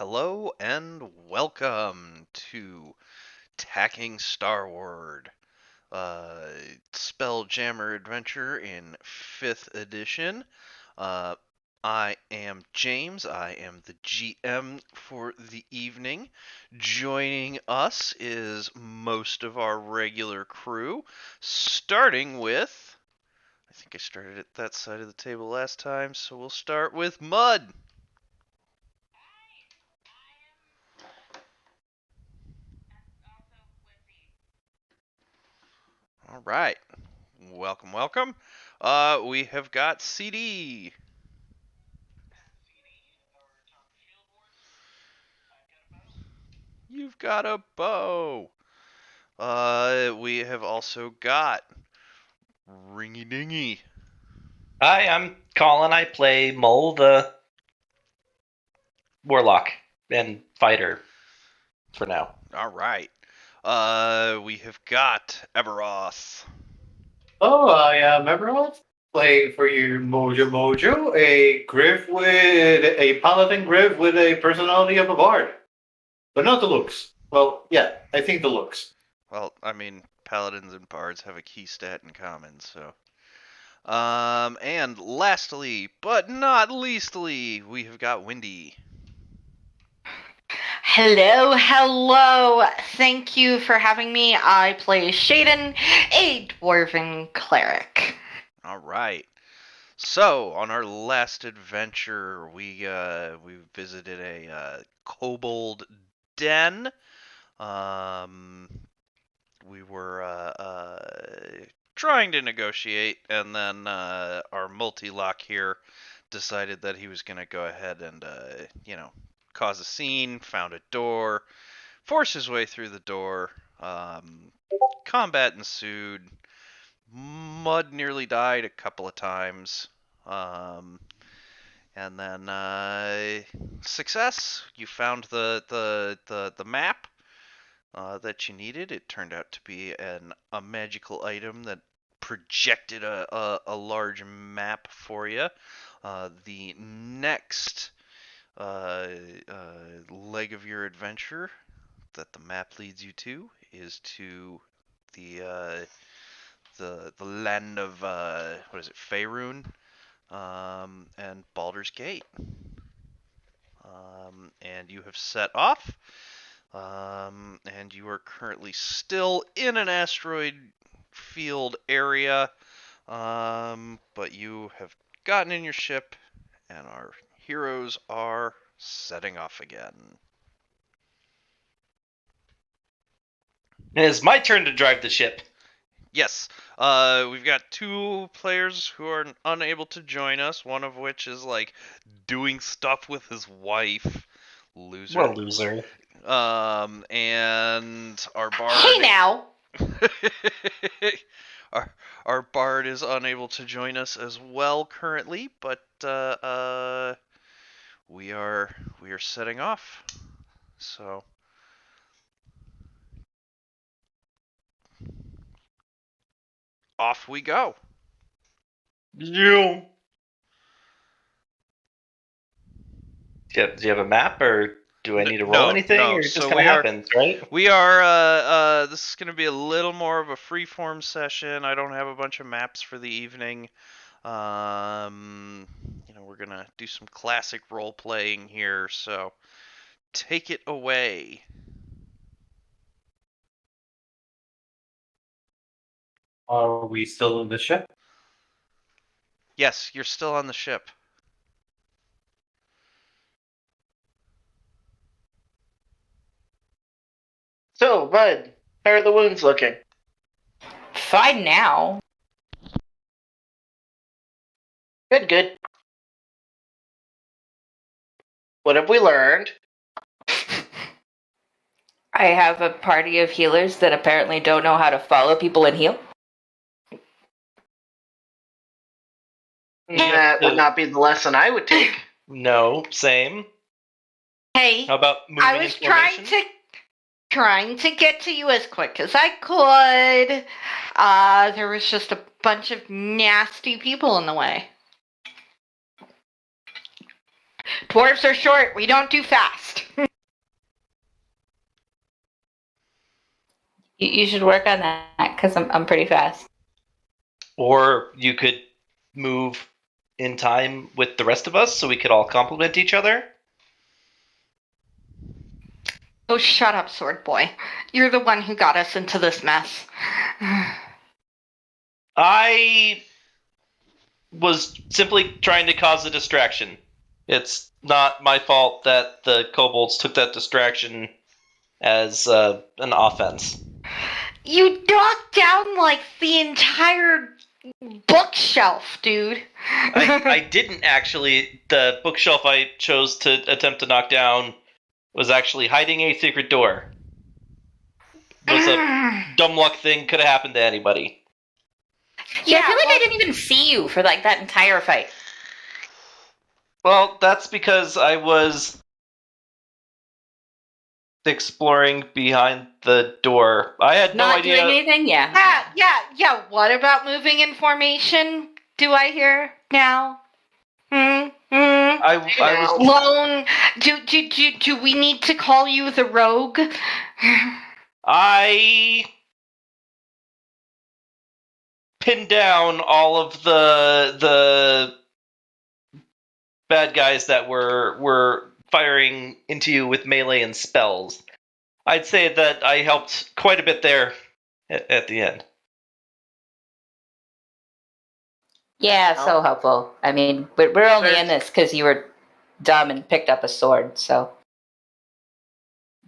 Hello and welcome to Tacking Starward, uh, Spelljammer Adventure in 5th edition. Uh, I am James. I am the GM for the evening. Joining us is most of our regular crew, starting with. I think I started at that side of the table last time, so we'll start with Mud. All right. Welcome, welcome. We have got CD. You've got a bow. We have also got Ringy Dingy. Hi, I'm Colin. I play Mull, the warlock and fighter for now. All right. We have got Eberoth. Oh, I am Emerald, playing for you Mojo Mojo, a griff with a paladin griff with a personality of a bard. But not the looks. Well, yeah, I think the looks. Well, I mean, paladins and bards have a key stat in common, so. And lastly, but not leastly, we have got Windy. Hello. Thank you for having me. I play Shaden, a dwarven cleric. All right. So, on our last adventure, we visited a kobold den. Um, we were trying to negotiate, and then our multi-lock here decided that he was going to go ahead and cause a scene. Found a door, forced his way through the door. Combat ensued. Mud nearly died a couple of times. Um, and then success. You found the map that you needed. It turned out to be a magical item that projected a large map for you. The next leg of your adventure that the map leads you to is to the the land of what is it, Faerun, and Baldur's Gate. And you have set off, and you are currently still in an asteroid field area, but you have gotten in your ship, and our heroes are setting off again. And it's my turn to drive the ship. Yes, we've got two players who are unable to join us. One of which is like doing stuff with his wife. Loser. What a loser. And our bard. Hey now! our bard is unable to join us as well currently, but we are setting off. So. Off we go. You. Do you have a map, or do I need to roll anything, or it just kind of happens, right? We are. This is going to be a little more of a freeform session. I don't have a bunch of maps for the evening. We're gonna do some classic role playing here. So, take it away. Are we still in the ship? Yes, you're still on the ship. So, Bud, how are the wounds looking? Fine now. Good. What have we learned? I have a party of healers that apparently don't know how to follow people and heal. That would not be the lesson I would take. No, same. Hey, How about moving I was in formation? trying to get to you as quick as I could. There was just a bunch of nasty people in the way. Dwarves are short. We don't do fast. You should work on that because I'm pretty fast. Or you could move in time with the rest of us so we could all complement each other. Oh, shut up, Sword Boy. You're the one who got us into this mess. I was simply trying to cause a distraction. It's not my fault that the kobolds took that distraction as an offense. You knocked down, like, the entire bookshelf, dude. I didn't actually. The bookshelf I chose to attempt to knock down was actually hiding a secret door. It was a dumb luck thing, could have happened to anybody. Yeah, I feel like I didn't even see you for like that entire fight. Well, that's because I was exploring behind the door. I had no idea. Not doing anything? Yeah. Yeah. What about moving in formation? Do I hear now? I was Lone. Do we need to call you the rogue? I pinned down all of the bad guys that were firing into you with melee and spells. I'd say that I helped quite a bit there at the end. Yeah, so helpful. I mean, we're only in this because you were dumb and picked up a sword, so.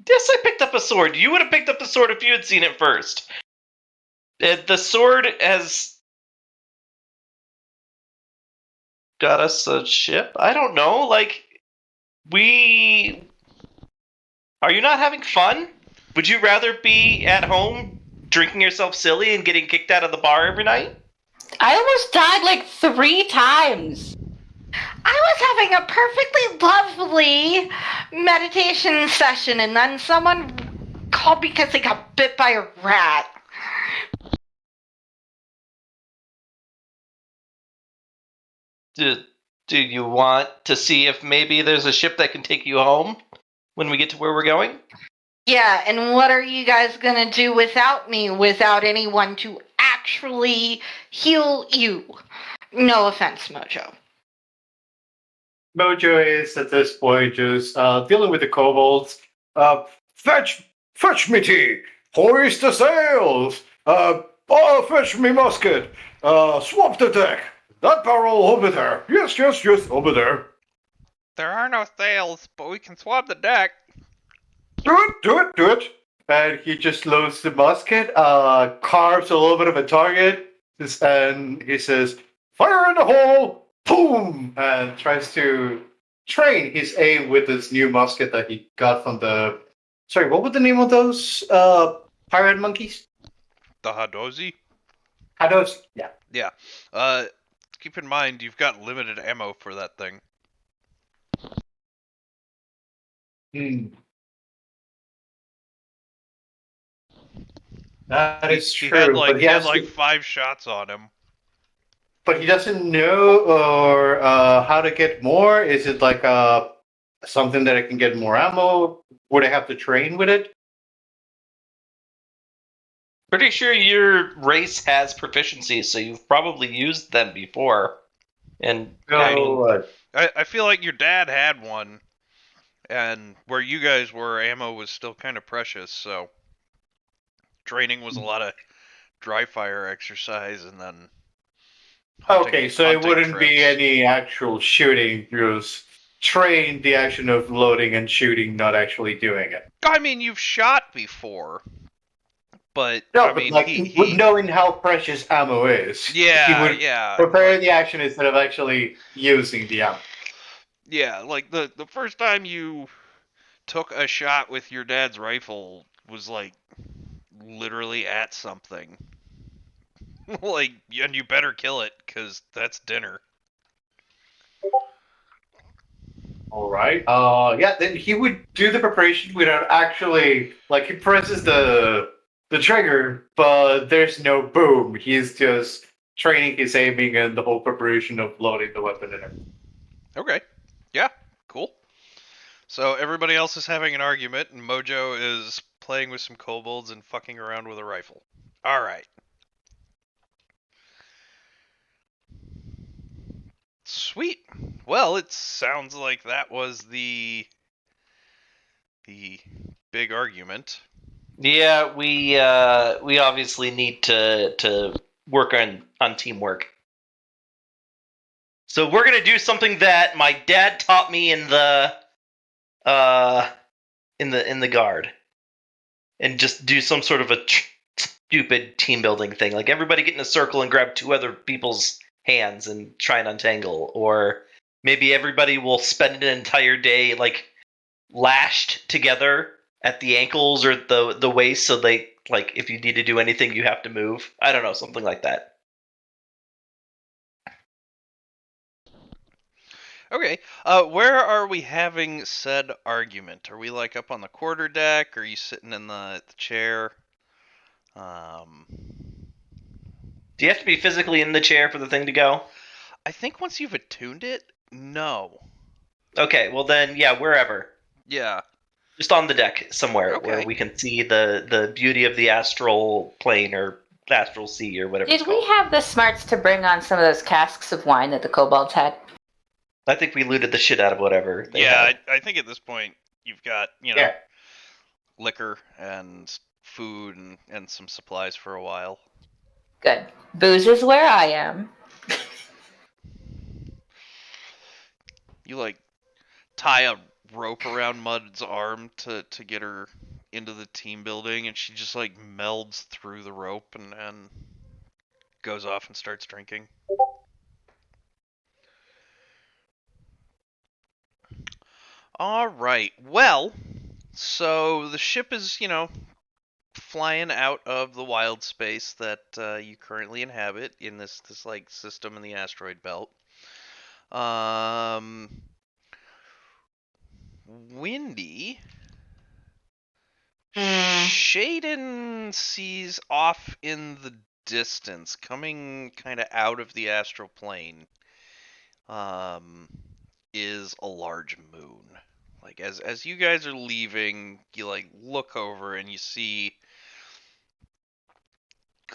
Yes, I picked up a sword. You would have picked up the sword if you had seen it first. The sword has got us a ship? I don't know. Like, Are you not having fun? Would you rather be at home drinking yourself silly and getting kicked out of the bar every night? I almost died like 3 times. I was having a perfectly lovely meditation session, and then someone called because they got bit by a rat. Do you want to see if maybe there's a ship that can take you home when we get to where we're going? Yeah, and what are you guys gonna do without me, without anyone to actually heal you? No offense, Mojo. Mojo is at this point just dealing with the kobolds. Fetch me tea! Hoist the sails! Fetch me musket! Swap the deck! That barrel over there! Yes, over there! There are no sails, but we can swab the deck. Do it! And he just loads the musket, carves a little bit of a target, and he says, "Fire in the hole!" Boom! And tries to train his aim with this new musket that he got from the. Sorry, what was the name of those pirate monkeys? The Hadozi? Hadozi, yeah. Yeah. Keep in mind, you've got limited ammo for that thing. That is true. He had like 5 shots on him. But he doesn't know or how to get more. Is it like something that I can get more ammo? Would I have to train with it? Pretty sure your race has proficiency, so you've probably used them before. And I feel like your dad had one, and where you guys were, ammo was still kind of precious. So training was a lot of dry fire exercise, and then. Okay, so it wouldn't be any actual shooting. Just train the action of loading and shooting, not actually doing it. I mean, you've shot before, but no, I but mean, like knowing how precious ammo is. Yeah, he would prepare the action instead of actually using the ammo. Yeah, like the first time you took a shot with your dad's rifle was like literally at something. Like, and you better kill it, because that's dinner. Alright. Yeah, then he would do the preparation without actually, like, he presses the trigger, but there's no boom. He's just training his aiming and the whole preparation of loading the weapon and everything. Okay. Yeah, cool. So everybody else is having an argument, and Mojo is playing with some kobolds and fucking around with a rifle. All right. Sweet. Well, it sounds like that was the big argument. Yeah, we obviously need to work on teamwork. So we're gonna do something that my dad taught me in the guard, and just do some sort of a stupid team building thing. Like everybody get in a circle and grab two other people's hands and try and untangle, or maybe everybody will spend an entire day like lashed together at the ankles or the waist, so they like if you need to do anything you have to move. I don't know, something like that. Okay. Where are we having said argument? Are we like up on the quarterdeck? Are you sitting in the chair? Do you have to be physically in the chair for the thing to go? I think once you've attuned it, no. Okay, well then, yeah, wherever. Yeah. Just on the deck somewhere where Okay. we can see the beauty of the astral plane or astral sea or whatever it's Did we called. have the smarts to bring on some of those casks of wine that the kobolds had? I think we looted the shit out of whatever they Yeah, had. I think at this point you've got, Yeah. liquor and food and some supplies for a while. Good. Booze is where I am. You like tie a rope around Mud's arm to get her into the team building, and she just like melds through the rope and goes off and starts drinking. All right. Well, so the ship is, flying out of the wild space that you currently inhabit in this like system in the asteroid belt. Windy. Shaden sees off in the distance, coming kind of out of the astral plane, is a large moon. Like as you guys are leaving, you like look over and you see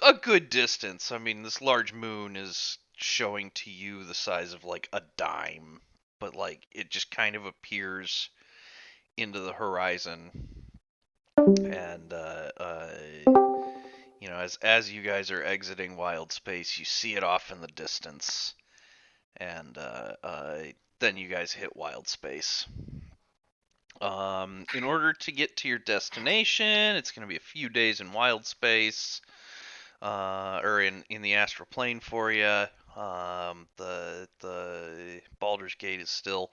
a good distance. I mean, this large moon is showing to you the size of like a dime, but like it just kind of appears into the horizon. And as you guys are exiting wild space, you see it off in the distance, and then you guys hit wild space. In order to get to your destination, it's going to be a few days in wild space, or in the astral plane for you. The Baldur's Gate is still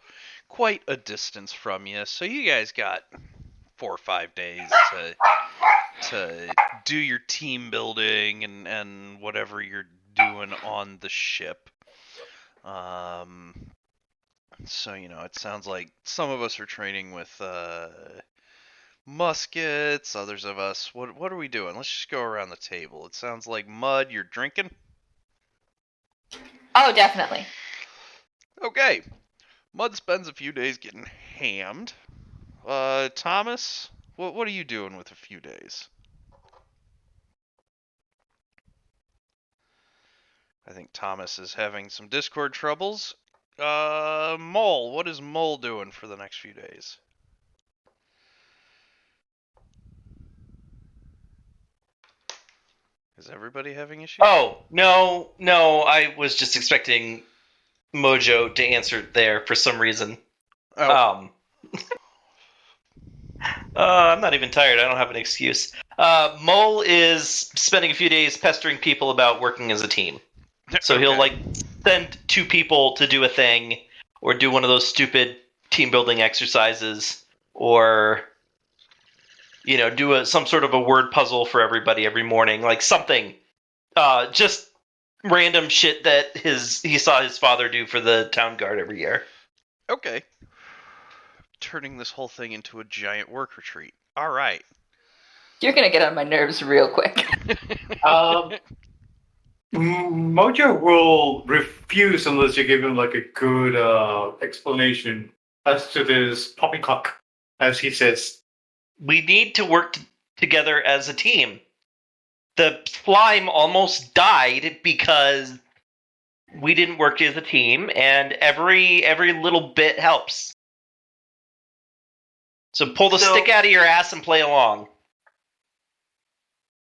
quite a distance from you, so you guys got 4 or 5 days to do your team building and whatever you're doing on the ship. So it sounds like some of us are training with muskets, others of us. What are we doing? Let's just go around the table. It sounds like Mud, you're drinking. Oh, definitely. Okay. Mud spends a few days getting hammed. Thomas, what are you doing with a few days? I think Thomas is having some Discord troubles. Mole, what is Mole doing for the next few days? Is everybody having issues? Oh, no, I was just expecting Mojo to answer there for some reason. Oh. I'm not even tired. I don't have an excuse. Mole is spending a few days pestering people about working as a team. So he'll like send 2 people to do a thing, or do one of those stupid team building exercises, or do some sort of a word puzzle for everybody every morning, like something. Just random shit that he saw his father do for the town guard every year. Okay. Turning this whole thing into a giant work retreat. All right. You're gonna get on my nerves real quick. Mojo will refuse unless you give him like a good explanation as to this poppycock, as he says. We need to work together as a team. The slime almost died because we didn't work as a team, and every little bit helps. So pull the stick out of your ass and play along.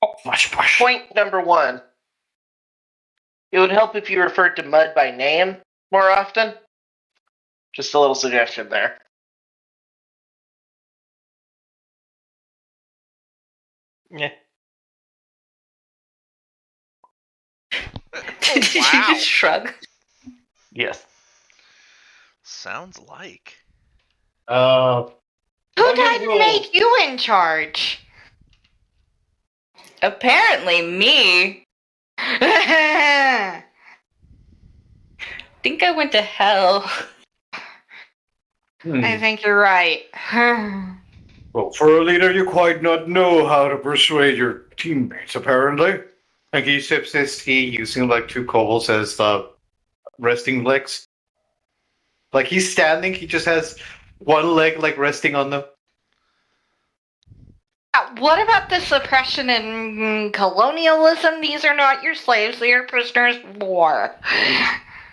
Oh, flash, flash. Point number 1. It would help if you referred to Mud by name more often. Just a little suggestion there. Yeah. Did you Wow. just shrug? Yes. Sounds like. Who Logan died and will- made you in charge? Apparently, me. Think I went to hell. I think you're right. Well, for a leader, you quite not know how to persuade your teammates, apparently. Like he sips his tea using like 2 kobolds as resting legs. Like he's standing, he just has one leg like resting on them. What about the suppression and colonialism? These are not your slaves, they are prisoners of war.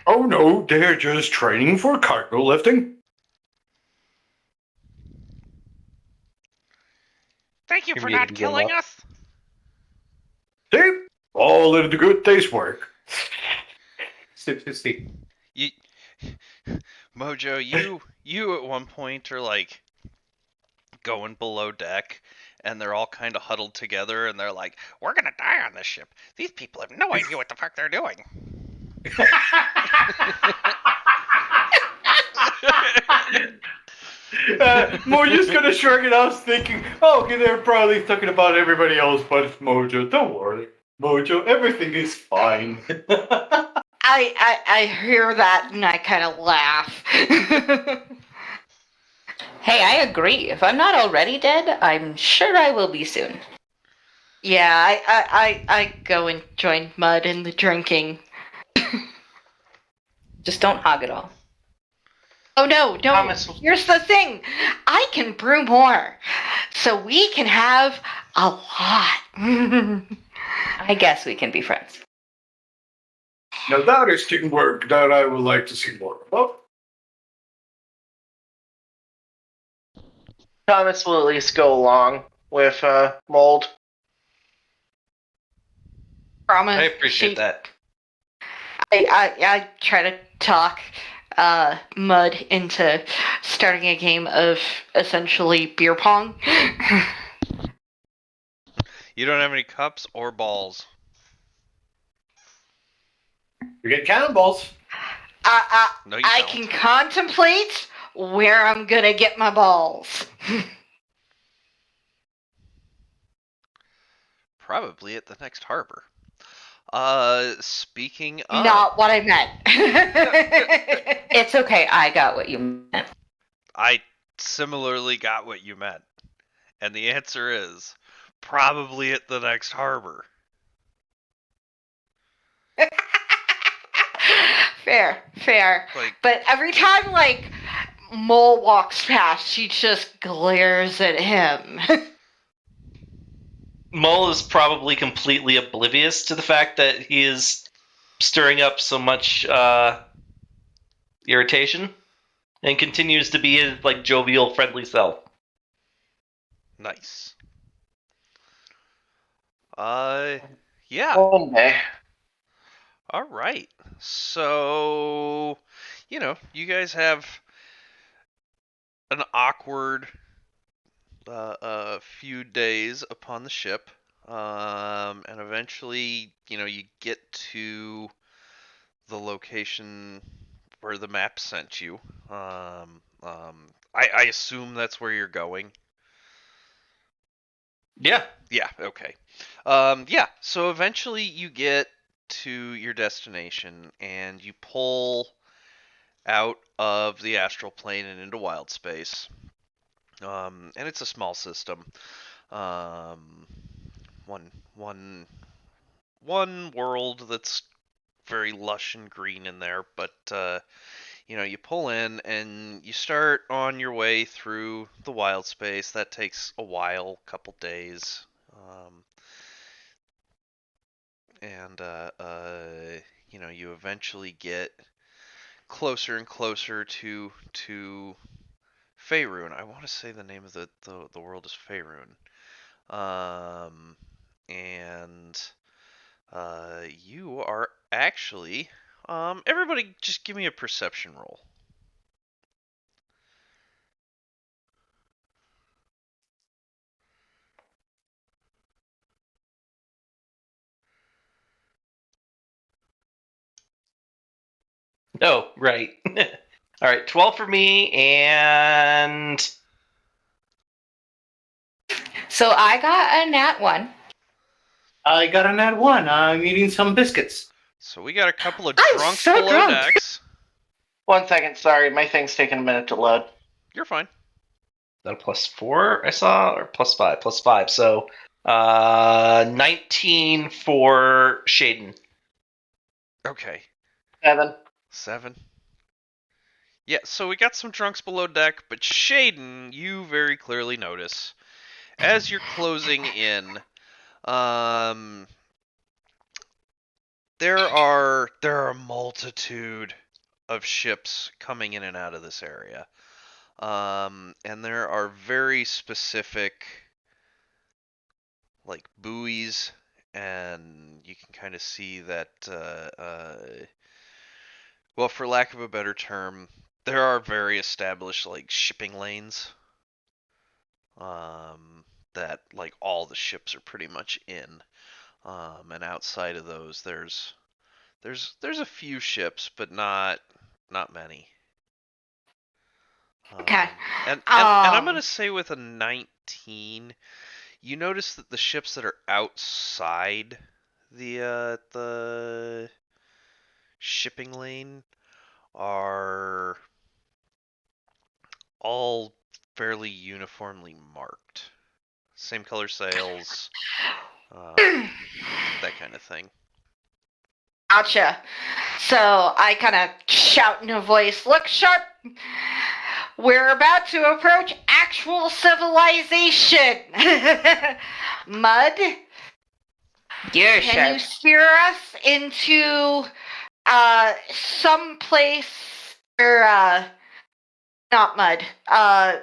Oh no, they're just training for cargo lifting. Thank you You're for muted not again, killing Bob. us. See? All in the good day's work. Sips his tea. You, Mojo, you at one point are like going below deck, and they're all kind of huddled together, and they're like, "We're gonna die on this ship. These people have no idea what the fuck they're doing." Mojo's gonna shrug it off, thinking, "Oh, okay, they're probably thinking about everybody else but Mojo. Don't worry, Mojo, everything is fine." I hear that and I kind of laugh. Hey, I agree. If I'm not already dead, I'm sure I will be soon. Yeah, I go and join Mud in the drinking. Just don't hog it all. Oh no, Thomas- here's the thing. I can brew more. So we can have a lot. I guess we can be friends. Now that is teamwork that I would like to see more of. Thomas will at least go along with Mold. Promise. I appreciate that. I try to talk Mud into starting a game of essentially beer pong. You don't have any cups or balls. You get cannonballs. No, you I don't. can contemplate where I'm gonna get my balls. Probably at the next harbor. Speaking of, Not what I meant. It's okay, I got what you meant. I similarly got what you meant, and the answer is probably at the next harbor. Fair. Like, But every time, like, Mole walks past, she just glares at him. Mull is probably completely oblivious to the fact that he is stirring up so much irritation, and continues to be his like jovial, friendly self. nice. Yeah. One day. All right. So, you guys have an awkward few days upon the ship, and eventually, you get to the location where the map sent you. I assume that's where you're going. Yeah. Yeah, okay. Yeah, so eventually you get to your destination and you pull out of the astral plane and into wild space. And it's a small system. One world that's very lush and green in there, but you pull in and you start on your way through the wild space. That takes a while, couple days. And you eventually get closer and closer to Faerun. I want to say the name of the world is Faerun. And you are actually everybody just give me a perception roll. Oh, right. All right, 12 for me, and So I got a nat 1. I got a nat 1. I'm eating some biscuits. So we got a couple of I'm drunks so below drunk. decks. 1 second, sorry, my thing's taking a minute to load. You're fine. that a +4 I saw, or +5? +5. So 19 for Shaden. Okay. 7. 7. Yeah, so we got some drunks below deck, but Shaden, you very clearly notice as you're closing in, there are a multitude of ships coming in and out of this area. And there are very specific like buoys, and you can kind of see that well, for lack of a better term, there are very established like shipping lanes that like all the ships are pretty much in. And outside of those, there's a few ships, but not many. Okay. And I'm gonna Um, say with a 19, you notice that the ships that are outside the shipping lane are all fairly uniformly marked. Same color sails, that kind of thing. Gotcha. So I kind of shout in a voice, look sharp! We're about to approach actual civilization! Mud, You're can you sharp. steer us into some place where not mud,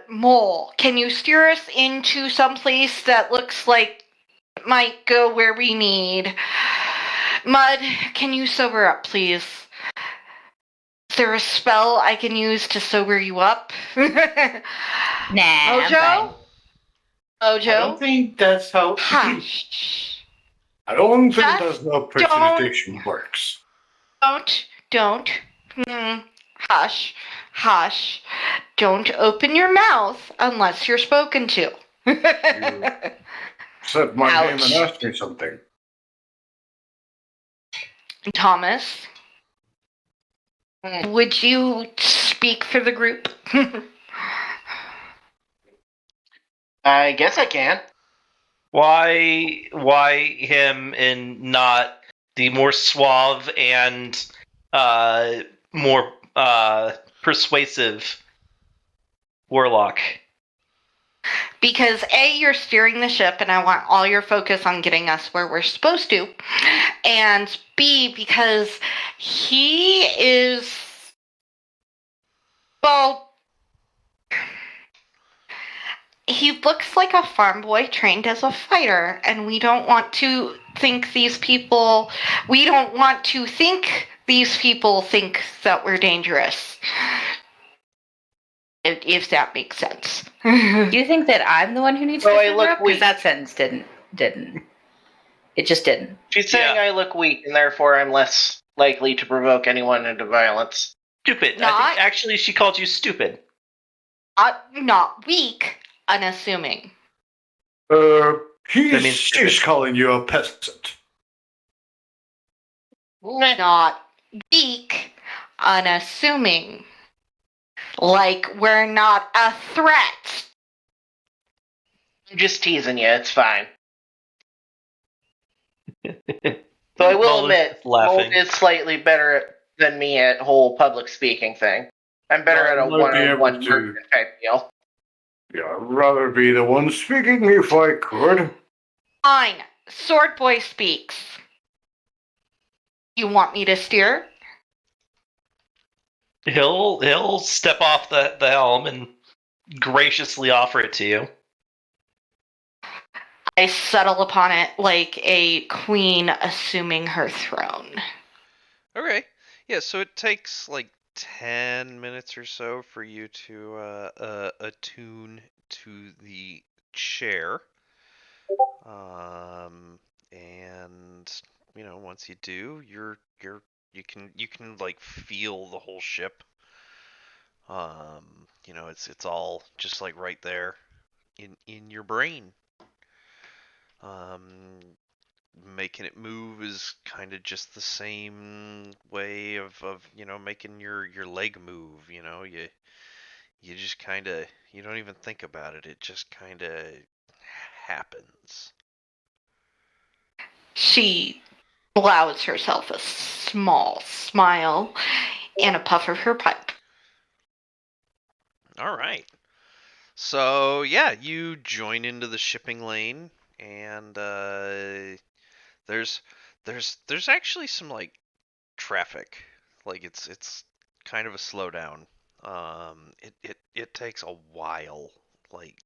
mole. Can you steer us into some place that looks like it might go where we need? Mud, can you sober up, please? Is there a spell I can use to sober you up? Nah, I'm fine. Mojo? I don't Mojo? think that's how. Hush. I don't think Just that's how precipitation works. Don't. Hush. Hush. Don't open your mouth unless you're spoken to. Said my name and Ouch. asked me something. Thomas, would you speak for the group? I guess I can. Why him and not the more suave and more persuasive warlock? Because A, you're steering the ship, and I want all your focus on getting us where we're supposed to. And B, because he is. Well, he looks like a farm boy trained as a fighter, and we don't want to think these people. We don't want to think these people think that we're dangerous. If that makes sense. Do you think that I'm the one who needs So to I sober look up? Because weak. that sentence didn't. It just didn't. She's saying Yeah. I look weak, and therefore I'm less likely to provoke anyone into violence. Stupid. I Not- think actually she called you stupid. Not weak, unassuming. That means She's calling you a peasant. Nah. Not weak, unassuming. Like we're not a threat. I'm just teasing you, it's fine. So I will Mulder's admit, just laughing. Mold is slightly better than me at whole public speaking thing. I'm better at a I might be able one-on-one to. murder type deal. Yeah, I'd rather be the one speaking if I could. Fine. Sword Boy speaks. You want me to steer? He'll step off the helm and graciously offer it to you. I settle upon it like a queen assuming her throne. Okay. Yeah, so it takes like 10 minutes or so for you to attune to the chair. And once you do, you can like feel the whole ship. It's all just like right there in your brain. Um, Making it move is kind of just the same way of making your leg move. You just kind of, you don't even think about it. It just kind of happens. She allows herself a small smile and a puff of her pipe. All right. So yeah, you join into the shipping lane, and there's there's actually some like traffic. Like it's kind of a slowdown. It takes a while, like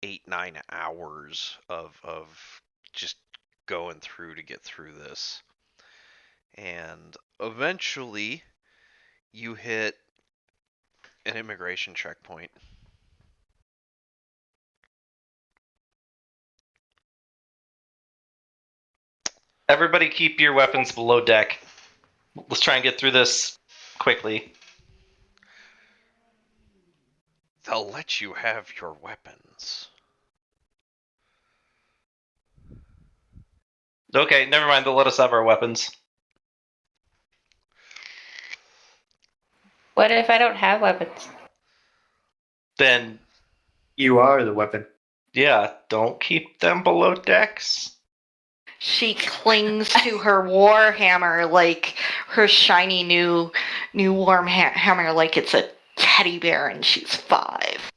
8-9 hours of just going through to get through this, and eventually you hit an immigration checkpoint. Everybody keep your weapons below deck. Let's try and get through this quickly. They'll let you have your weapons. Okay, never mind. They'll let us have our weapons. What if I don't have weapons? Then, You are the weapon. yeah, don't keep them below decks. She clings to her war hammer like her shiny new warm hammer like it's a teddy bear and she's 5.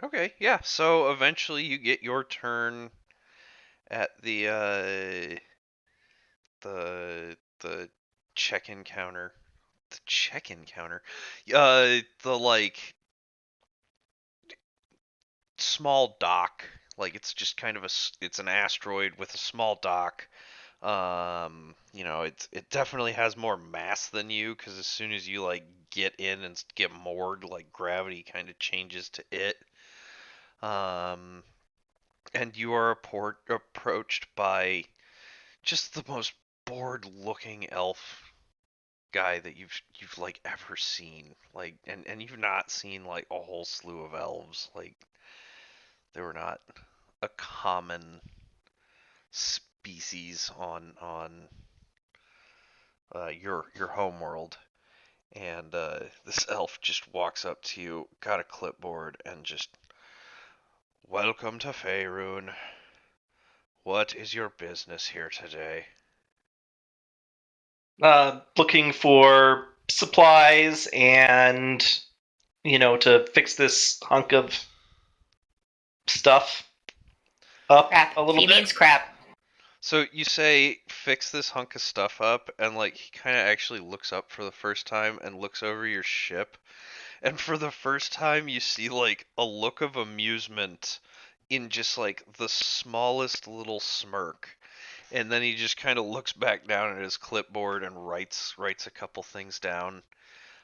Okay, yeah. So eventually you get your turn at the check-in counter. The check-in counter. The like small dock. Like it's just kind of it's an asteroid with a small dock. It definitely has more mass than you because as soon as you like get in and get moored, like gravity kind of changes to it. Um, and you are approached by just the most bored-looking elf guy that you've like ever seen. Like, and you've not seen like a whole slew of elves. Like, they were not a common species on your home world. And this elf just walks up to you, got a clipboard, and just, welcome to Faerun. What is your business here today? Looking for supplies and, to fix this hunk of stuff up Crap. a little He bit. means crap. So you say fix this hunk of stuff up, and like he kind of actually looks up for the first time and looks over your ship, and for the first time you see like a look of amusement in just like the smallest little smirk, and then he just kind of looks back down at his clipboard and writes a couple things down,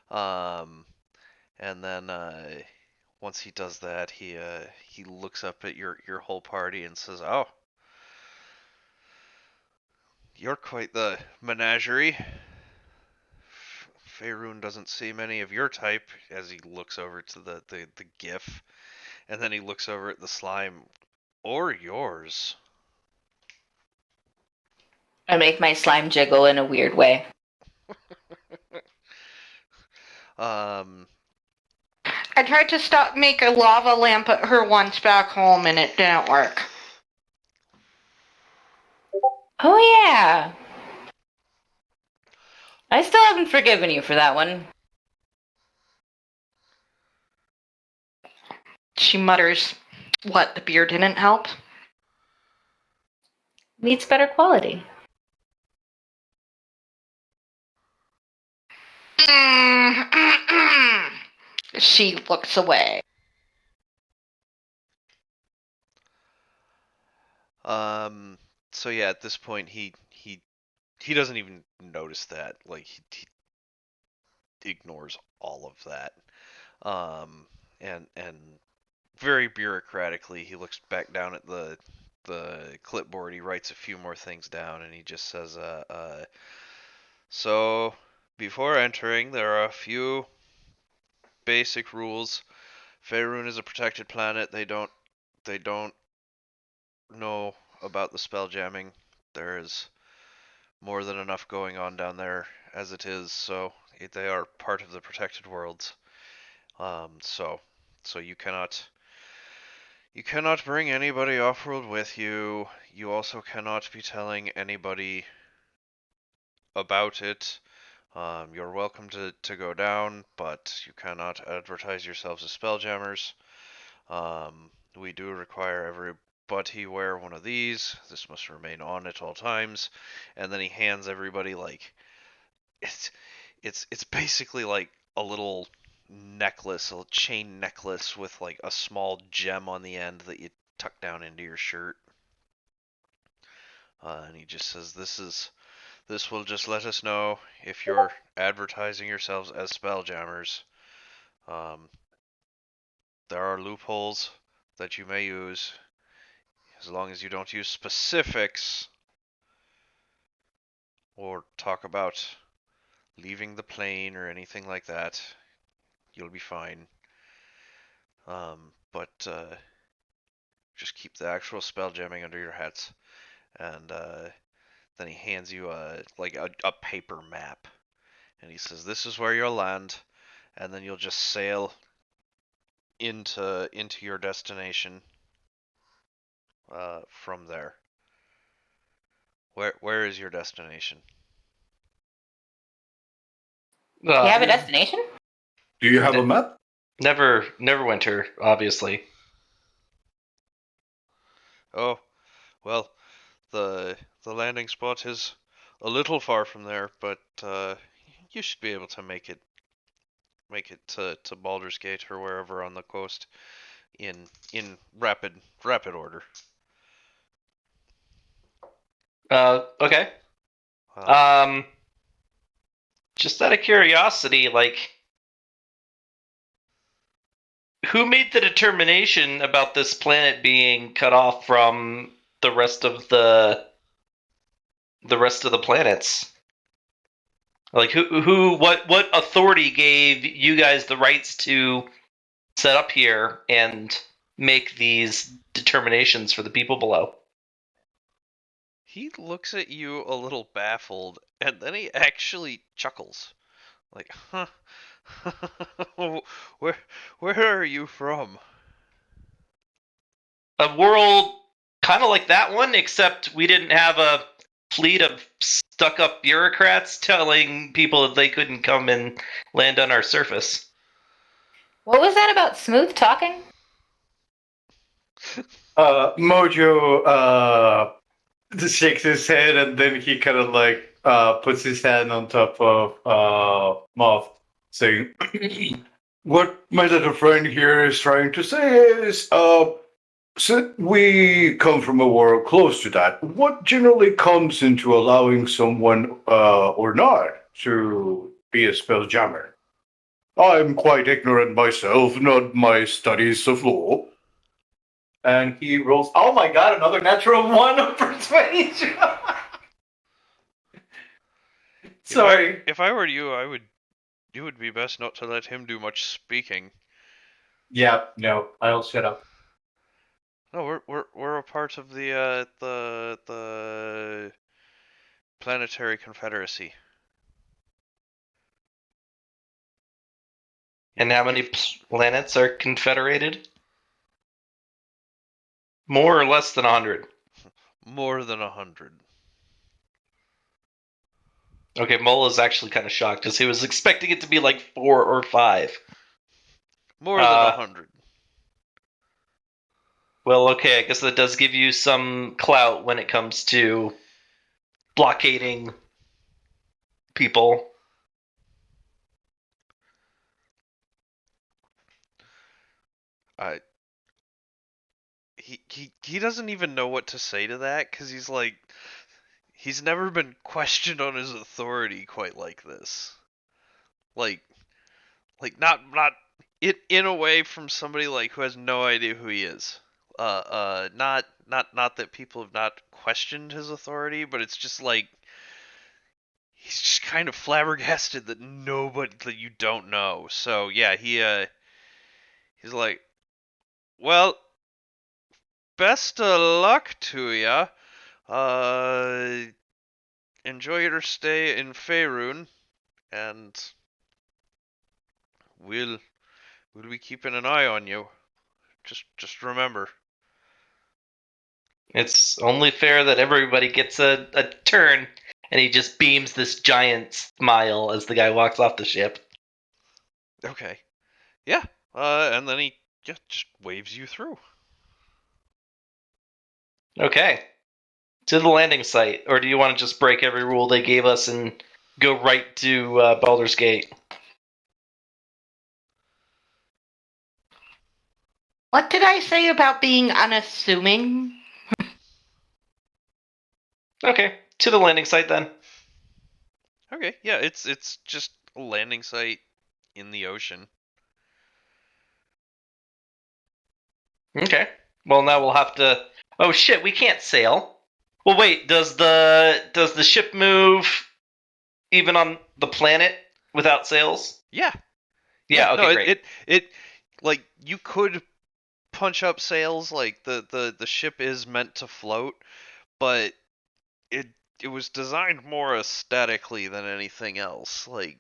um, and then once he does that, he looks up at your whole party and says, "Oh, you're quite the menagerie. Faerun doesn't see many of your type," as he looks over to the GIF, and then he looks over at the slime, or yours. I make my slime jiggle in a weird way. Um, I tried to make a lava lamp at her once back home and it didn't work. Oh yeah. I still haven't forgiven you for that one. She mutters, "What, the beer didn't help?" Needs better quality. She looks away. So yeah, at this point he doesn't even notice that. Like he ignores all of that. And very bureaucratically, he looks back down at the clipboard. He writes a few more things down, and he just says, So before entering, there are a few basic rules. Faerun is a protected planet. They don't know about the spell jamming. There is more than enough going on down there as it is, so they are part of the protected worlds. So you cannot bring anybody off-world with you. You also cannot be telling anybody about it. You're welcome to go down, but you cannot advertise yourselves as spelljammers. We do require everybody wear one of these. This must remain on at all times. And then he hands everybody like it's it's basically like a little necklace, a chain necklace with like a small gem on the end that you tuck down into your shirt. And he just says, This will just let us know if you're advertising yourselves as spelljammers. Um, there are loopholes that you may use, as long as you don't use specifics or talk about leaving the plane or anything like that. You'll be fine. But just keep the actual spell jamming under your hats. And then he hands you a paper map, and he says, "This is where you'll land, and then you'll just sail into your destination from there." Where is your destination? You have a Uh, destination? Do you have a map? Neverwinter, obviously. Oh, well, the landing spot is a little far from there, but you should be able to make it to Baldur's Gate or wherever on the coast in rapid order. Okay. Um, Just out of curiosity, like, who made the determination about this planet being cut off from the rest of the planets? Like, what authority gave you guys the rights to set up here and make these determinations for the people below? he looks at you a little baffled, and then he actually chuckles. Like, huh? where where are you from? A world kind of like that one, except we didn't have a fleet of stuck-up bureaucrats telling people that they couldn't come and land on our surface. What was that about smooth talking? Mojo shakes his head and then he kind of like puts his hand on top of Moth, saying, "What my little friend here is trying to say is, so we come from a world close to that. What generally comes into allowing someone or not to be a spelljammer? I'm quite ignorant myself, not my studies of law." And he rolls. Oh my god! Another natural one of persuasion. Sorry. If I were you, it would be best not to let him do much speaking. Yeah. No. I'll shut up. No, we're a part of the Planetary Confederacy. And how many planets are confederated? More or less than 100? More than 100. Okay, Mole is actually kind of shocked because he was expecting it to be like 4 or 5. More than 100. Well, okay, I guess that does give you some clout when it comes to blockading people. I he doesn't even know what to say to that because he's like he's never been questioned on his authority quite like this. Like not it in a way from somebody like who has no idea who he is. Not that people have not questioned his authority, but it's just like he's just kind of flabbergasted that nobody that you don't know. So yeah, he's like, well, best of luck to ya. Uh, enjoy your stay in Faerun, and we'll be keeping an eye on you. Just remember. It's only fair that everybody gets a turn, and he just beams this giant smile as the guy walks off the ship. Okay. Yeah. And then he just waves you through. Okay. To the landing site, or do you want to just break every rule they gave us and go right to Baldur's Gate? What did I say about being unassuming? Okay, to the landing site then. Okay. Yeah. It's just a landing site in the ocean. Okay. Well, now we'll have to. Oh shit, we can't sail. Well, wait. Does the ship move even on the planet without sails? Yeah. Yeah. Yeah. No. Okay. Great. It like you could punch up sails. Like the ship is meant to float, but it it was designed more aesthetically than anything else. Like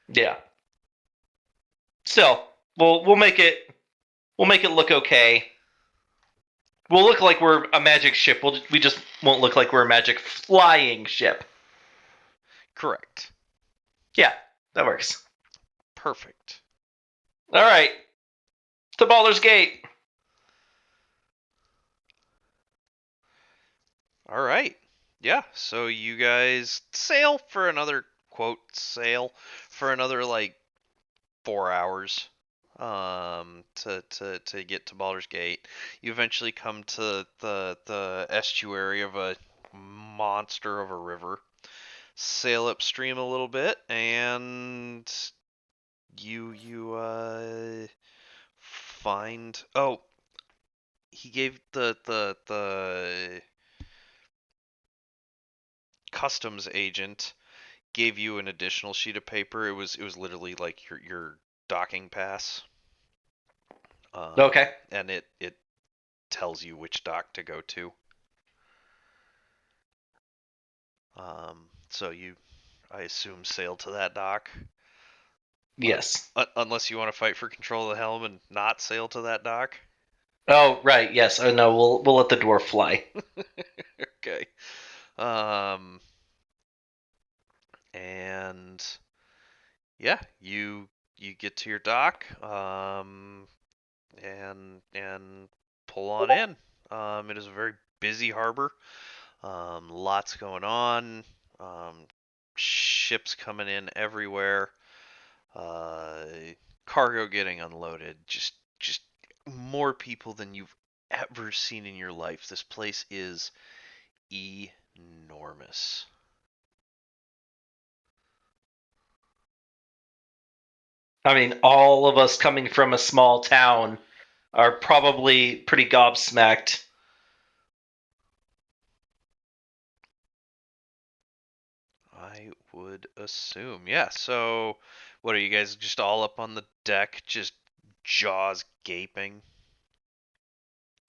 Yeah. Still, we'll make it look okay. We'll look like we're a magic ship. We just won't look like we're a magic flying ship. correct. Yeah, that works. Perfect. All right. To Baldur's Gate. All right. Yeah. So you guys sail for another quote sail for another like 4 hours to get to Baldur's Gate. You eventually come to the estuary of a monster of a river. Sail upstream a little bit, and you find he gave the customs agent gave you an additional sheet of paper. It was literally like your docking pass. Okay. And it tells you which dock to go to. So you, I assume, sail to that dock. Yes. Unless you want to fight for control of the helm and not sail to that dock. Oh, right. Yes. Oh no. We'll let the dwarf fly. Okay. And yeah, you get to your dock. And pull on in. It is a very busy harbor. Lots going on. Um, Ships coming in everywhere. Uh, Cargo getting unloaded. Just more people than you've ever seen in your life. This place is enormous. I mean, all of us coming from a small town are probably pretty gobsmacked. I would assume. Yeah, so what are you guys just all up on the deck, just jaws gaping?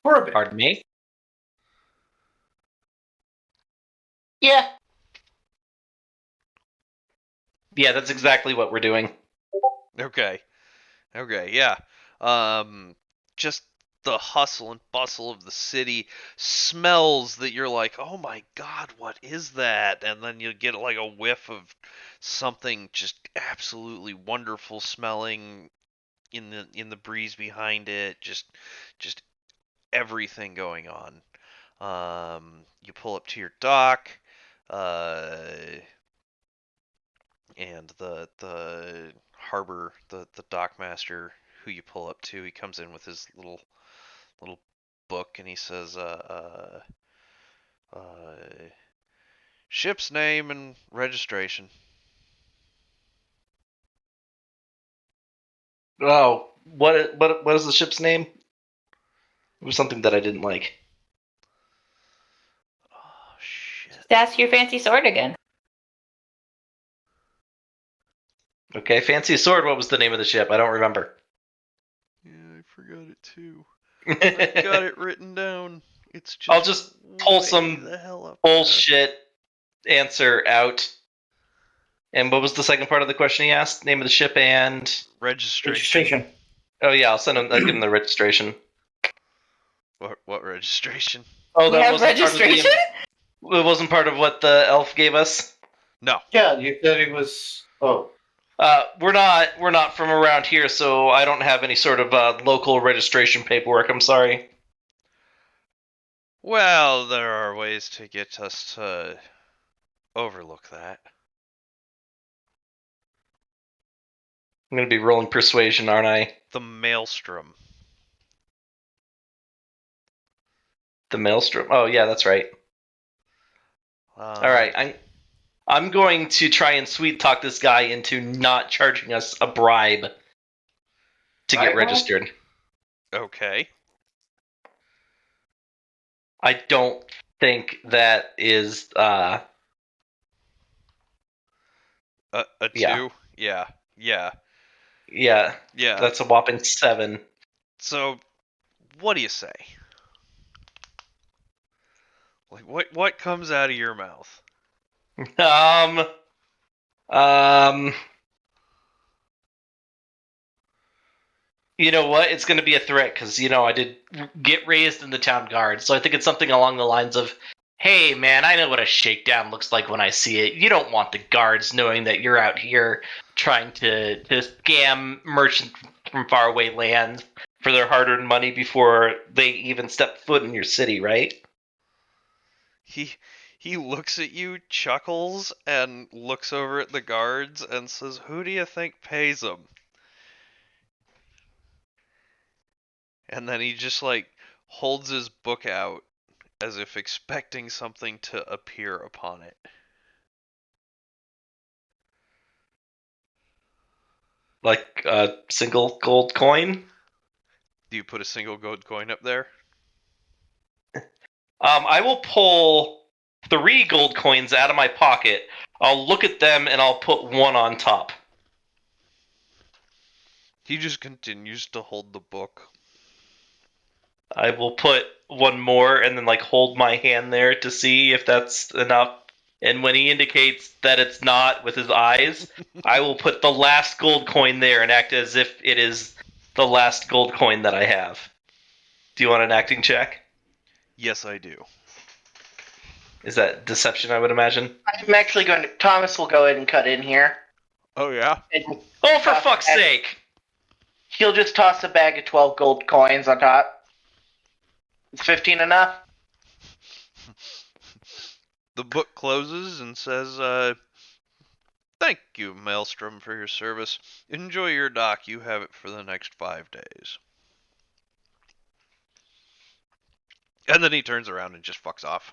For a bit. Pardon me. Yeah. Yeah, that's exactly what we're doing. Okay. Okay, yeah. Um just the hustle and bustle of the city, smells that you're like, oh my god, what is that? And then you get like a whiff of something just absolutely wonderful smelling in the breeze behind it. Just everything going on. You pull up to your dock, uh, and the harbor, the dock master who you pull up to, he comes in with his little book, and he says, ship's name and registration. Oh, what is the ship's name? It was something that I didn't like. Oh shit. Just ask your fancy sword again. Okay, Fancy Sword, what was the name of the ship? I don't remember. Yeah, I forgot it too. I've got it written down. It's just I'll just pull way some the hell up bullshit answer out. And what was the second part of the question he asked? Name of the ship and... there. Registration. Oh yeah, I'll give him the registration. What registration? Oh, You that have wasn't registration? it wasn't part of what the elf gave us? No. Yeah, you said it was. Oh, We're not from around here, so I don't have any sort of local registration paperwork. I'm sorry. Well, there are ways to get us to overlook that. I'm gonna be rolling persuasion, aren't I? The Maelstrom. The maelstrom. Oh yeah, that's right. All right, I'm going to try and sweet talk this guy into not charging us a bribe to get Bribe? registered. Okay. I don't think that is A yeah. 2? Yeah. Yeah. Yeah, Yeah. that's a whopping 7. So, what do you say? Like, what comes out of your mouth? Um, um, you know what? It's going to be a threat because I did get raised in the town guard, so I think it's something along the lines of, "Hey, man, I know what a shakedown looks like when I see it. You don't want the guards knowing that you're out here trying to scam merchants from faraway lands for their hard-earned money before they even step foot in your city, right?" He looks at you, chuckles, and looks over at the guards and says, "Who do you think pays them?" And then he just like holds his book out as if expecting something to appear upon it. Like a single gold coin. Do you put a single gold coin up there? I will pull 3 gold coins out of my pocket. I'll look at them and I'll put 1 on top. He just continues to hold the book. I will put 1 more and then hold my hand there to see if that's enough. And when he indicates that it's not with his eyes, I will put the last gold coin there and act as if it is the last gold coin that I have. Do you want an acting check? Yes, I do. Is that deception, I would imagine? I'm actually going to. Thomas will go ahead and cut in here. Oh, yeah? And Oh, for fuck's sake! he'll just toss a bag of 12 gold coins on top. Is 15 enough? The book closes and says, "Thank you, Maelstrom, for your service. Enjoy your dock. You have it for the next 5 days." And then he turns around and just fucks off.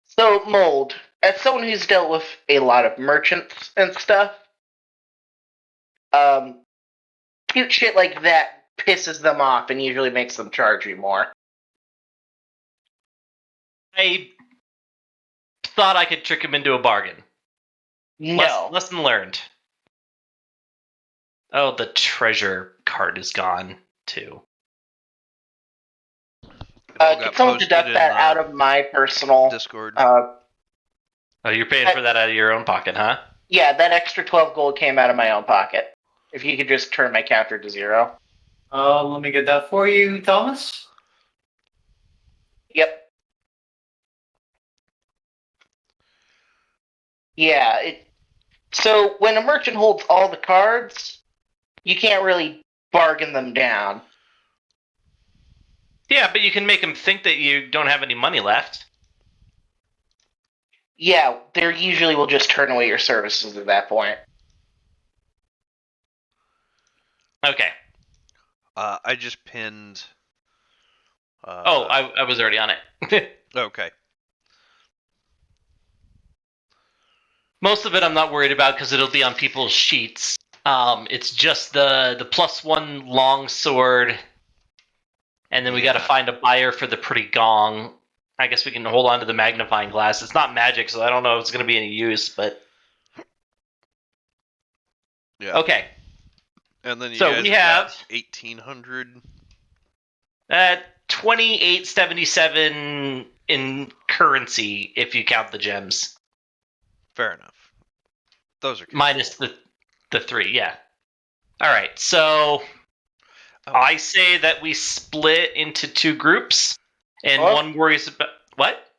So, Mold, as someone who's dealt with a lot of merchants and stuff, cute shit like that pisses them off and usually makes them charge you more. I thought I could trick him into a bargain. No. Lesson learned. Oh, the treasure card is gone, too. It all got Can someone posted deduct in that out of my personal Discord. Oh, you're paying for that out of your own pocket, huh? Yeah, that extra 12 gold came out of my own pocket. If you could just turn my counter to 0. Let me get that for you, Thomas. Yep. Yeah. So when a merchant holds all the cards, you can't really bargain them down. Yeah, but you can make them think that you don't have any money left. Yeah, they usually will just turn away your services at that point. Okay. I just pinned. I was already on it. Okay. Most of it I'm not worried about because it'll be on people's sheets. It's just the +1 long sword, and then we got to Yeah. find a buyer for the pretty gong. I guess we can hold on to the magnifying glass. It's not magic, so I don't know if it's going to be any use, but Yeah. okay. And then you So guys we got have 1800. 2877 in currency if you count the gems, Fair enough. Those are minus controllable. the 3. Yeah. All right. So Oh. I say that we split into 2 groups, and Oh. one worries about what?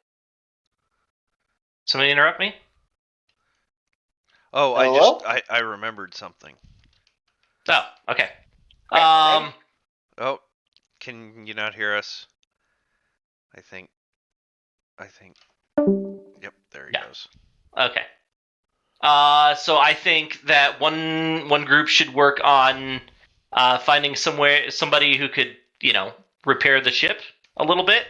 Somebody interrupt me? Oh, Hello? I remembered something. Oh, okay. Right. Oh, can you not hear us? I think. Yep, there he Yeah. goes. Okay. So I think that one group should work on finding somebody who could, repair the ship a little bit,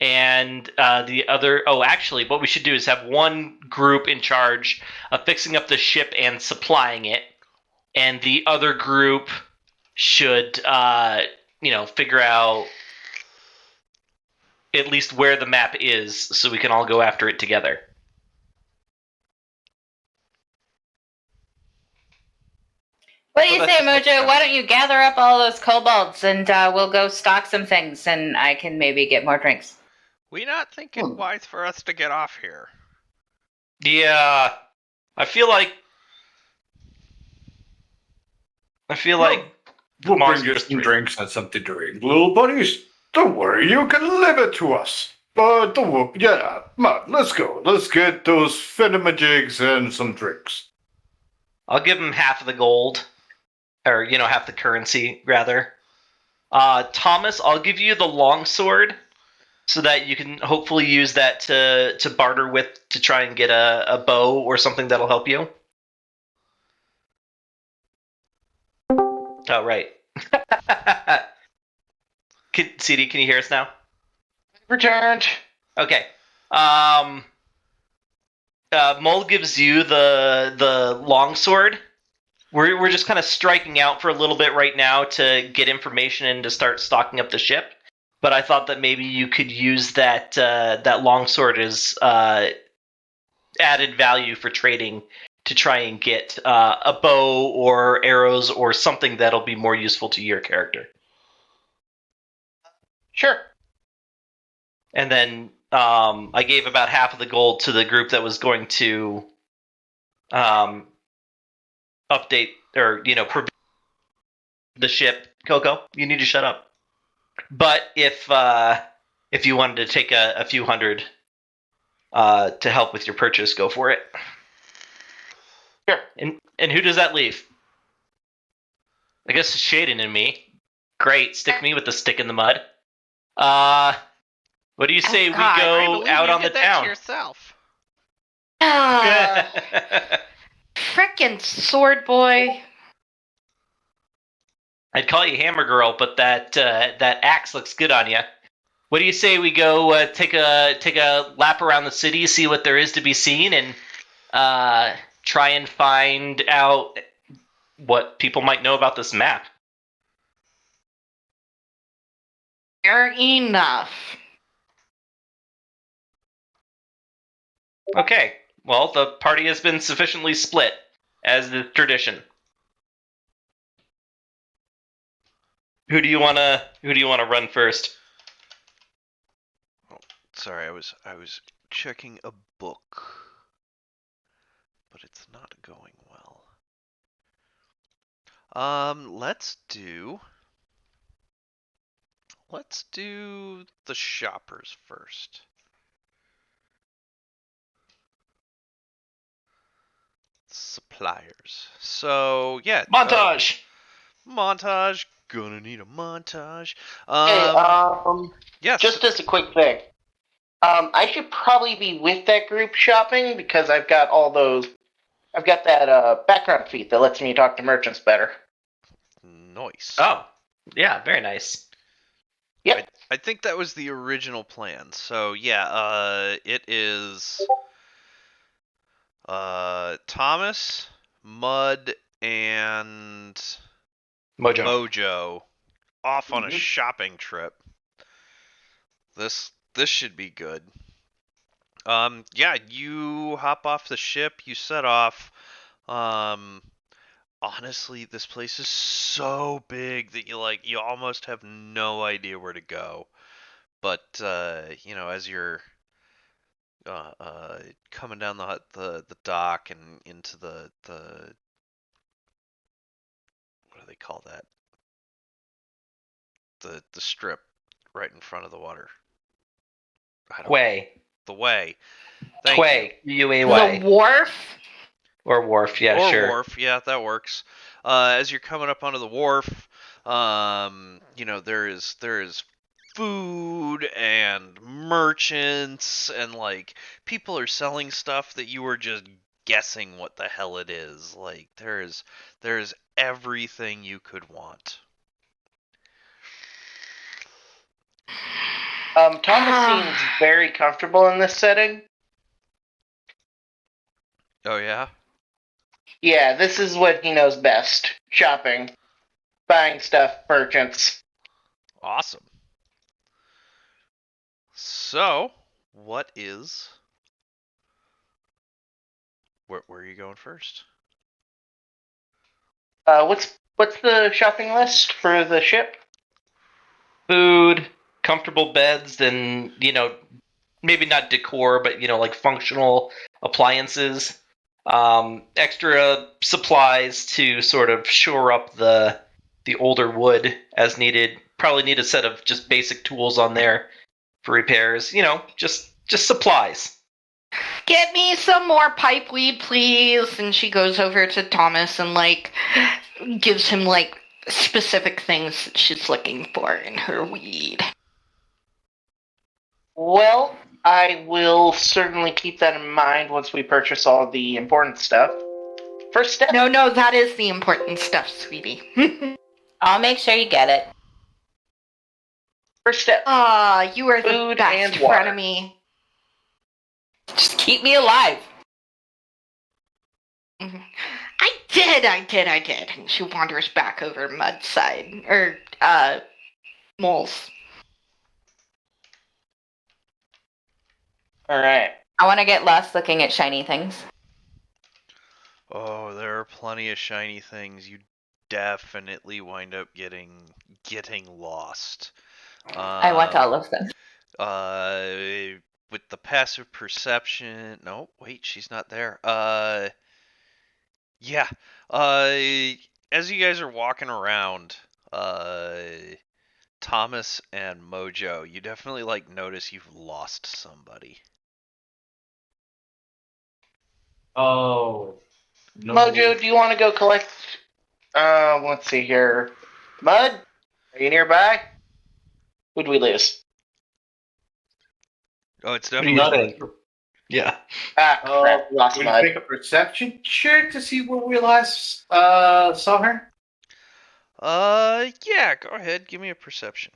and the other. Oh, actually, what we should do is have one group in charge of fixing up the ship and supplying it, and the other group should, figure out at least where the map is, so we can all go after it together. What do So you that's say, just my Mojo? suggestion. Why don't you gather up all those kobolds and we'll go stock some things and I can maybe get more drinks. We not think it wise for us to get off here. Yeah, I feel like We'll Mars bring you just some drinks and something to drink, little buddies. Don't worry, you can leave it to us. But don't worry, yeah, come on, let's go. Let's get those finamajigs and some drinks. I'll give him half of the gold, or half the currency rather. Thomas, I'll give you the longsword, so that you can hopefully use that to barter with to try and get a bow or something that'll help you. Oh right. CD, can you hear us now? Returned. Okay. Mole gives you the longsword. We're just kind of striking out for a little bit right now to get information and to start stocking up the ship. But I thought that maybe you could use that longsword as added value for trading to try and get a bow or arrows or something that'll be more useful to your character. Sure. And then I gave about half of the gold to the group that was going to update or the ship. Coco, you need to shut up. But if you wanted to take a few hundred to help with your purchase, go for it. Sure. And who does that leave? I guess it's Shaden and me. Great, stick me with the stick in the mud. What do you say we God. go out on the town? yourself. Frickin' sword boy. I'd call you Hammer Girl, but that axe looks good on you. What do you say we go take a lap around the city, see what there is to be seen, and try and find out what people might know about this map? Fair enough. Okay. Well, the party has been sufficiently split, as the tradition. Who do you wanna run first? Oh, sorry, I was checking a book, but it's not going well. Let's do let's do the shoppers first. Suppliers. So yeah, Montage. montage. Gonna need a montage. Hey, Yes. just as a quick thing, I should probably be with that group shopping because I've got that background feed that lets me talk to merchants better. Nice. Oh, yeah, very nice. Yep. I think that was the original plan. So yeah, it is Thomas, Mud, and Mojo. Mojo off on a Mhm. shopping trip. This should be good. Yeah, you hop off the ship, you set off. Um, honestly, this place is so big that you almost have no idea where to go. But as you're coming down the dock and into the what do they call that? The strip right in front of the water. I don't know. Quay. The way. Thank you. Quay. UAY. The wharf. Or wharf, yeah, Or sure. wharf, yeah, that works. As you're coming up onto the wharf, there is food and merchants and like people are selling stuff that you were just guessing what the hell it is. Like there's everything you could want. Thomas seems very comfortable in this setting. Oh yeah? Yeah, this is what he knows best: shopping, buying stuff, merchants. Awesome. So, what is where are you going first? What's the shopping list for the ship? Food, comfortable beds, and, maybe not decor, but, like functional appliances. Extra supplies to sort of shore up the older wood as needed. Probably need a set of just basic tools on there for repairs. Just supplies. Get me some more pipe weed, please. And she goes over to Thomas and gives him specific things that she's looking for in her weed. Well, I will certainly keep that in mind once we purchase all the important stuff. First step. No, that is the important stuff, sweetie. I'll make sure you get it. First step. You are the Food best and water. frenemy. Just keep me alive. Mhm. I did. And she wanders back over Mud's side. Or, Mole's. Alright. I want to get lost looking at shiny things. Oh, there are plenty of shiny things. You definitely wind up getting lost. I want all of them. With the passive perception. No, wait, she's not there. Yeah. As you guys are walking around, Thomas and Mojo, you definitely notice you've lost somebody. Oh. No. Mojo, do you want to go collect? Let's see here. Mud, are you nearby? Who'd we lose? Oh, it's What do you definitely think? Yeah. Ah, crap, we lost Would you Mud. make a perception check to see where we last saw her? Yeah, go ahead, give me a perception.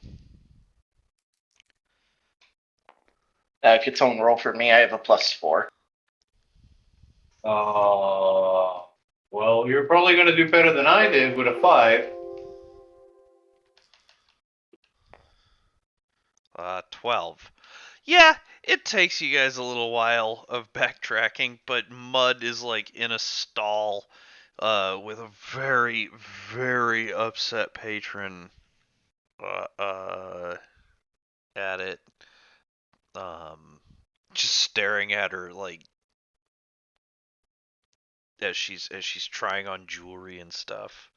Could someone roll for me? I have a +4. Well, you're probably going to do better than I did with a 5. 12. Yeah, it takes you guys a little while of backtracking, but Mud is in a stall with a very, very upset patron at it. Um, just staring at her as she's trying on jewelry and stuff.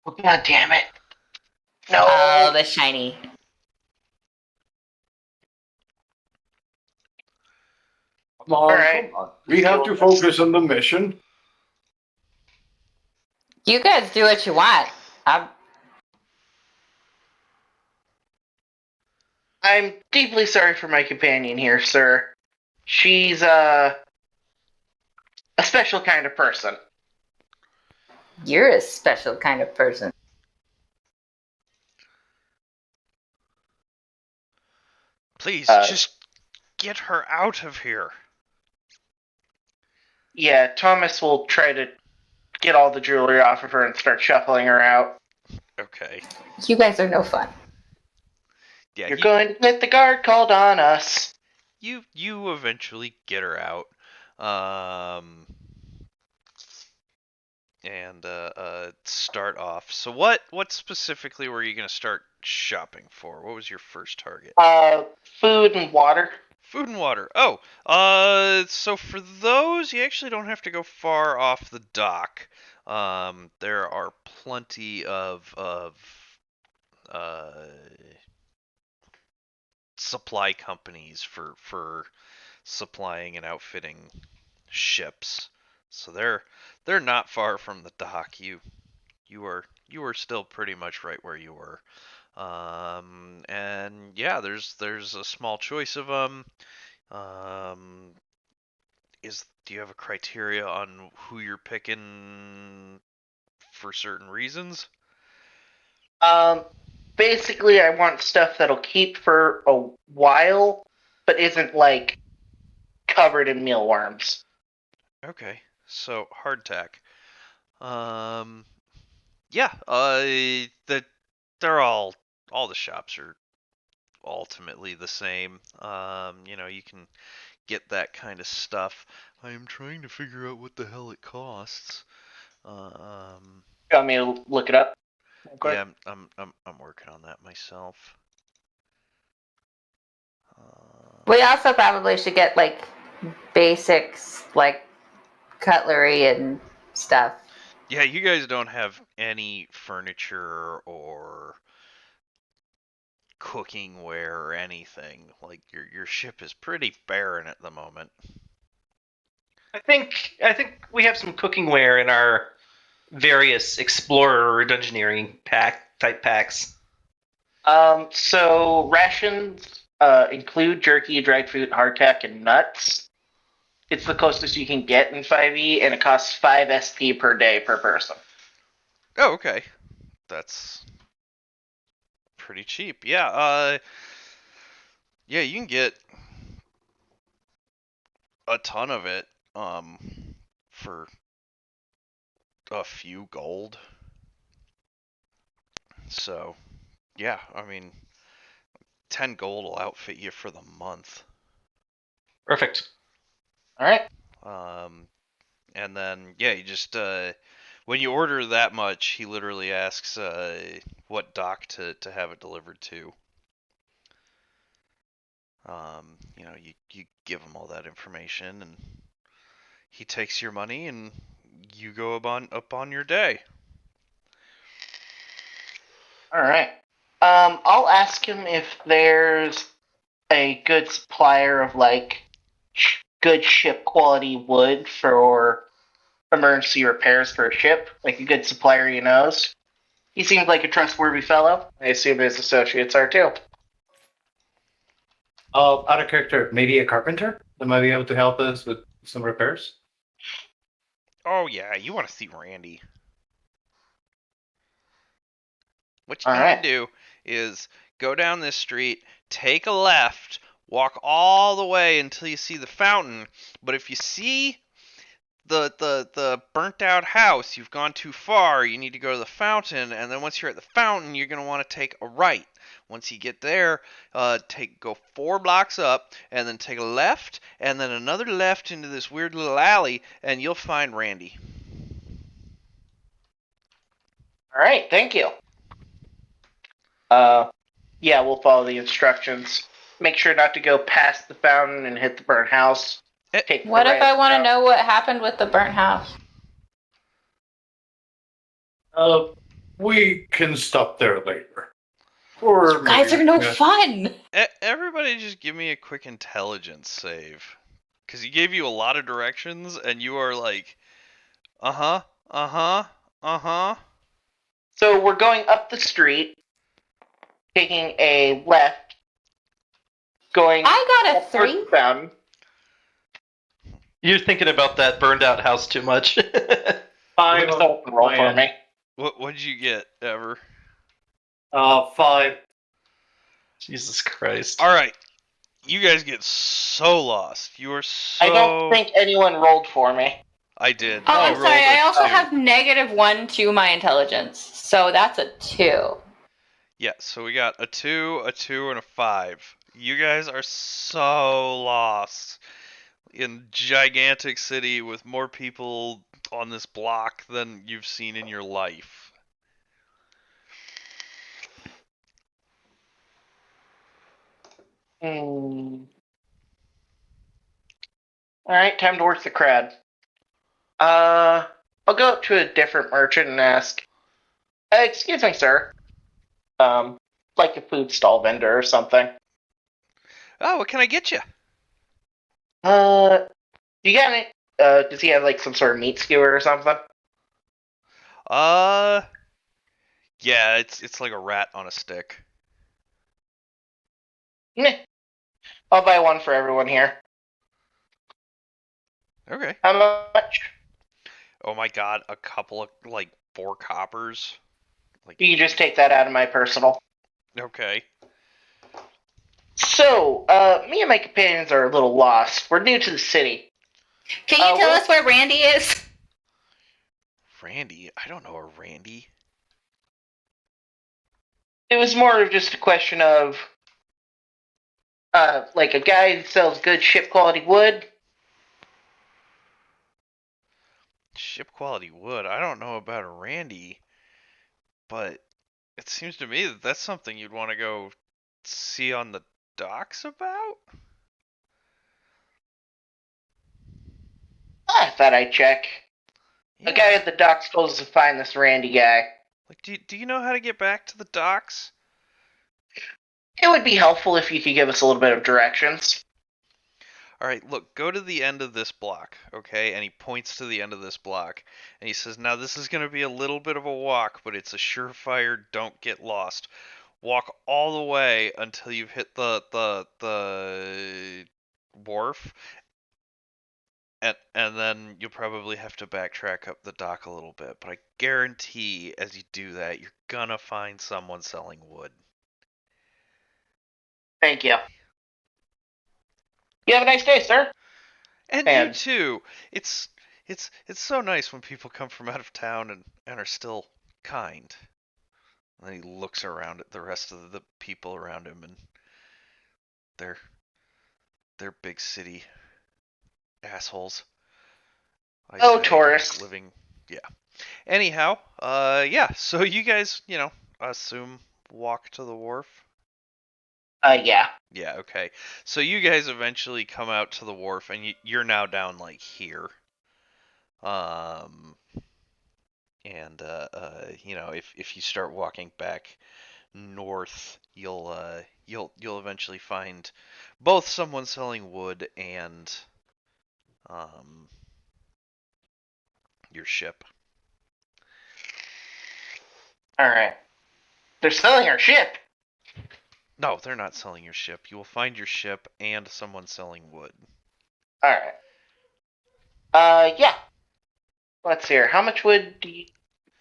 Oh, God damn it. No. Oh, the shiny. Come on, Alright. come on. We have to focus on the mission. You guys do what you want. I'm deeply sorry for my companion here, sir. She's a special kind of person. You're a special kind of person. Please, Uh, just get her out of here. Yeah, Thomas will try to get all the jewelry off of her and start shuffling her out. Okay. You guys are no fun. Yeah, You're going to get the guard called on us. you eventually get her out. And start off. So what specifically were you gonna start shopping for? What was your first target? Food and water. Food and water. Oh, so for those, you actually don't have to go far off the dock. There are plenty of uh, supply companies for supplying and outfitting ships. So they're not far from the dock. You are still pretty much right where you were. And yeah, there's a small choice of them. Um, do you have a criteria on who you're picking for certain reasons? Basically, I want stuff that'll keep for a while, but isn't like covered in mealworms. Okay, so hardtack. Um, yeah, the they're all the shops are ultimately the same. You can get that kind of stuff. I am trying to figure out what the hell it costs. Um, You want me to look it up? Okay. yeah, I'm working on that myself. We also probably should get like basics, like cutlery and stuff. Yeah, you guys don't have any furniture or cooking ware or anything. Like your ship is pretty barren at the moment. I think we have some cooking ware in our various explorer or dungeoneering type packs. So rations include jerky, dried fruit, hardtack, and nuts. It's the closest you can get in 5e, and it costs 5 SP per day per person. Oh, okay. That's pretty cheap. Yeah, yeah, you can get a ton of it for a few gold. So, yeah, I mean, 10 gold will outfit you for the month. Perfect. All right. And then, yeah, you just, when you order that much, he literally asks what dock to have it delivered to. You give him all that information, and he takes your money, and you go up on your day. All right. I'll ask him if there's a good supplier of like good ship quality wood for emergency repairs for a ship, like a good supplier he knows. He seems like a trustworthy fellow. I assume his associates are too. Out of character, maybe a carpenter that might be able to help us with some repairs. Oh yeah, you want to see Randy. What you All need right. to do is go down this street, take a left, walk all the way until you see the fountain. But if you see the burnt out house, you've gone too far. You need to go to the fountain, and then once you're at the fountain, you're gonna want to take a right. Once you get there, go 4 blocks up, and then take a left, and then another left into this weird little alley, and you'll find Randy. All right. Thank you. Yeah, we'll follow the instructions. Make sure not to go past the fountain and hit the burnt house. Take What the if right I want to route. know what happened with the burnt house? We can stop there later. Or You guys maybe are no yeah. fun. Everybody just give me a quick intelligence save. Because he gave you a lot of directions, and you are like, uh-huh, uh-huh, uh-huh. So we're going up the street, taking a left, going I got a towards 3. the fountain. You're thinking about that burned out house too much. 5 on Someone can roll my for end. me. What'd you get, Ever? 5. Jesus Christ. Alright, you guys get so lost. You are so... I don't think anyone rolled for me. I did. Oh, You I'm sorry. rolled a I also 2. have -1 to my intelligence, so that's a 2. Yeah, so we got a 2, and a 5. You guys are so lost in gigantic city with more people on this block than you've seen in your life. Alright, time to work the crowd. I'll go up to a different merchant and ask, excuse me, sir. Like a food stall vendor or something. Oh, what can I get you? You got any, does he have like some sort of meat skewer or something? Uh, yeah, it's like a rat on a stick. Meh. I'll buy one for everyone here. Okay. How much? Oh my god, a couple of, like, 4 coppers? Like, You can just take that out of my personal. okay. So, me and my companions are a little lost. We're new to the city. Can you tell well- us where Randy is? Randy? I don't know a Randy. It was more of just a question of, like a guy who sells good ship quality wood. Ship quality wood. I don't know about a Randy, but it seems to me that that's something you'd want to go see on the docks about? I thought I'd check. Yeah. A guy at the docks told us to find this Randy guy. Like, do you know how to get back to the docks? It would be helpful if you could give us a little bit of directions. Alright, look, go to the end of this block, okay? And he points to the end of this block. And he says, now this is going to be a little bit of a walk, but it's a surefire, don't get lost. Walk all the way until you've hit the wharf. And then you'll probably have to backtrack up the dock a little bit. But I guarantee as you do that, you're gonna find someone selling wood. Thank you. You have a nice day, sir. And you And- too. It's so nice when people come from out of town and are still kind. And then he looks around at the rest of the people around him and they're big city assholes. Oh, tourists. Living, yeah. Anyhow, yeah. So you guys, assume walk to the wharf. Yeah. Yeah, okay. So you guys eventually come out to the wharf, and you're now down like here. And if you start walking back north, you'll eventually find both someone selling wood and your ship. Alright. They're selling our ship. No, they're not selling your ship. You will find your ship and someone selling wood. Alright. Yeah. Let's hear. How much wood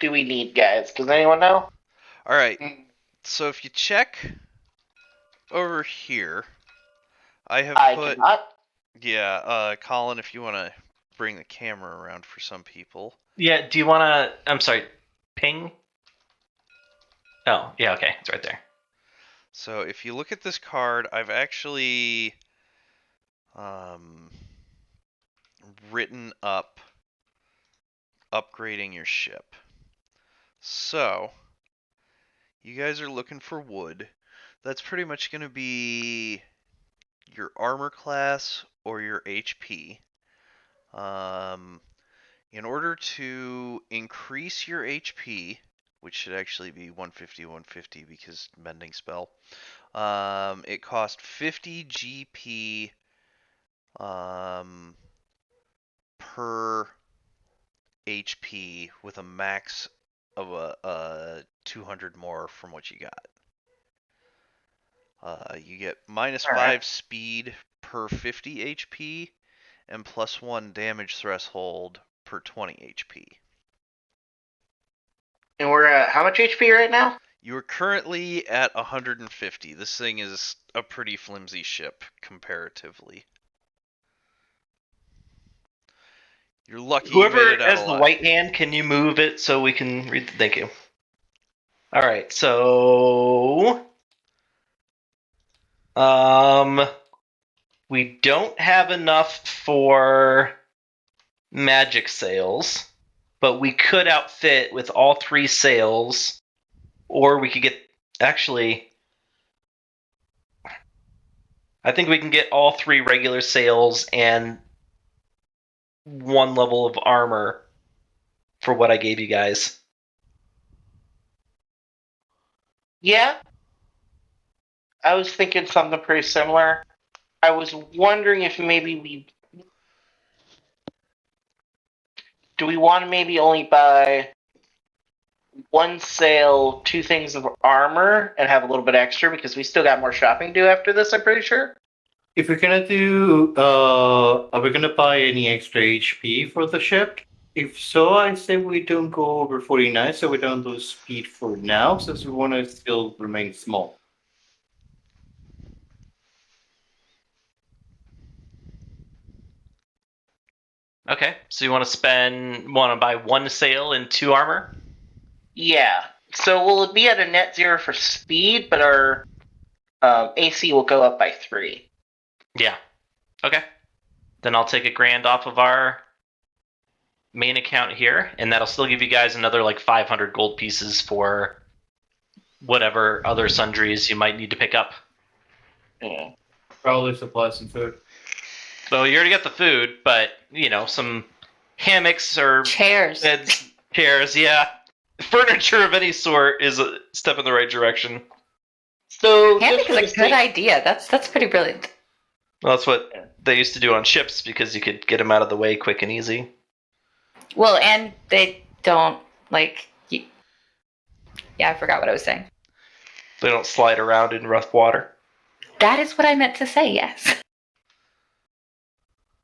do we need, guys? Does anyone know? All right. So if you check over here, I have I put. cannot. Yeah, Colin, if you want to bring the camera around for some people. Yeah, do you want to... I'm sorry, ping? Oh, yeah, okay. It's right there. So if you look at this card, I've actually written up upgrading your ship. So you guys are looking for wood. That's pretty much going to be your armor class or your HP. In order to increase your HP, which should actually be 150, 150 because mending spell. It cost 50 GP per HP with a max of a 200 more from what you got. You get minus All 5 right. speed per 50 HP and plus 1 damage threshold per 20 HP. And we're at how much HP right now? You are currently at 150. This thing is a pretty flimsy ship comparatively. You're lucky you made Whoever it out has the alive. white hand, can you move it so we can read? Thank you. All right, so we don't have enough for magic sails, but we could outfit with all 3 sails, or we could get actually. I think we can get all 3 regular sails and 1 level of armor for what I gave you guys. Yeah. I was thinking something pretty similar. I was wondering if maybe do we want to maybe only buy 1 sail, 2 things of armor, and have a little bit extra because we still got more shopping to do after this, I'm pretty sure. If we're gonna do, are we gonna buy any extra HP for the ship? If so, I say we don't go over 49, so we don't lose speed for now, since we want to still remain small. Okay, so you want to buy 1 sail and 2 armor? Yeah. So we'll be at a net 0 for speed, but our AC will go up by 3. Yeah. Okay. Then I'll take $1,000 off of our main account here, and that'll still give you guys another like 500 gold pieces for whatever other sundries you might need to pick up. Yeah. Probably supplies some food. So you already got the food, but some hammocks or Chairs. beds, chairs, yeah. Furniture of any sort is a step in the right direction. So Hammock just is for a the good sake, idea. That's pretty brilliant. Well, that's what they used to do on ships because you could get them out of the way quick and easy. Well, and they don't like. Yeah, I forgot what I was saying. They don't slide around in rough water. That is what I meant to say. Yes.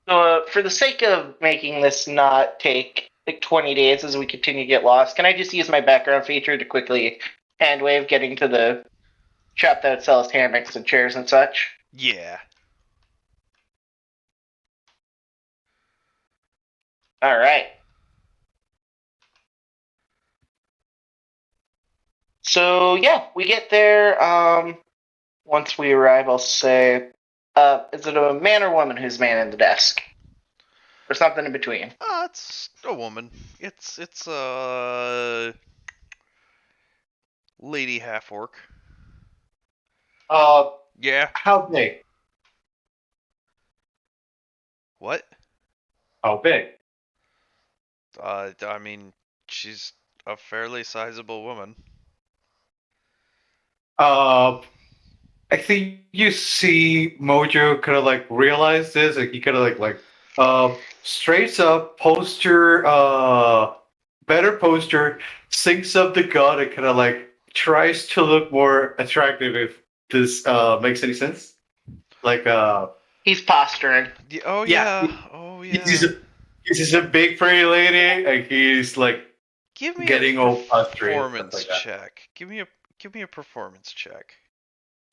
So, for the sake of making this not take like 20 days as we continue to get lost, can I just use my background feature to quickly hand wave getting to the shop that sells hammocks and chairs and such? Yeah. All right. So yeah, we get there. Once we arrive, I'll say, is it a man or woman who's manning the desk, or something in between? It's a woman. It's lady half orc. Uh, Yeah. how big? What? How big? I mean, she's a fairly sizable woman. I think you see Mojo kind of like realize this, like he kind of straights up, posture, better posture, syncs up the gun, and kind of like tries to look more attractive. If this makes any sense, like He's posturing. Oh yeah, yeah. Oh yeah. he's a big pretty lady, and he's like Give me getting a all posturing and stuff performance like that. check. Give me a performance check.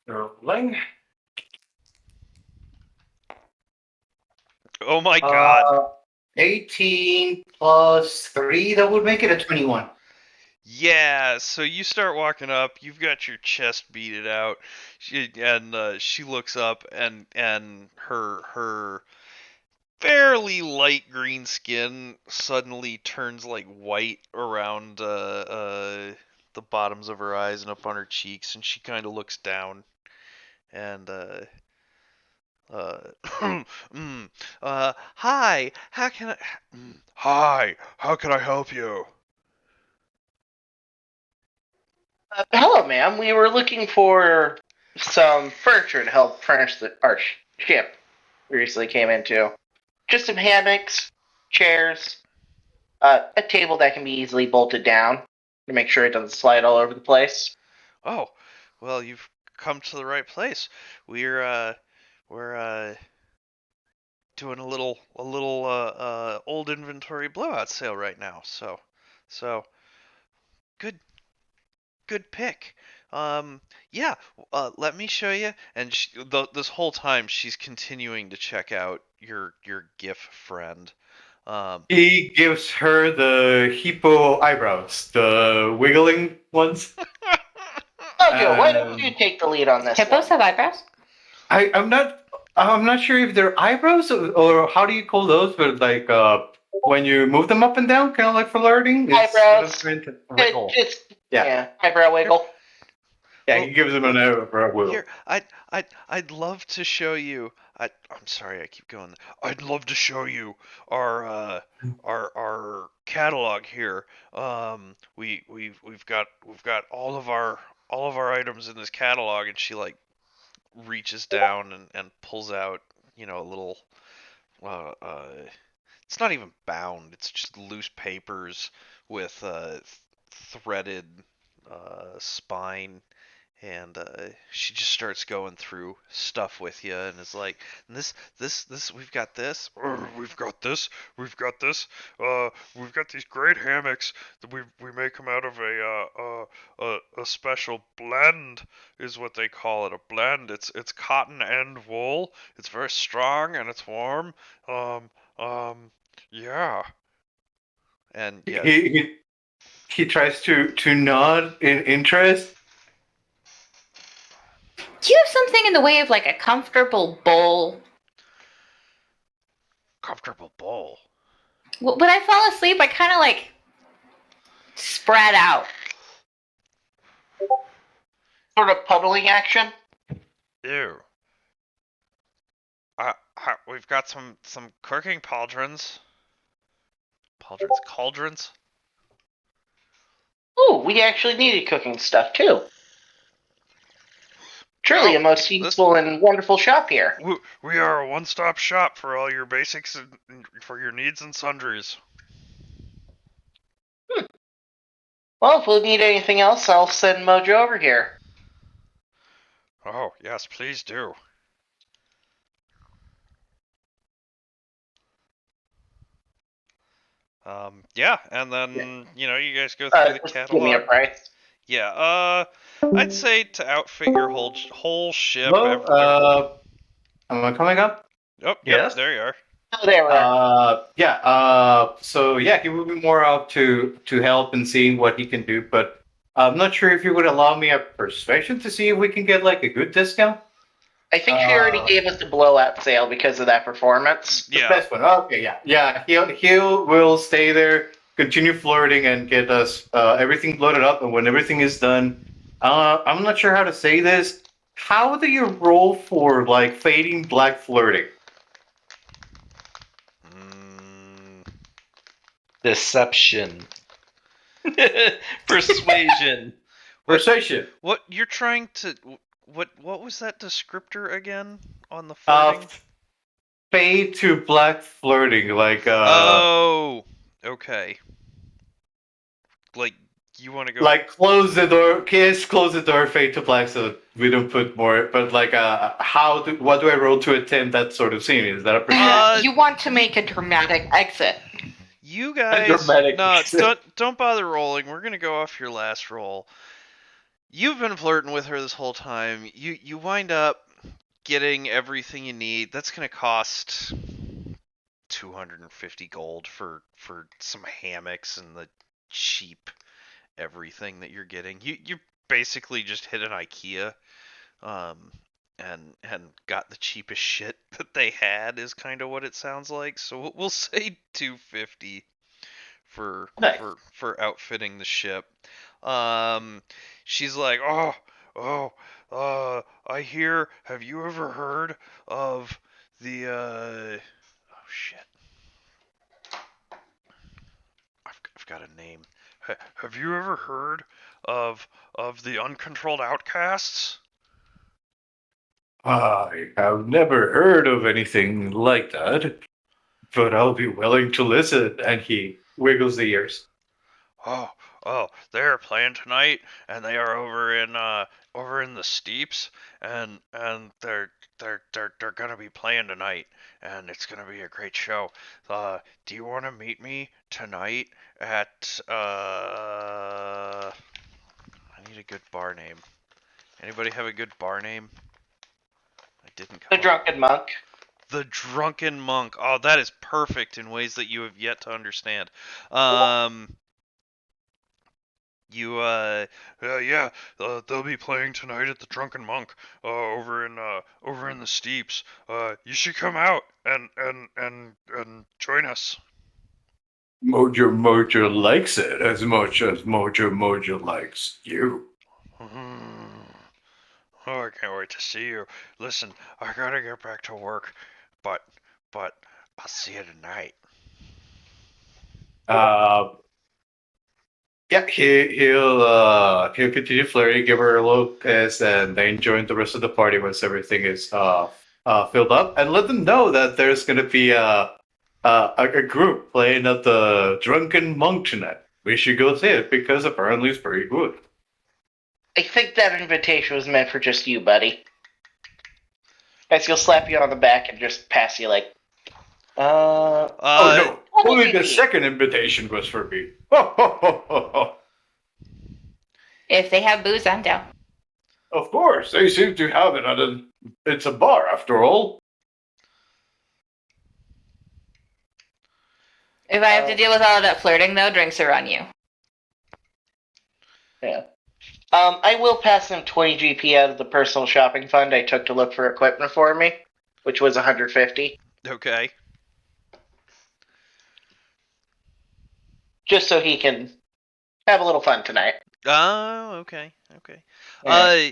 Rolling. Oh my god. 18 plus 3, that would make it a 21. Yeah, so you start walking up, you've got your chest beaded out, she looks up and her fairly light green skin suddenly turns like white around the bottoms of her eyes and up on her cheeks, and she kind of looks down and hi, how can I? Hi, how can I help you? Hello, ma'am. We were looking for some furniture to help furnish our ship we recently came into. Just some hammocks, chairs, a table that can be easily bolted down to make sure it doesn't slide all over the place. Oh, well, you've come to the right place. We're doing a little old inventory blowout sale right now. So good good pick. Yeah, let me show you. And this whole time she's continuing to check out your GIF friend. He gives her the hippo eyebrows, the wiggling ones. Mojo, why don't you Um, take the lead on this Hippos one? have eyebrows? I'm not sure if they're eyebrows or how do you call those, but like when you move them up and down, kind of like flirting. It's what I'm Eyebrows. trying to wiggle. Just Yeah, eyebrow wiggle. yeah. Well, He gives them an eyebrow wiggle. here, I'd love to show you. I'm sorry, I keep going. I'd love to show you our catalog here. We've got all of our items in this catalog, and she like reaches down and pulls out, a little. Uh, uh, it's not even bound. It's just loose papers with threaded spine, and she just starts going through stuff with you and is like, this we've got this, we've got this, we've got these great hammocks that we make them out of a special blend, is what they call it, a blend. It's cotton and wool. It's very strong and it's warm. um yeah. And He yeah. he, he tries to nod in interest. Do you have something in the way of like a comfortable bowl? Comfortable bowl. When I fall asleep, I kind of like spread out. Sort of puddling action. Ew. We've got some cooking pauldrons. Cauldrons. Ooh, we actually needed cooking stuff too. Truly Well, a most useful and wonderful shop here. we are a one-stop shop for all your basics and for your needs and sundries. Well, if we need anything else, I'll send Mojo over here. Oh, yes, please do. Yeah, and then, you guys go through the Just give me a catalog. price. Yeah, I'd say to outfit your whole ship. Hello, am I coming up? Oh, yep, Yes. there you are. Oh, there we are. Yeah. So yeah, he would be more out to help and seeing what he can do, but I'm not sure if you would allow me a persuasion to see if we can get like a good discount. I think she already gave us the blowout sale because of that performance. The Yeah. best one. Okay, yeah. He will stay there, continue flirting, and get us everything loaded up. And when everything is done, I'm not sure how to say this. How do you roll for like fading black flirting? Mm, Deception. Persuasion. Persuasion. what you're trying to? What was that descriptor again on the Uh, flirting? Fade to black flirting, like Oh, okay. Like you want to go? like close the door, kiss, close the door, fade to black, so we don't put more. But like, what do I roll to attempt that sort of scene? Is that a persuasion? You want to make a dramatic exit. You guys, Dramatic. no, don't bother rolling. We're gonna go off your last roll. You've been flirting with her this whole time. You wind up getting everything you need. That's gonna cost 250 gold for some hammocks and the cheap everything that you're getting. You basically just hit an IKEA, um, and got the cheapest shit that they had, is kind of what it sounds like. So we'll say 250 for Nice. for outfitting the ship. She's like, oh, I hear. Have you ever heard of the oh shit. I've got a name. Have you ever heard of the uncontrolled outcasts? I have never heard of anything like that, but I'll be willing to listen. And he wiggles the ears. Oh, they're playing tonight, and they are over in the steeps, and they're gonna be playing tonight, and it's gonna be a great show. Do you want to meet me tonight at I need a good bar name. Anybody have a good bar name? I didn't The come up. Drunken Monk. The Drunken Monk. Oh, that is perfect in ways that you have yet to understand. Um, yeah, they'll be playing tonight at the Drunken Monk, over in the steeps. You should come out and join us. Mojo Mojo likes it as much as Mojo Mojo likes you. Oh, I can't wait to see you. Listen, I gotta get back to work, but I'll see you tonight. Uh, yeah, he'll continue flirting, give her a little kiss, and then join the rest of the party once everything is filled up, and let them know that there's gonna be a group playing at the Drunken Monk tonight. We should go see it because apparently it's pretty good. I think that invitation was meant for just you, buddy. As he'll slap you on the back and just pass you like, Oh no, only the second invitation was for me. Ho, ho, ho, ho, ho. If they have booze, I'm down. Of course, they seem to have it it's a bar after all. If I have to deal with all of that flirting, though, drinks are on you. Yeah. I will pass him 20 GP out of the personal shopping fund I took to look for equipment for me, which was 150. Okay. Just so he can have a little fun tonight. Oh, okay. Yeah.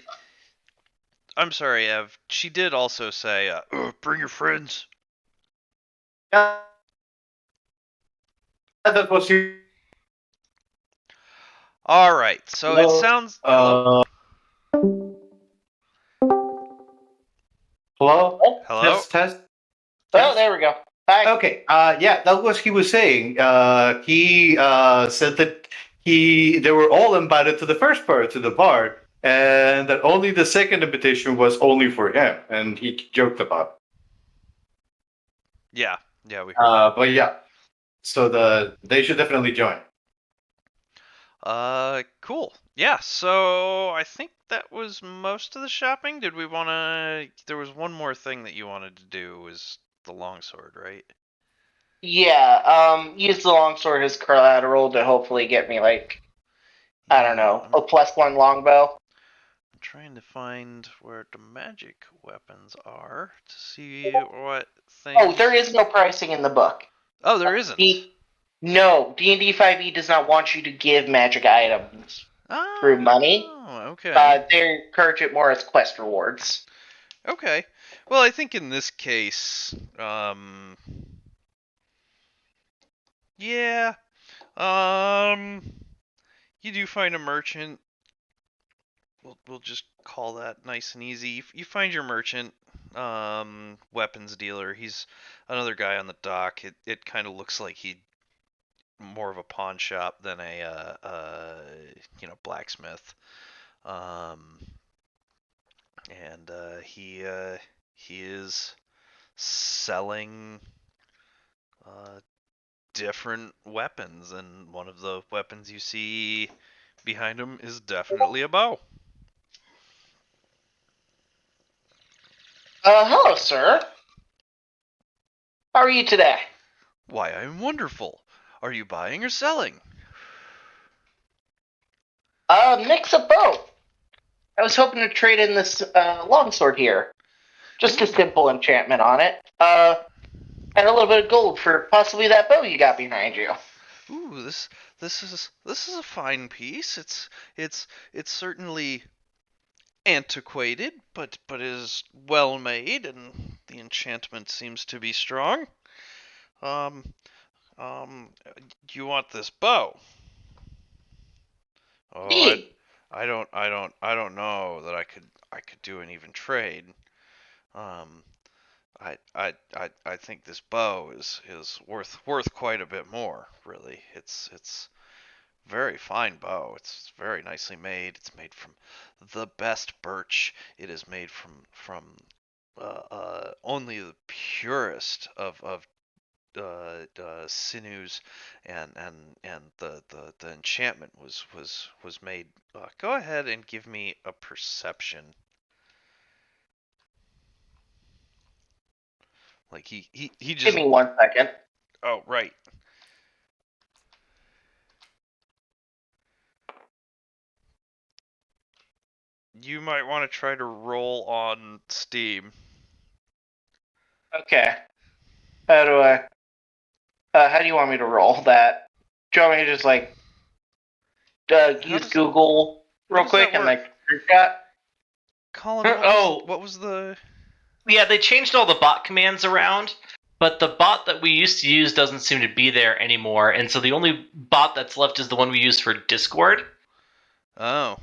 I'm sorry, Ev. She did also say, bring your friends. Yeah, that was you. All right. So it sounds. Hello. Hello. Hello. Test. Oh, there we go. Hi. Okay. Yeah, that was he was saying. He said that they were all invited to the first part to the bar, and that only the second invitation was only for him, and he joked about it. Yeah. Yeah, we heard. But yeah, so they should definitely join. Cool. Yeah. So I think that was most of the shopping. Did we want to? There was one more thing that you wanted to do. Was the longsword, right? Yeah, use the longsword as collateral to hopefully get me, like, I don't know, a +1 longbow. I'm trying to find where the magic weapons are to see what things. Oh, there is no pricing in the book. Oh, there isn't. No, D&D 5e does not want you to give magic items through money. Oh, okay. They encourage it more as quest rewards. Okay. Well, I think in this case, yeah, you do find a merchant. We'll just call that nice and easy. You find your merchant, weapons dealer. He's another guy on the dock. It kind of looks like he more of a pawn shop than a blacksmith. Um, and he is selling different weapons, and one of the weapons you see behind him is definitely a bow. Hello, sir. How are you today? Why, I'm wonderful. Are you buying or selling? Mix of both. I was hoping to trade in this longsword here. Just a simple enchantment on it. And a little bit of gold for possibly that bow you got behind you. Ooh, this is a fine piece. It's certainly antiquated, but is well made, and the enchantment seems to be strong. Um, do you want this bow? Oh, Indeed. I don't know that I could do an even trade. Um, I think this bow is worth quite a bit more. Really, it's very fine bow. It's very nicely made. It's made from the best birch. It is made from only the purest of sinews, and the enchantment was made. Go ahead and give me a perception. Like he Give just. me 1 second. Oh, right. You might want to try to roll on Steam. Okay. How do I? How do you want me to roll that? Do you want me to just like How use does Google how real does that quick and work? like screenshot? Colin, Oh, what was the yeah, they changed all the bot commands around, but the bot that we used to use doesn't seem to be there anymore, and so the only bot that's left is the one we use for Discord. Oh,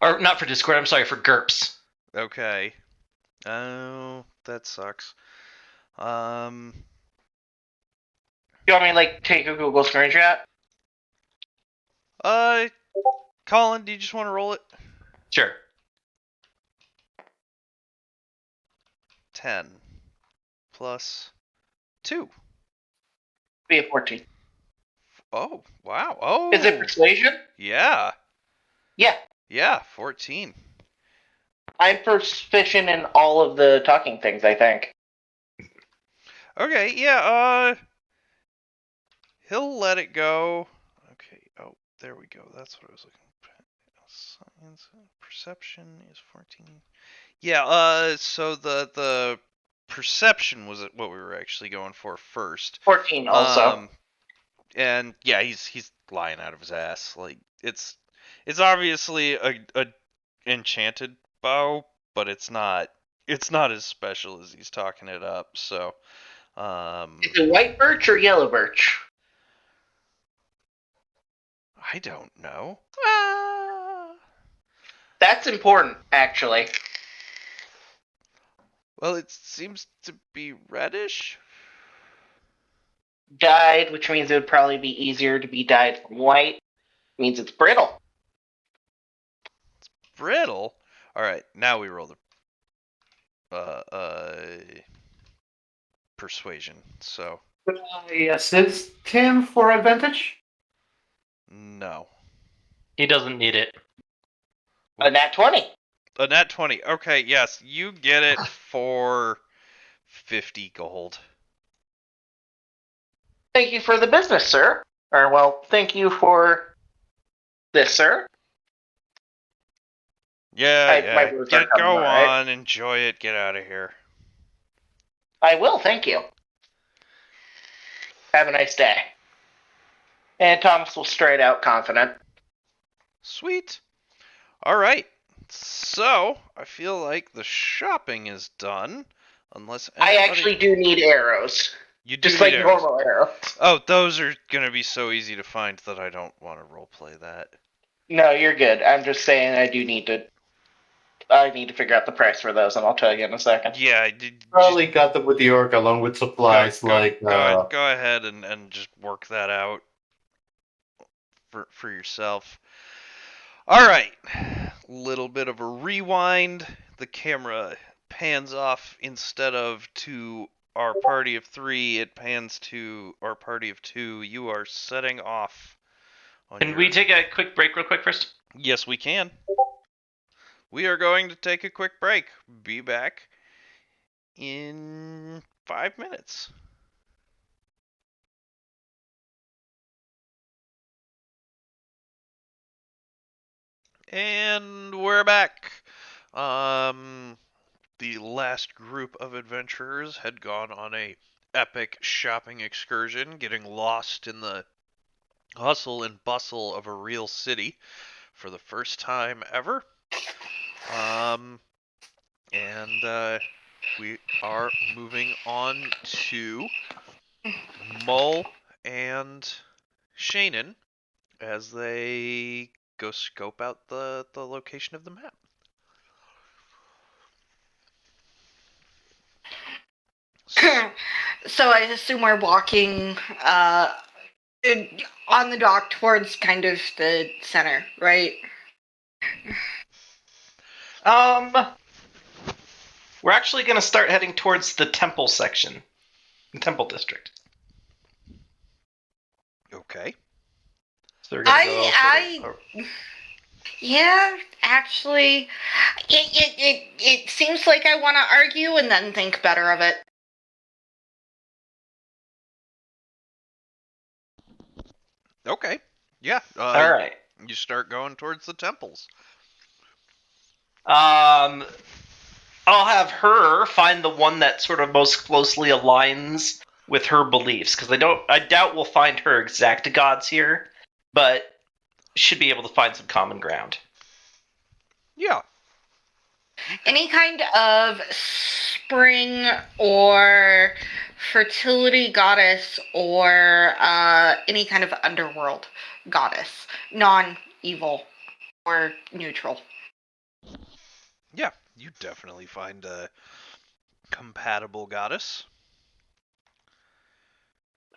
Or not for Discord, I'm sorry, for GURPS. okay. Oh, that sucks. Um, Do you want me to like take a Google screenshot? uh, Colin, do you just want to roll it? Sure. 10 plus 2. Be a 14. Oh, wow. Is it Oh, persuasion? yeah. Yeah. Yeah, 14. I'm proficient in all of the talking things, I think. Okay, yeah, he'll let it go. Okay, oh, there we go. That's what I was looking for. Science perception is 14. Yeah, so the perception was what we were actually going for first. 14 also. And yeah, he's lying out of his ass. Like it's obviously a enchanted bow, but it's not as special as he's talking it up. So Is it white birch or yellow birch? I don't know. Ah. That's important, actually. Well, it seems to be reddish. Dyed, which means it would probably be easier to be dyed from white, means it's brittle. Brittle. All right, now we roll the persuasion. So Assist him for advantage? no. He doesn't need it. A nat 20. A nat 20. Okay, yes, you get it for 50 gold. Thank you for the business, sir. Or, well, thank you for this, sir. Yeah, My words are coming, Go alright? on, enjoy it, get out of here. I will, thank you. Have a nice day. And Thomas will straight out confident. Sweet. All right. So, I feel like the shopping is done. Unless I anybody... actually do need arrows. You do Just need like arrows. normal arrows. Oh, those are going to be so easy to find that I don't want to roleplay that. No, you're good. I'm just saying I need to figure out the price for those, and I'll tell you in a second. Yeah, I did. Probably got them with the orc along with supplies Go ahead and just work that out for yourself. All right, little bit of a rewind. The camera pans off instead of to our party of 3. It pans to our party of 2. You are setting off. Can we take a quick break real quick first? Yes, we can. We are going to take a quick break. Be back in 5 minutes. And we're back. The last group of adventurers had gone on a epic shopping excursion, getting lost in the hustle and bustle of a real city for the first time ever. And we are moving on to Mull and Shannon as they go scope out the location of the map. So I assume we're walking on the dock towards kind of the center, right? We're actually going to start heading towards the temple section, the temple district. Okay. So we're going to go Yeah, actually, it seems like I want to argue and then think better of it. Okay. Yeah. All right. You start going towards the temples. I'll have her find the one that sort of most closely aligns with her beliefs, because I doubt we'll find her exact gods here, but should be able to find some common ground. Yeah. Any kind of spring or fertility goddess or any kind of underworld goddess, non-evil or neutral. Yeah. You definitely find a compatible goddess.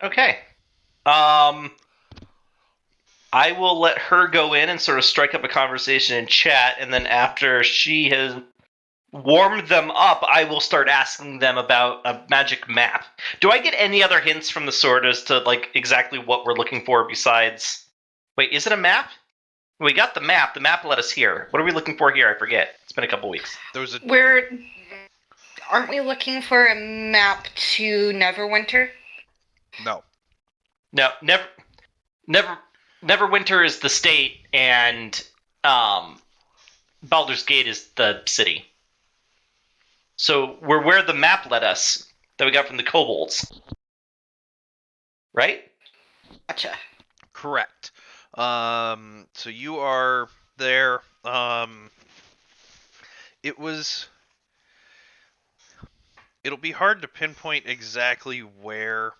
Okay. I will let her go in and sort of strike up a conversation in chat, and then after she has warmed them up, I will start asking them about a magic map. Do I get any other hints from the sword as to like exactly what we're looking for besides? Wait, is it a map? We got the map. The map led us here. What are we looking for here? I forget. It's been a couple weeks. Aren't we looking for a map to Neverwinter? No. No, Neverwinter is the state, and Baldur's Gate is the city. So we're where the map led us that we got from the kobolds, right? Gotcha. Correct. So you are there. It'll be hard to pinpoint exactly where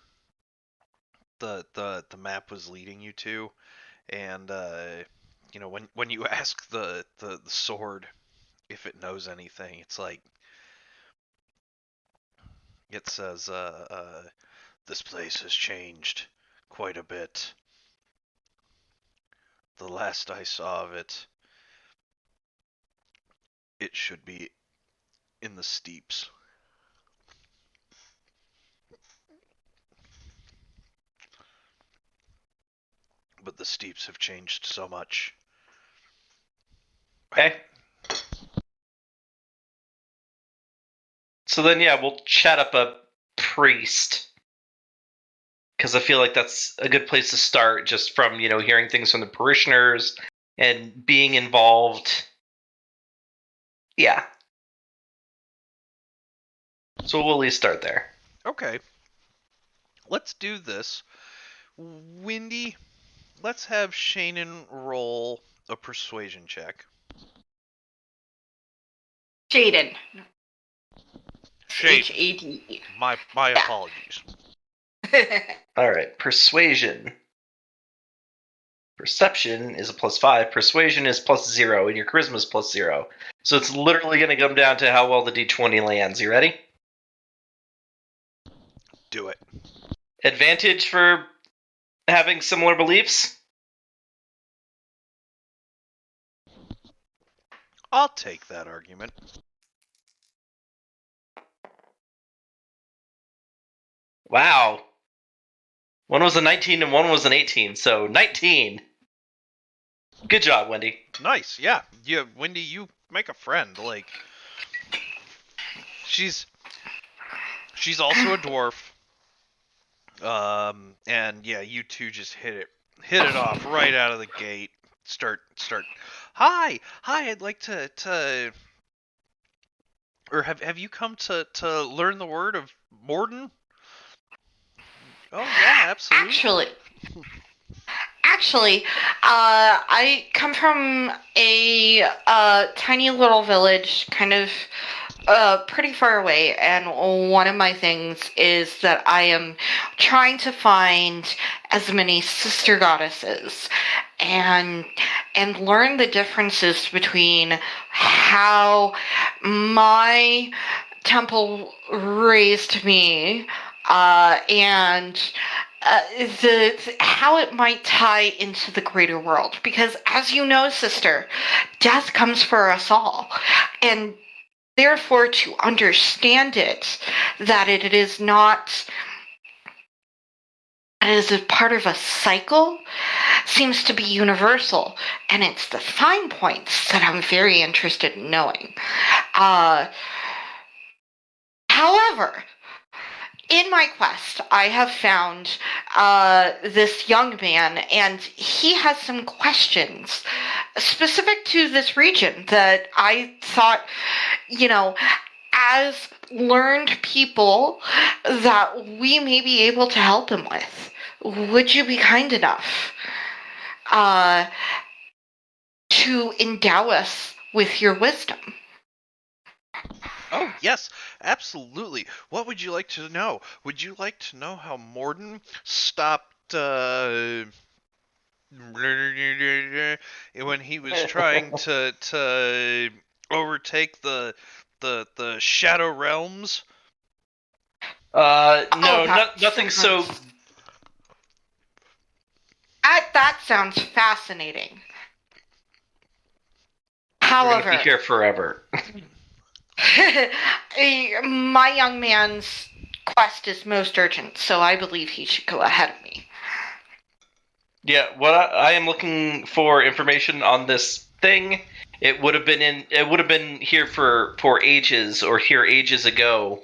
the map was leading you to, and when you ask the sword if it knows anything, it's like it says this place has changed quite a bit. The last I saw of it, it should be in the steeps. But the steeps have changed so much. Okay. So then, yeah, we'll chat up a priest, because I feel like that's a good place to start, just from hearing things from the parishioners and being involved. Yeah. So we'll at least start there. Okay. Let's do this. Windy, let's have Shannon roll a persuasion check. Jaden. Shade. H-A-D. My apologies. All right. Persuasion. Perception is a +5. Persuasion is +0, and your charisma is +0. So it's literally going to come down to how well the d20 lands. You ready? Do it. Advantage for having similar beliefs? I'll take that argument. Wow. One was a 19 and one was an 18, so 19. Good job, Wendy. Nice, yeah. Wendy, you make a friend. Like, she's also a dwarf. And yeah, you two just hit it off right out of the gate. Start. Hi, I'd like to. Or have you come to learn the word of Morden? Oh yeah, absolutely. Actually, I come from a tiny little village, kind of pretty far away, and one of my things is that I am trying to find as many sister goddesses and learn the differences between how my temple raised me and how it might tie into the greater world, because as you know, sister, death comes for us all, and therefore to understand it, that it is not, it is a part of a cycle, seems to be universal, and it's the fine points that I'm very interested in knowing. However, in my quest, I have found this young man, and he has some questions specific to this region that I thought, as learned people, that we may be able to help him with. Would you be kind enough uh, to endow us with your wisdom? Oh, yes, absolutely. What would you like to know? Would you like to know how Morden stopped when he was trying to overtake the Shadow Realms? No, nothing so. That sounds fascinating. We're However, gonna be here forever. my young man's quest is most urgent, so I believe he should go ahead of me. Yeah, what I am looking for information on this thing. It would have been here for ages, or here ages ago.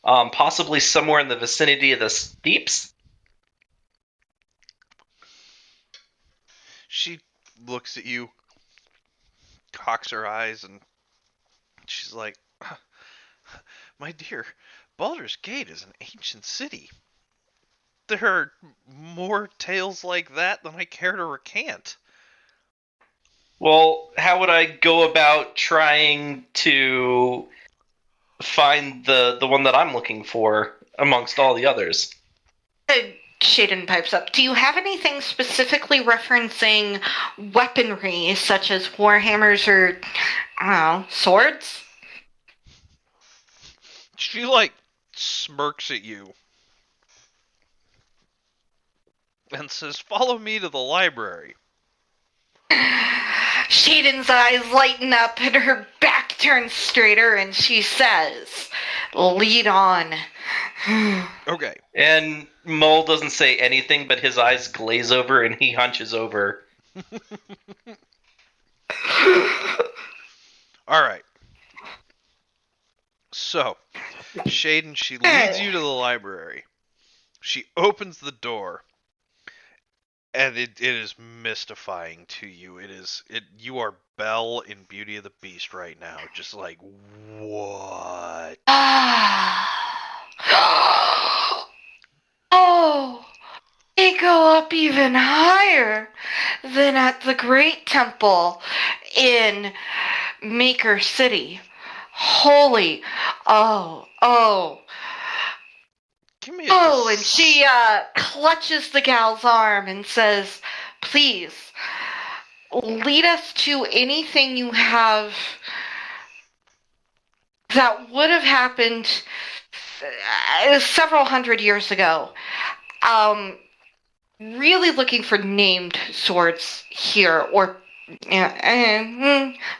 Possibly somewhere in the vicinity of the steeps. She looks at you, cocks her eyes, and she's like, "My dear, Baldur's Gate is an ancient city. There are more tales like that than I care to recant." Well, how would I go about trying to find the one that I'm looking for amongst all the others? Shaden pipes up. Do you have anything specifically referencing weaponry, such as warhammers or, I don't know, swords? She smirks at you and says, "Follow me to the library." Shaden's eyes lighten up and her back turns straighter, and she says, "Lead on." Okay. And Mole doesn't say anything, but his eyes glaze over and he hunches over. All right. So, Shaden, she leads you to the library. She opens the door, and it is mystifying to you. You are Belle in Beauty of the Beast right now. Just like, what? Oh, they go up even higher than at the Great Temple in Maker City. Holy, oh. Give me a Oh, and she clutches the gal's arm and says, "Please, lead us to anything you have that would have happened several hundred years ago." Really looking for named swords here, or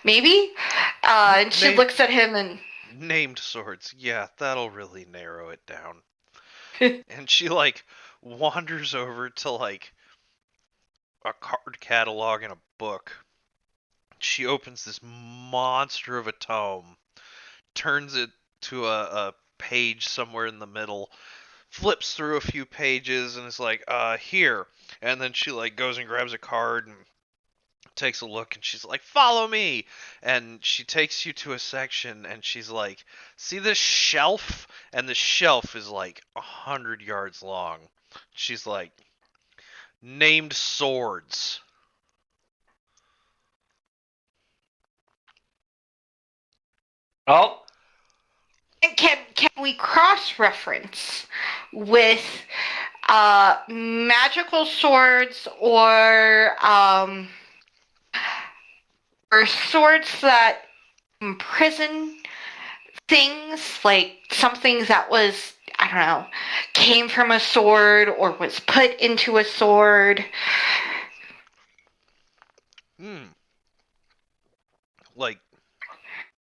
maybe. And she looks at him and named swords. Yeah, that'll really narrow it down. And she wanders over to a card catalog and a book. She opens this monster of a tome, turns it to a page somewhere in the middle, flips through a few pages, and is like, here. And then she goes and grabs a card and takes a look, and she's like, "Follow me." And she takes you to a section, and she's like, "See this shelf?" And the shelf is 100 yards long. She's like, "Named swords." Well, Can we cross-reference with magical swords or swords that imprison things, like something that was, I don't know, came from a sword or was put into a sword? Like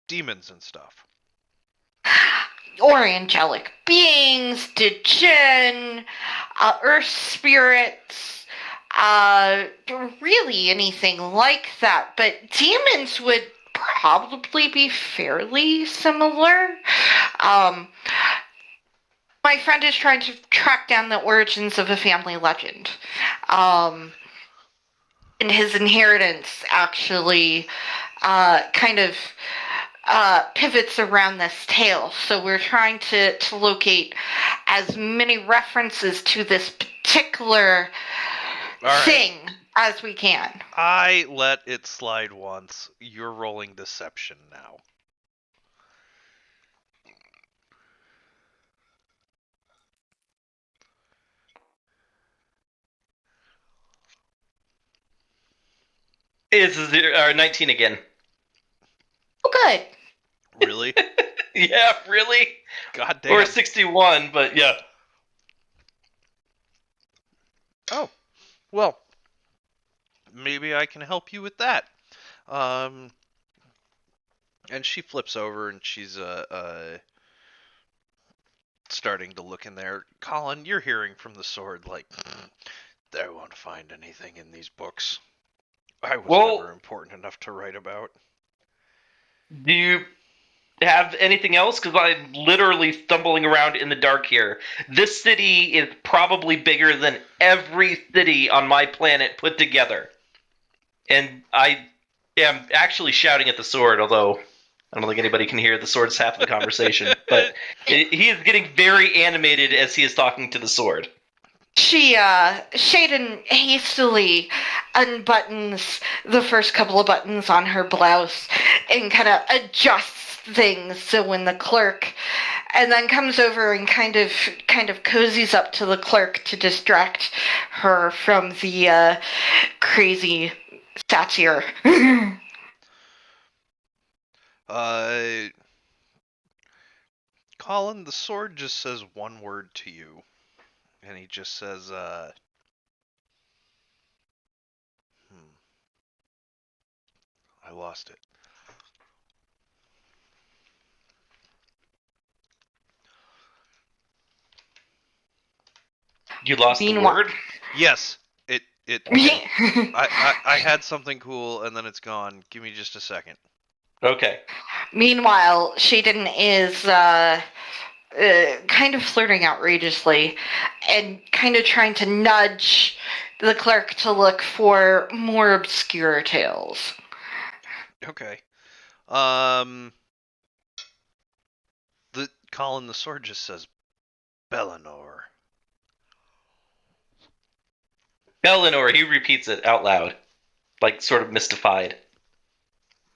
demons and stuff. Or angelic beings, djinn, earth spirits, really anything like that. But demons would probably be fairly similar. Um, my friend is trying to track down the origins of a family legend. And his inheritance actually kind of pivots around this tale. So we're trying to locate as many references to this particular thing as we can. I let it slide once. You're rolling deception now. It's 19 again. Oh, good. Really? Yeah, really? God damn. Or 61, but yeah. Oh, well, maybe I can help you with that. And she flips over and she's starting to look in there. Colin, you're hearing from the sword like, they won't find anything in these books. I was never important enough to write about. Do you have anything else? Because I'm literally stumbling around in the dark here. This city is probably bigger than every city on my planet put together. And I am actually shouting at the sword, although I don't think anybody can hear the sword's half of the conversation. But he is getting very animated as he is talking to the sword. Shaden hastily unbuttons the first couple of buttons on her blouse and kind of adjusts things so when the clerk, and then comes over and kind of cozies up to the clerk to distract her from the crazy satire. Colin, the sword just says one word to you. And he just says, I lost it. You lost the word? Yes, I had something cool and then it's gone. Give me just a second. Okay. Meanwhile, Shaden is kind of flirting outrageously and kind of trying to nudge the clerk to look for more obscure tales. Okay. Colin, the sword just says Bellinor. Eleanor, he repeats it out loud, like sort of mystified.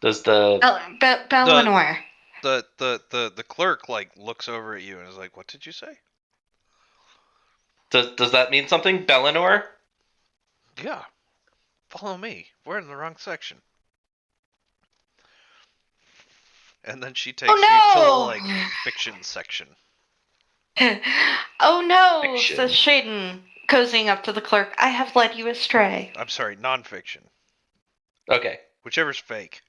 Does the Bellinor. The clerk like looks over at you and is like, "What did you say?" does that mean something? Bellinor? Yeah. Follow me. We're in the wrong section. And then she takes you to the like fiction section. Oh no, Fiction. says Shaden, cozying up to the clerk. I have led you astray. I'm sorry, nonfiction. Okay. Whichever's fake.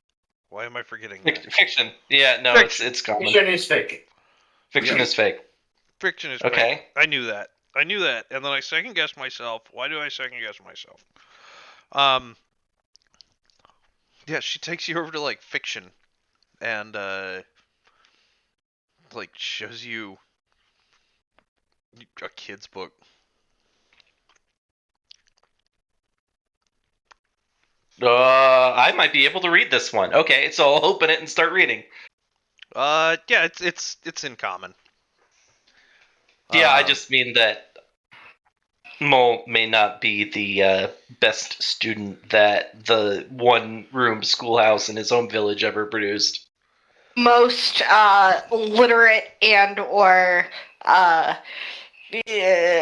Why am I forgetting that? Fiction. Yeah, no, Fiction. it's common. Fiction is fake. Fiction is fake. Fiction is Okay. fake. I knew that. And then I second guessed myself. Why do I second guess myself? Yeah, she takes you over to like fiction and like shows you a kid's book. I might be able to read this one. Okay, so I'll open it and start reading. Yeah, it's in common. Yeah, I just mean that Mole may not be the best student that the one-room schoolhouse in his home village ever produced. most literate and or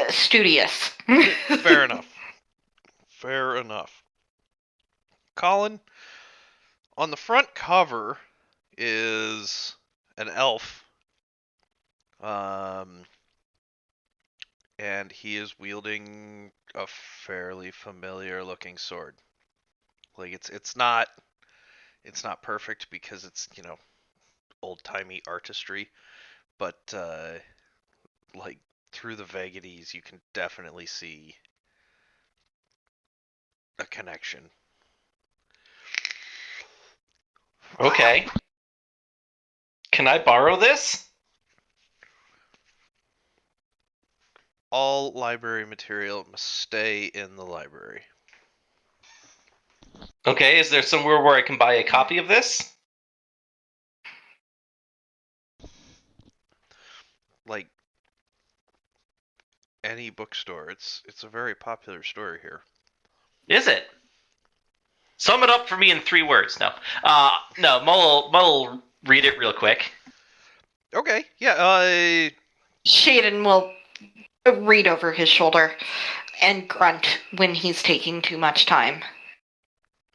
studious. Fair enough. Fair enough. Colin, on the front cover is an elf. Um, and he is wielding a fairly familiar looking sword. Like it's not perfect because it's, old timey artistry, but like through the vagaries you can definitely see a connection. Okay. Can I borrow this? All library material must stay in the library. Okay, is there somewhere where I can buy a copy of this? Like any bookstore, it's a very popular story here. Is it? Sum it up for me in 3 words. No. No, Mull read it real quick. Okay, yeah, Shaden will read over his shoulder and grunt when he's taking too much time.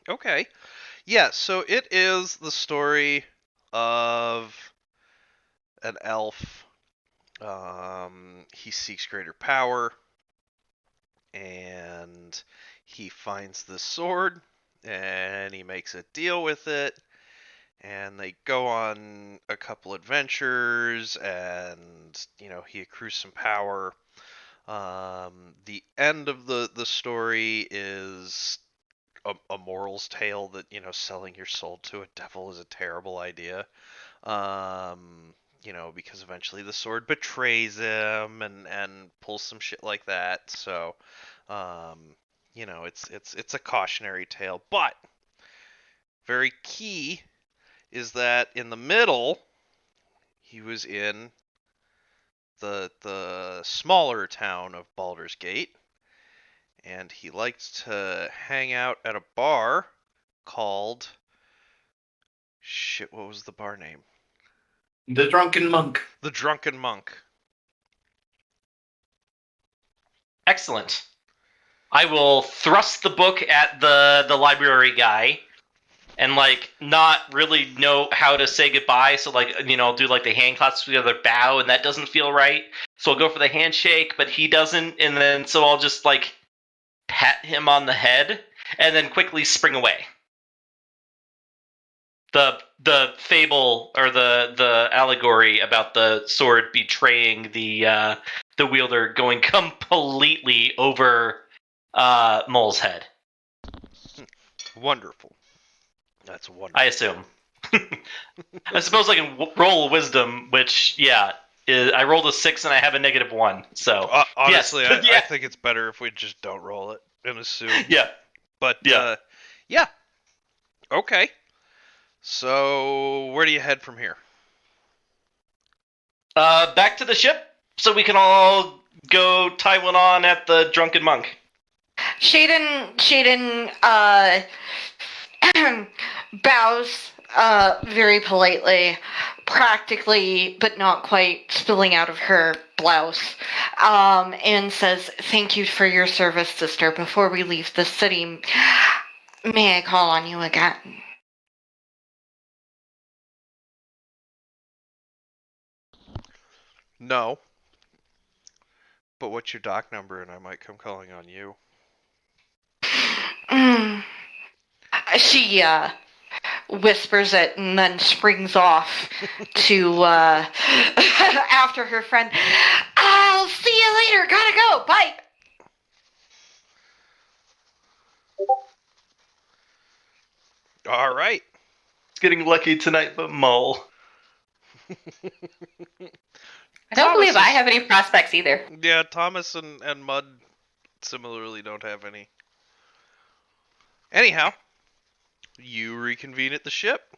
okay. Yeah, so it is the story of an elf. He seeks greater power, and he finds this sword, and he makes a deal with it, and they go on a couple adventures, and he accrues some power. The end of the story is a morals tale that selling your soul to a devil is a terrible idea. Because eventually the sword betrays him and pulls some shit like that. So, it's a cautionary tale, but very key is that in the middle he was in the smaller town of Baldur's Gate, and he liked to hang out at a bar called shit. What was the bar name? The Drunken Monk. The Drunken Monk. Excellent. I will thrust the book at the library guy and not really know how to say goodbye, so I'll do the hand clasp together bow, and that doesn't feel right. So I'll go for the handshake, but he doesn't, and then so I'll just pat him on the head and then quickly spring away. The fable or the allegory about the sword betraying the wielder going completely over Mole's head. Wonderful. That's wonderful. I assume. I suppose I can roll wisdom, which I rolled a 6 and I have a -1. So honestly, yes. I think it's better if we just don't roll it and assume. Yeah. But yeah. Okay. So where do you head from here? Back to the ship, so we can all go tie one on at the Drunken Monk. Shaden bows very politely, practically but not quite spilling out of her blouse, and says, "Thank you for your service, sister. Before we leave the city, may I call on you again?" No. But what's your dock number, and I might come calling on you. She whispers it and then springs off to after her friend. "I'll see you later. Gotta go. Bye." All right. It's getting lucky tonight, but Mole. I don't believe I have any prospects either. Yeah, Thomas and Mud similarly don't have any. Anyhow, you reconvene at the ship.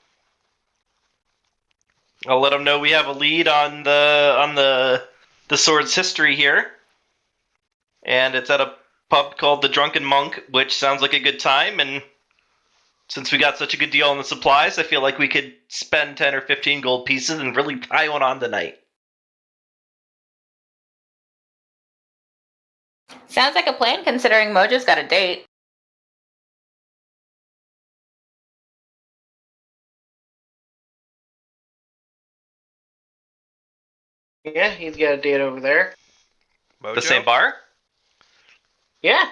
I'll let them know we have a lead on the sword's history here, and it's at a pub called the Drunken Monk, which sounds like a good time. And Since we got such a good deal on the supplies, I feel like we could spend 10 or 15 gold pieces and really tie one on tonight. Sounds like a plan considering Mojo's got a date. Yeah, he's got a date over there. Mojo? The same bar? Yeah.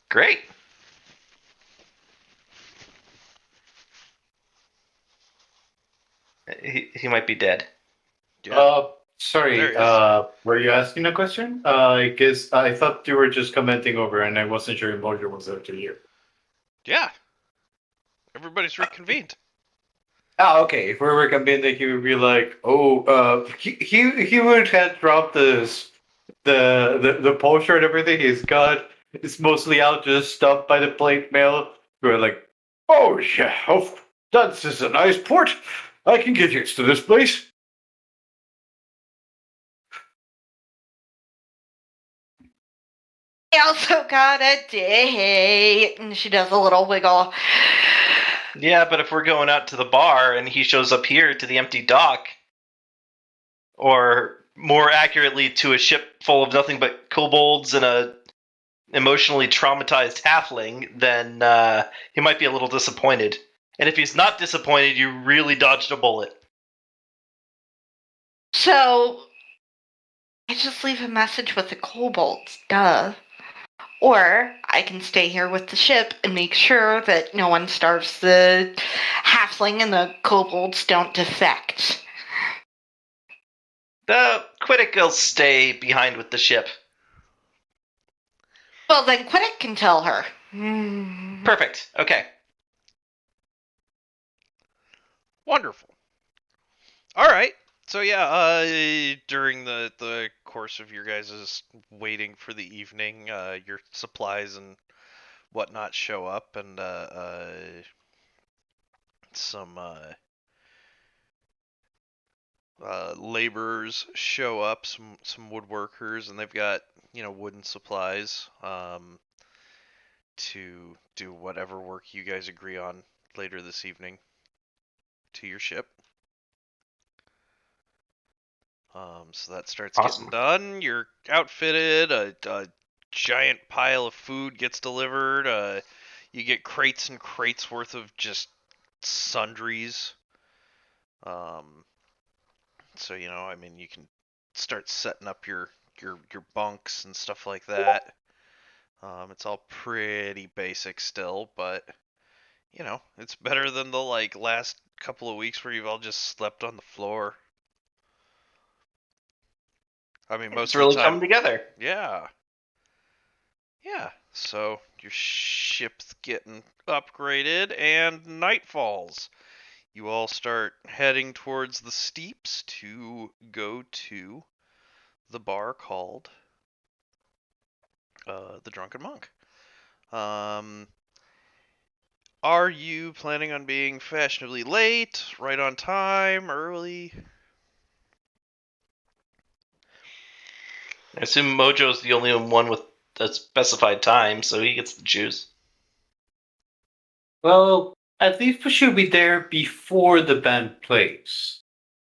Great. He might be dead. Yeah. Sorry, There he is. were you asking a question? I guess I thought you were just commenting over and I wasn't sure if Mojo was there to hear. Yeah. Everybody's reconvened. Ah, okay. If we were convinced, he would be like, "Oh, he would have dropped the poster and everything he's got. It's mostly out just stuffed by the plate mail. We're like, oh yeah, oh, this is a nice port. I can get used to this place." I also got a date. And she does a little wiggle. Yeah, but if we're going out to the bar and he shows up here to the empty dock, or more accurately, to a ship full of nothing but kobolds and a emotionally traumatized halfling, then he might be a little disappointed. And if he's not disappointed, you really dodged a bullet. So, I just leave a message with the kobolds, duh. Or I can stay here with the ship and make sure that no one starves the halfling and the kobolds don't defect. The Quiddick will stay behind with the ship. Well, then Quiddick can tell her. Perfect. Okay. Wonderful. All right. So yeah, during the course of your guys' waiting for the evening, your supplies and whatnot show up, and some laborers show up, some woodworkers, and they've got wooden supplies to do whatever work you guys agree on later this evening to your ship. So that starts Awesome. getting done. You're outfitted. A giant pile of food gets delivered. You get crates and crates worth of just sundries. So I mean, you can start setting up your bunks and stuff like that. It's all pretty basic still, but it's better than the last couple of weeks where you've all just slept on the floor. I mean, most It's of the really time, come together. yeah. Yeah, so your ship's getting upgraded and night falls. You all start heading towards the steeps to go to the bar called the Drunken Monk. Are you planning on being fashionably late, right on time, early? I assume Mojo's the only one with a specified time, so he gets to choose. Well, at least we should be there before the band plays.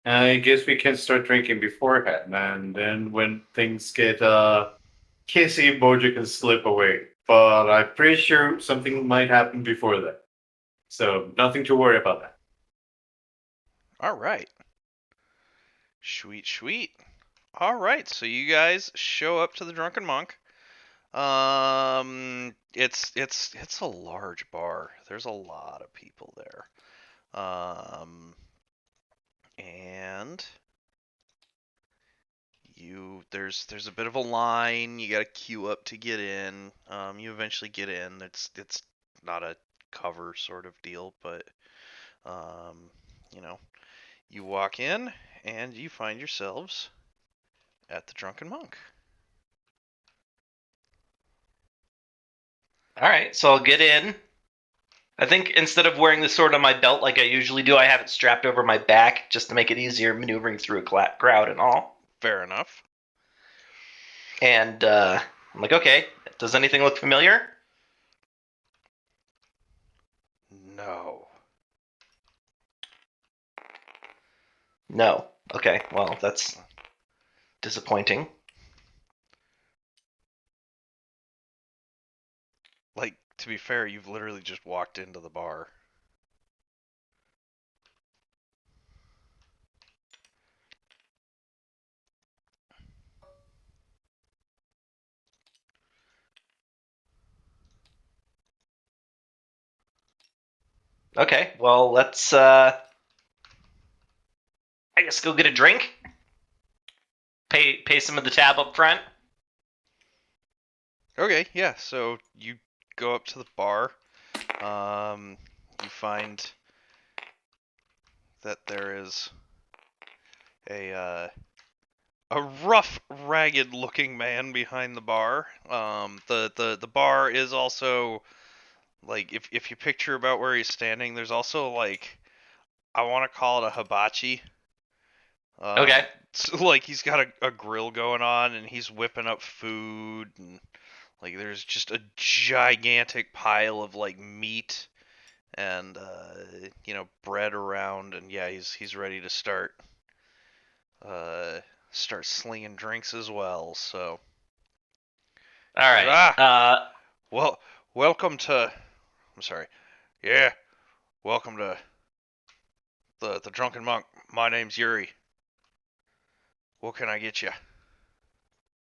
I guess we can start drinking beforehand, and then when things get kissy, Mojo can slip away. But I'm pretty sure something might happen before that. So nothing to worry about that. All right. Sweet, sweet. All right, so you guys show up to the Drunken Monk. It's a large bar. There's a lot of people there. And there's a bit of a line. You got to queue up to get in. You eventually get in. It's not a cover sort of deal, but um, you know, you walk in and you find yourselves at the Drunken Monk. All right, so I'll get in. I think instead of wearing the sword on my belt like I usually do, I have it strapped over my back just to make it easier maneuvering through a crowd and all. Fair enough. And I'm like, okay, does anything look familiar? No. No. Okay, well, that's disappointing. Like, to be fair, you've literally just walked into the bar. Okay, well, let's, I guess go get a drink. Pay some of the tab up front. Okay, yeah. So you go up to the bar. You find that there is a rough, ragged-looking man behind the bar. The bar is also like if you picture about where he's standing, there's also like I want to call it a hibachi. Okay. So, like he's got a grill going on and he's whipping up food and like there's just a gigantic pile of like meat and bread around and yeah he's ready to uh start slinging drinks as well. So All says, right. well, welcome to. I'm sorry. Yeah, welcome to the Drunken Monk. My name's Yuri. What can I get you?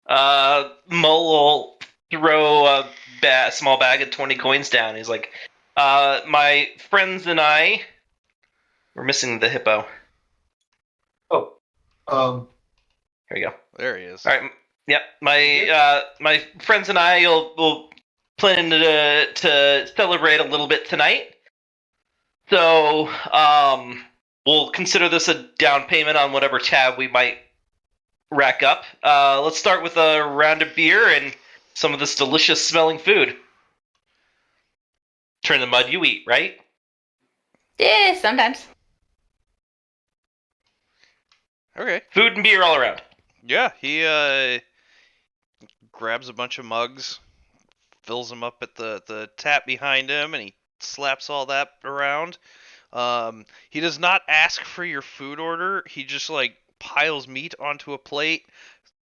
Mull will throw a small bag of 20 coins down. He's like, my friends and I. We're missing the hippo. Oh, Here we go. There he is. All right. Yep. My friends and I will plan to celebrate a little bit tonight. So we'll consider this a down payment on whatever tab we might rack up. Let's start with a round of beer and some of this delicious smelling food. Turn the mud you eat, right? Yeah, sometimes. Okay. Food and beer all around. Yeah, he grabs a bunch of mugs, fills them up at the tap behind him, and he slaps all that around. He does not ask for your food order. He just like piles meat onto a plate,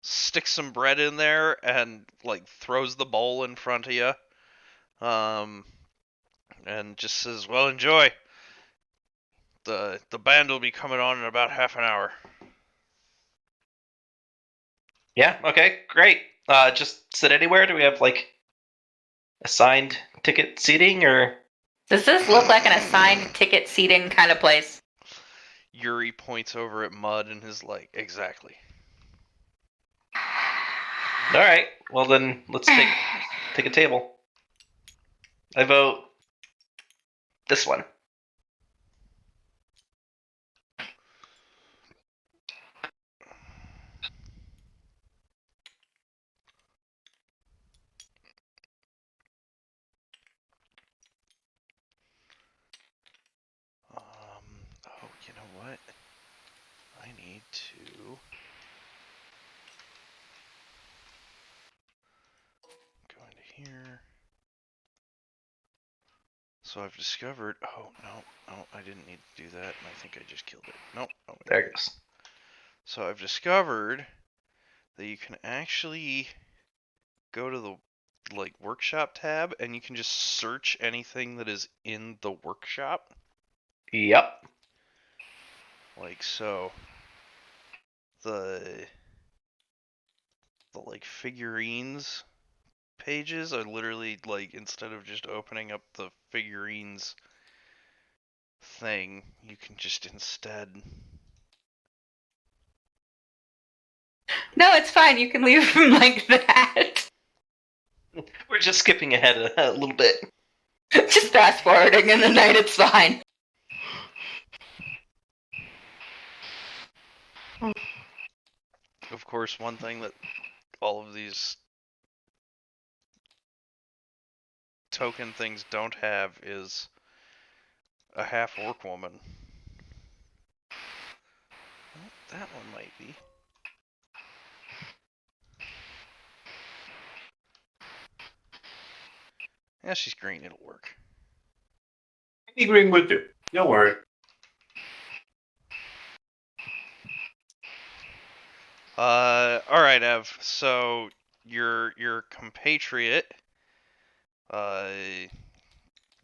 sticks some bread in there, and like throws the bowl in front of you. Um, and just says, "Well, enjoy. The band will be coming on in about half an hour." Yeah. Okay. Great. Just sit anywhere. Do we have like assigned ticket seating or? Does this look like an assigned ticket seating kind of place? Yuri points over at Mud and is like, "Exactly." All right. Well then, let's take a table. I vote this one. Oh, you know what? I need to go into here. So I've discovered. Oh no, I didn't need to do that, and I think I just killed it. Nope. Oh, wait. There it goes. So I've discovered that you can actually go to the like workshop tab, and you can just search anything that is in the workshop. Yep. Like so, the like figurines pages are literally like instead of just opening up the figurines thing, you can just instead. No, it's fine. You can leave them like that. We're just skipping ahead a little bit. Just fast forwarding in the night, it's fine. Of course, one thing that all of these token things don't have is a half orc woman. Well, that one might be. Yeah, she's green, it'll work. Agreeing with you. Don't worry. All right, Ev. So your compatriot, uh,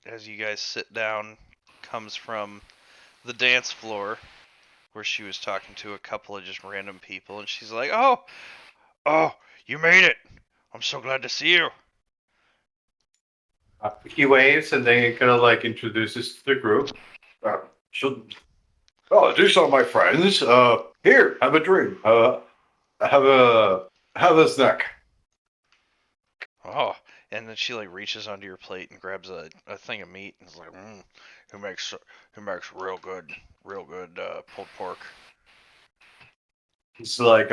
as you guys sit down, comes from the dance floor where she was talking to a couple of just random people, and she's like, "Oh, you made it! I'm so glad to see you." He waves and then kind of like introduces to the group. Should Oh, these are my friends. Here, have a drink. Have a snack. Oh, and then she like reaches onto your plate and grabs a thing of meat and is like, who makes real good pulled pork." It's like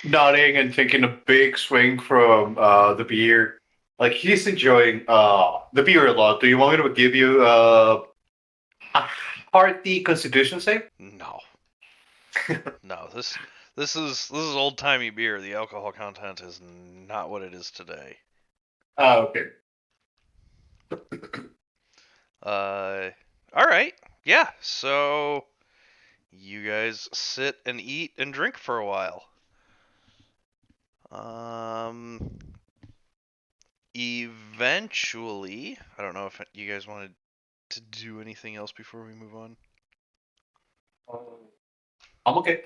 nodding and taking a big swing from the beer. Like he's enjoying the beer a lot. Do you want me to give you a hearty Constitution save? No, no. This is old timey beer. The alcohol content is not what it is today. Okay. All right. Yeah. So you guys sit and eat and drink for a while. Eventually, I don't know if you guys wanted to do anything else before we move on. I'm okay.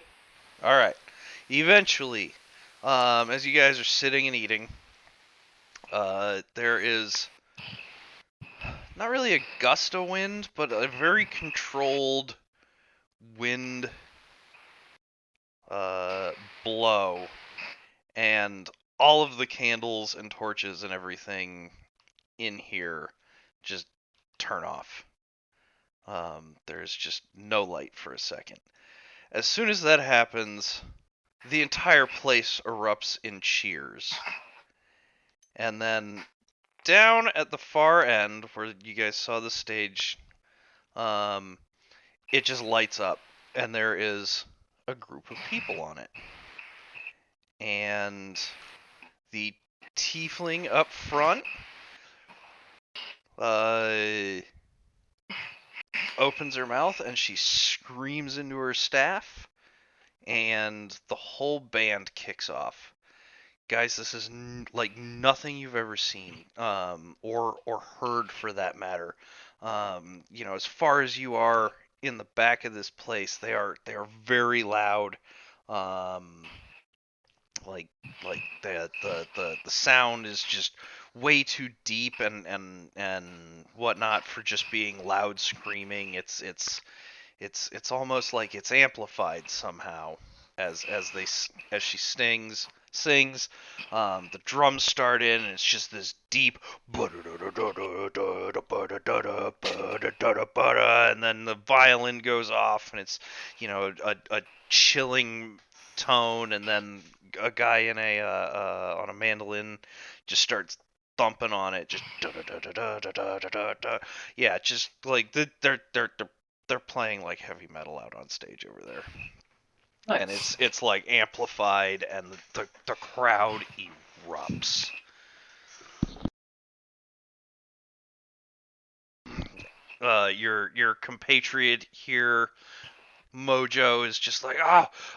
All right. Eventually, as you guys are sitting and eating, there is not really a gust of wind, but a very controlled wind blow, and all of the candles and torches and everything in here just turn off. There's just no light for a second. As soon as that happens, the entire place erupts in cheers. And then down at the far end, where you guys saw the stage, it just lights up, and there is a group of people on it. And the tiefling up front opens her mouth and she screams into her staff, and the whole band kicks off. Guys, this is like nothing you've ever seen, or heard for that matter. As far as you are in the back of this place, they are very loud. Um, like the sound is just way too deep and whatnot for just being loud screaming. It's almost like it's amplified somehow as she sings. The drums start in, and it's just this deep, and then the violin goes off, and it's a chilling tone, and then a guy in a on a mandolin just starts thumping on it, just yeah, just like they're playing like heavy metal out on stage over there. Nice. And it's like amplified, and the crowd erupts. Your compatriot here, Mojo, is just like,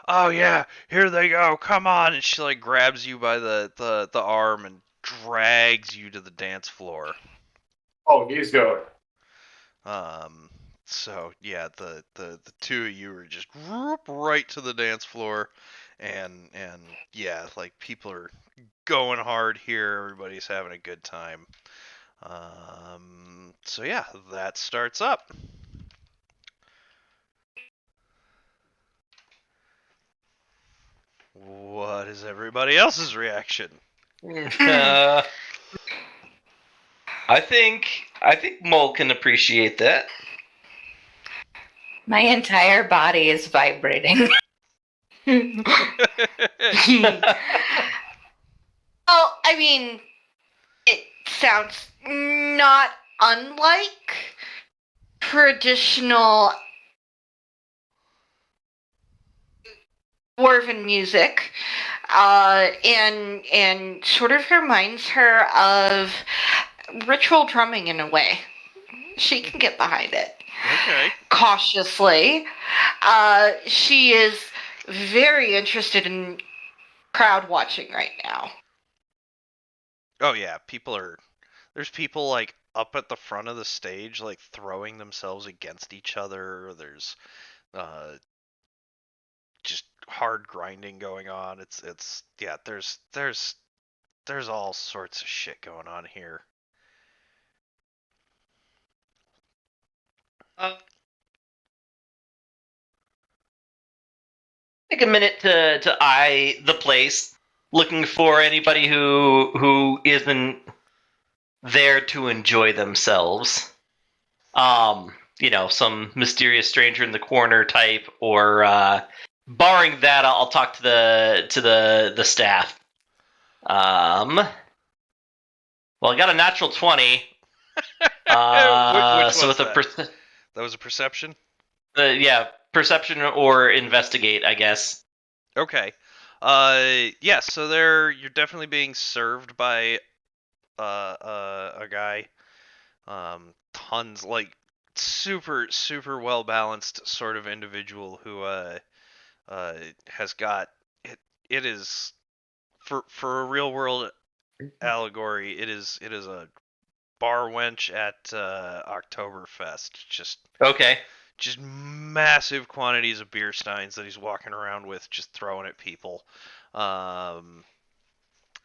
oh yeah, here they go, come on, and she like grabs you by the arm and drags you to the dance floor. Oh, he's going. So yeah, the two of you are just right to the dance floor, and yeah, like people are going hard here. Everybody's having a good time. So yeah, that starts up. What is everybody else's reaction? I think Mole can appreciate that. My entire body is vibrating. Well, I mean, it sounds not unlike traditional dwarven music, and sort of reminds her of ritual drumming in a way. She can get behind it. Okay. Cautiously. She is very interested in crowd watching right now. Oh yeah, there's people like up at the front of the stage like throwing themselves against each other. There's uh just hard grinding going on. It's yeah, there's all sorts of shit going on here. Take a minute to eye the place, looking for anybody who isn't there to enjoy themselves. Some mysterious stranger in the corner type, or barring that, I'll talk to the staff. Well, I got a natural 20. Which So was with a that? That was a perception? perception or investigate, I guess. Okay. Yeah, so you're definitely being served by a guy. Tons like super well balanced sort of individual who has got it. It is for a real world allegory. It is a bar wench at Oktoberfest. Okay. Just massive quantities of beer steins that he's walking around with, just throwing at people. Um,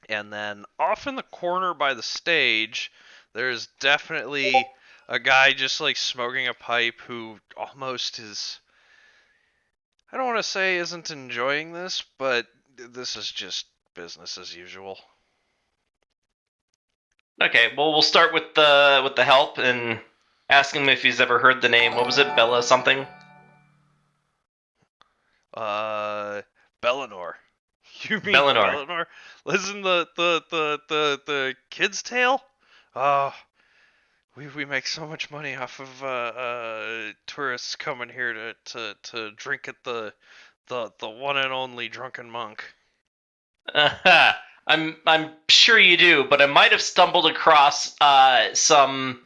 and then off in the corner by the stage, there's definitely a guy just like smoking a pipe who almost is. I don't want to say isn't enjoying this, but this is just business as usual. Okay. Well, we'll start with the help and ask him if he's ever heard the name. What was it, Bella something? Uh, Bellinor. You mean Bellinor. Bellinor? Listen, the kid's tale. Oh, we make so much money off of tourists coming here to drink at the one and only Drunken Monk. I'm sure you do, but I might have stumbled across some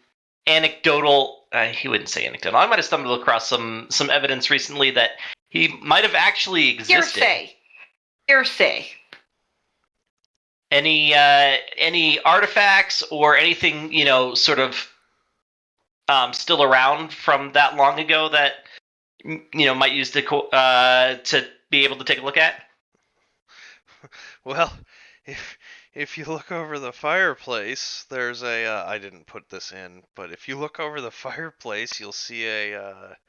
anecdotal. He wouldn't say anecdotal. I might have stumbled across some evidence recently that he might have actually existed. Hearsay. Any artifacts or anything sort of still around from that long ago that might use to be able to take a look at? Well, if you look over the fireplace, there's a I didn't put this in, but if you look over the fireplace, you'll see what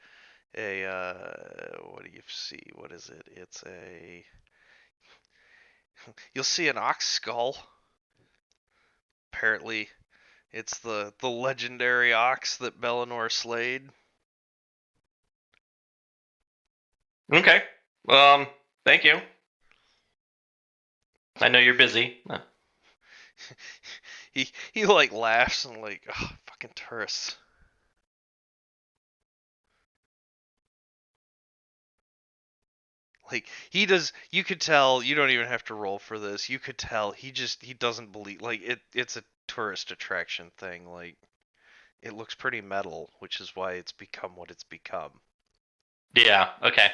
do you see? What is it? You'll see an ox skull. Apparently, it's the legendary ox that Bellinor slayed. Okay. Thank you. I know you're busy. He like laughs and like, oh, fucking tourists. Like he does, you could tell. You don't even have to roll for this. You could tell he doesn't believe. Like it's a tourist attraction thing. Like it looks pretty metal, which is why it's become what it's become. Yeah. Okay.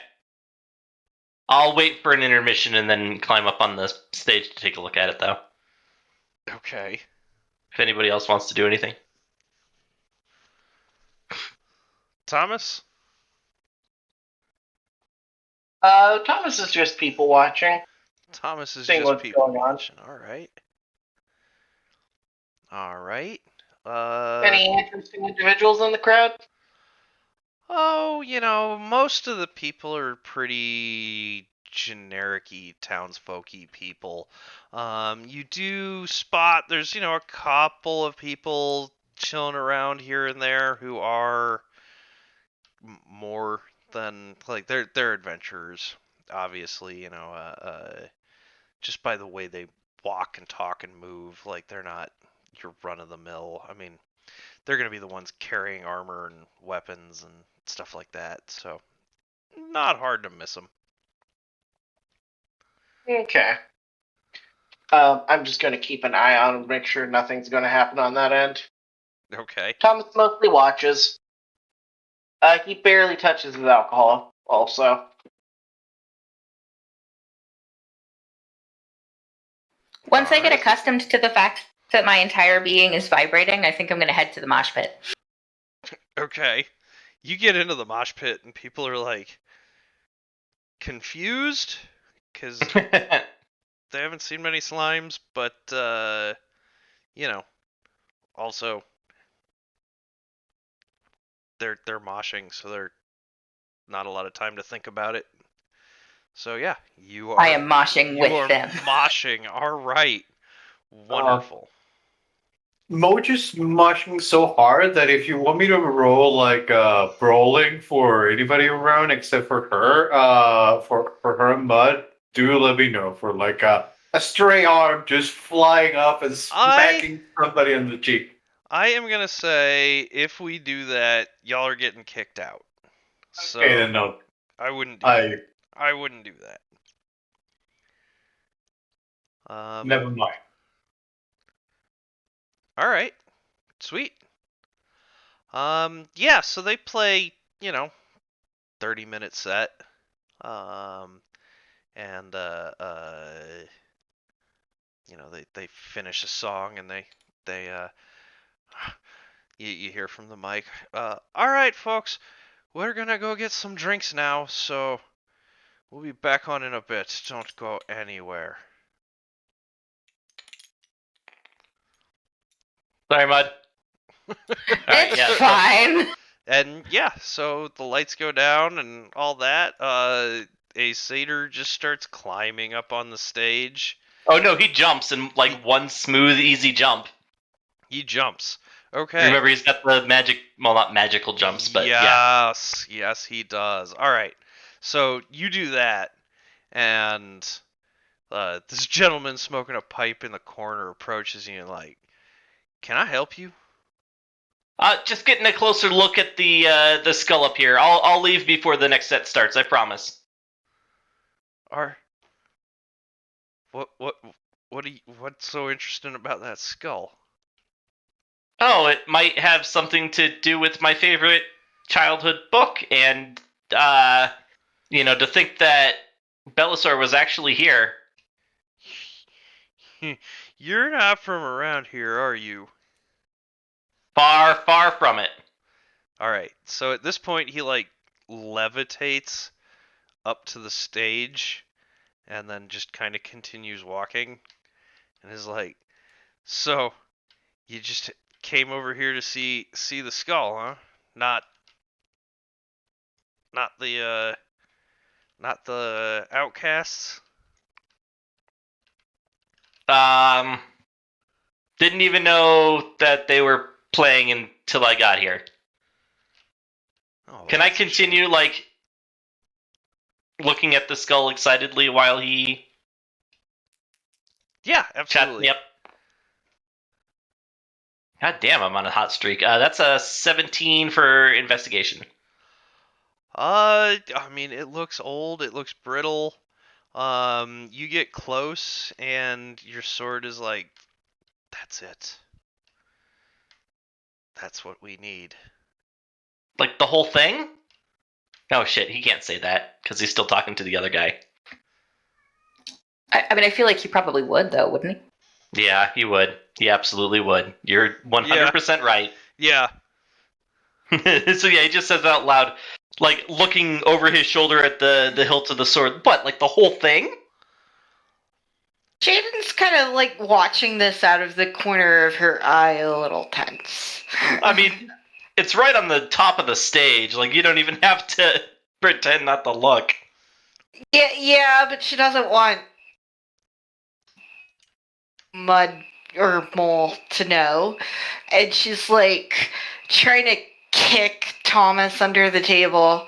I'll wait for an intermission and then climb up on the stage to take a look at it, though. Okay. If anybody else wants to do anything. Thomas? Thomas is just people watching. Thomas is Seeing just what's people going on. watching. All right. All right. Any interesting individuals in the crowd? Oh, most of the people are pretty generic-y, townsfolky people. You do spot there's, a couple of people chilling around here and there who are more than like they're adventurers, obviously, just by the way they walk and talk and move, like they're not your run of the mill. I mean, they're going to be the ones carrying armor and weapons and stuff like that. So, not hard to miss them. Okay. I'm just going to keep an eye on and make sure nothing's going to happen on that end. Okay. Thomas mostly watches. He barely touches his alcohol, also. Once I get Alright. accustomed to the fact that my entire being is vibrating, I think I'm going to head to the mosh pit. Okay. You get into the mosh pit and people are like confused because they haven't seen many slimes, but you know, also they're moshing, so they're not a lot of time to think about it. So yeah, you I are am moshing you with are them. moshing. All right, wonderful. Mojo's mushing so hard that if you want me to roll like brawling for anybody around except for her, for her and Mud, do let me know for like a stray arm just flying up and smacking somebody on the cheek. I am gonna say if we do that, y'all are getting kicked out. So Okay, then no, I wouldn't do I that. I wouldn't do that. never mind. All right, sweet. Yeah. So they play, 30-minute set. Um, and they finish a song and they you hear from the mic. All right, folks, we're gonna go get some drinks now, so we'll be back on in a bit. Don't go anywhere. Sorry, Mud. Alright, It's yeah. fine. And yeah, so the lights go down and all that. A satyr just starts climbing up on the stage. Oh no, he jumps in like one smooth, easy jump. He jumps. Okay. Remember, he's got the magic, well, not magical jumps, but yeah. Yes, he does. All right. So you do that, and this gentleman smoking a pipe in the corner approaches you and like, "Can I help you?" Just getting a closer look at the skull up here. I'll leave before the next set starts. I promise. Or what's so interesting about that skull? Oh, it might have something to do with my favorite childhood book, and to think that Belisar was actually here. You're not from around here, are you? Far, far from it. All right. So at this point, he like levitates up to the stage, and then just kind of continues walking, and is like, "So, you just came over here to see the skull, huh? Not not the not the outcasts?" Um, didn't even know that they were playing until I got here. Oh, Can I that's a shame. continue, like, looking at the skull excitedly while he Yeah, chats absolutely. me up? God damn, I'm on a hot streak. That's a 17 for investigation. I mean, it looks old. It looks brittle. You get close, and your sword is like, "That's it. That's what we need." Like, the whole thing? Oh shit, he can't say that, because he's still talking to the other guy. I mean, I feel like he probably would, though, wouldn't he? Yeah, he would. He absolutely would. You're 100% right. Yeah. So yeah, he just says it out loud, like, looking over his shoulder at the hilt of the sword. What, like the whole thing? Jaden's kind of like watching this out of the corner of her eye, a little tense. I mean, it's right on the top of the stage. Like, you don't even have to pretend not to look. Yeah, but she doesn't want Mud or Mole to know. And she's like trying to kick Thomas under the table.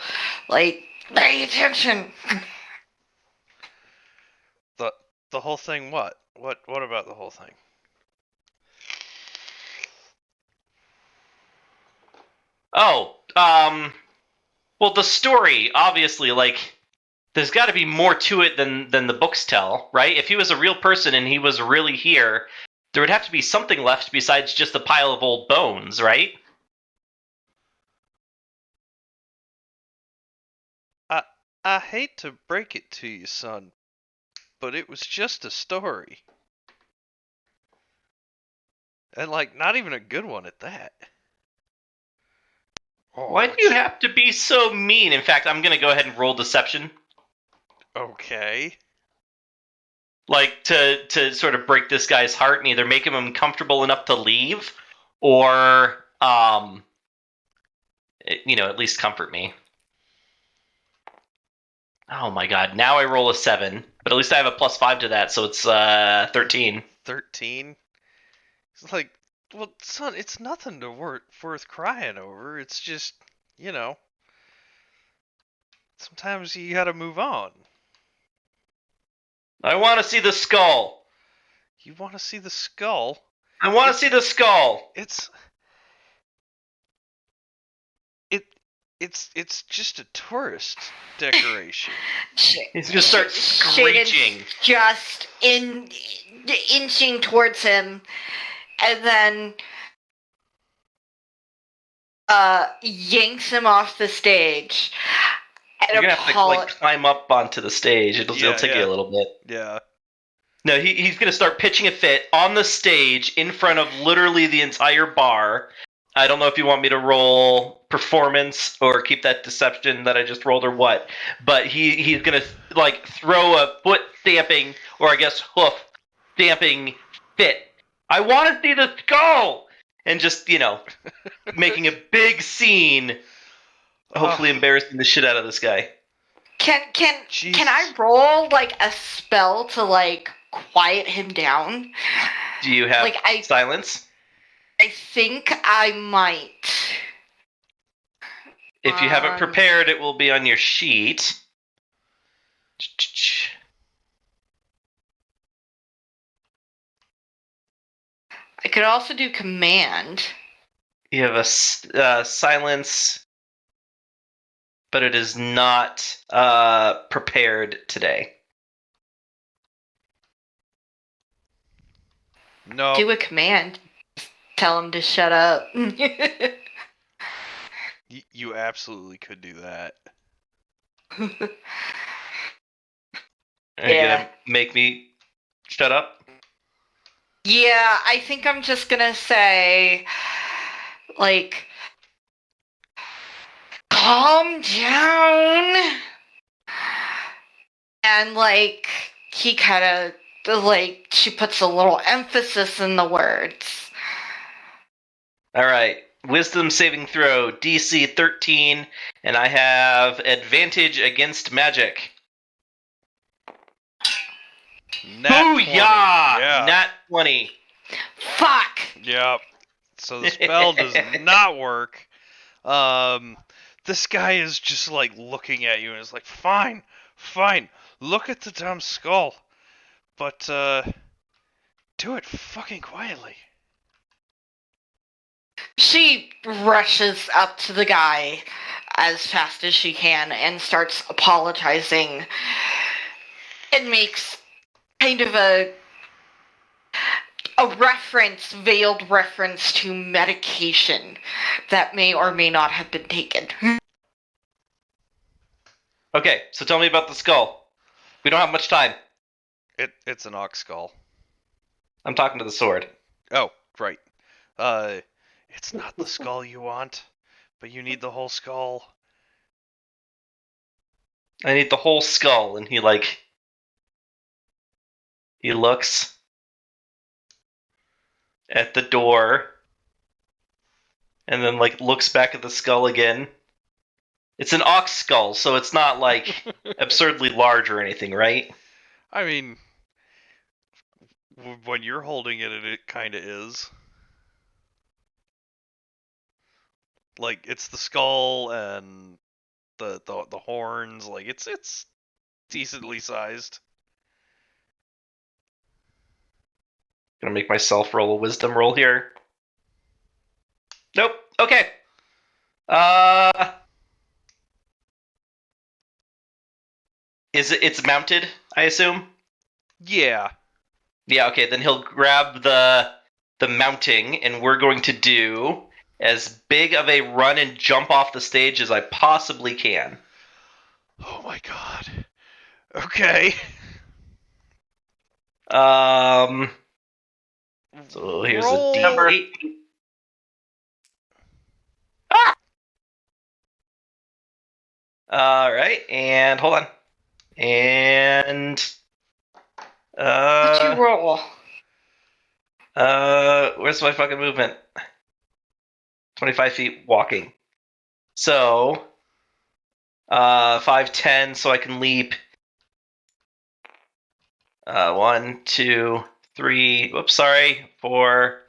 Like, pay attention. The whole thing. What? What about the whole thing? Oh, well, the story, obviously, like, there's got to be more to it than the books tell, right? If he was a real person and he was really here, There would have to be something left besides just a pile of old bones, right? I hate to break it to you, son, but it was just a story. And, like, not even a good one at that. Why do you have to be so mean? In fact, I'm going to go ahead and roll deception. Okay. Like, to sort of break this guy's heart and either make him uncomfortable enough to leave or, at least comfort me. Oh my god, now I roll a 7, but at least I have a +5 to that, so it's 13. 13? It's like, well, son, it's nothing to worth crying over. It's just, sometimes you gotta move on. I want to see the skull. You want to see the skull? I want to see the skull. It's just a tourist decoration. He's gonna start screeching. Shaden's just inching towards him, and then yanks him off the stage. You're gonna have to like climb up onto the stage. It'll take you a little bit. Yeah. No, he's gonna start pitching a fit on the stage in front of literally the entire bar. I don't know if you want me to roll performance or keep that deception that I just rolled or what, but he's gonna like throw a foot stamping or I guess hoof stamping fit. I want to see the skull, and just making a big scene, hopefully embarrassing the shit out of this guy. Can I roll like a spell to like quiet him down? Do you have silence? I think I might. If you have it prepared, it will be on your sheet. I could also do command. You have a silence, but it is not prepared today. No. Do a command. Tell him to shut up. You absolutely could do that. Are you gonna make me shut up? Yeah, I think I'm just gonna say, like, calm down. And, like, he kind of, like, she puts a little emphasis in the words. All right. Wisdom saving throw, DC 13, and I have advantage against magic. Booyah! Yeah. Nat 20. Fuck! Yep. So the spell does not work. This guy is just like looking at you and is like, fine, look at the damn skull. But, do it fucking quietly. She rushes up to the guy as fast as she can and starts apologizing and makes kind of a veiled reference to medication that may or may not have been taken. Okay, so tell me about the skull. We don't have much time. It's an ox skull. I'm talking to the sword. Oh, right. It's not the skull you want, but you need the whole skull. I need the whole skull, and he looks at the door, and then looks back at the skull again. It's an ox skull, so it's not absurdly large or anything, right? I mean, when you're holding it kind of is. Like, it's the skull and the horns. Like, it's decently sized. Gonna make myself roll a wisdom roll here. Nope. Okay. It's mounted, I assume? Yeah. Yeah, okay, then he'll grab the mounting, and we're going to do as big of a run and jump off the stage as I possibly can. Oh my god. Okay. So here's Roll. a Number- D8. All right, and hold on. And What'd you roll? where's my fucking movement? 25 feet walking. So 5, 10, so I can leap 1, 2, 3, whoops, sorry, 4,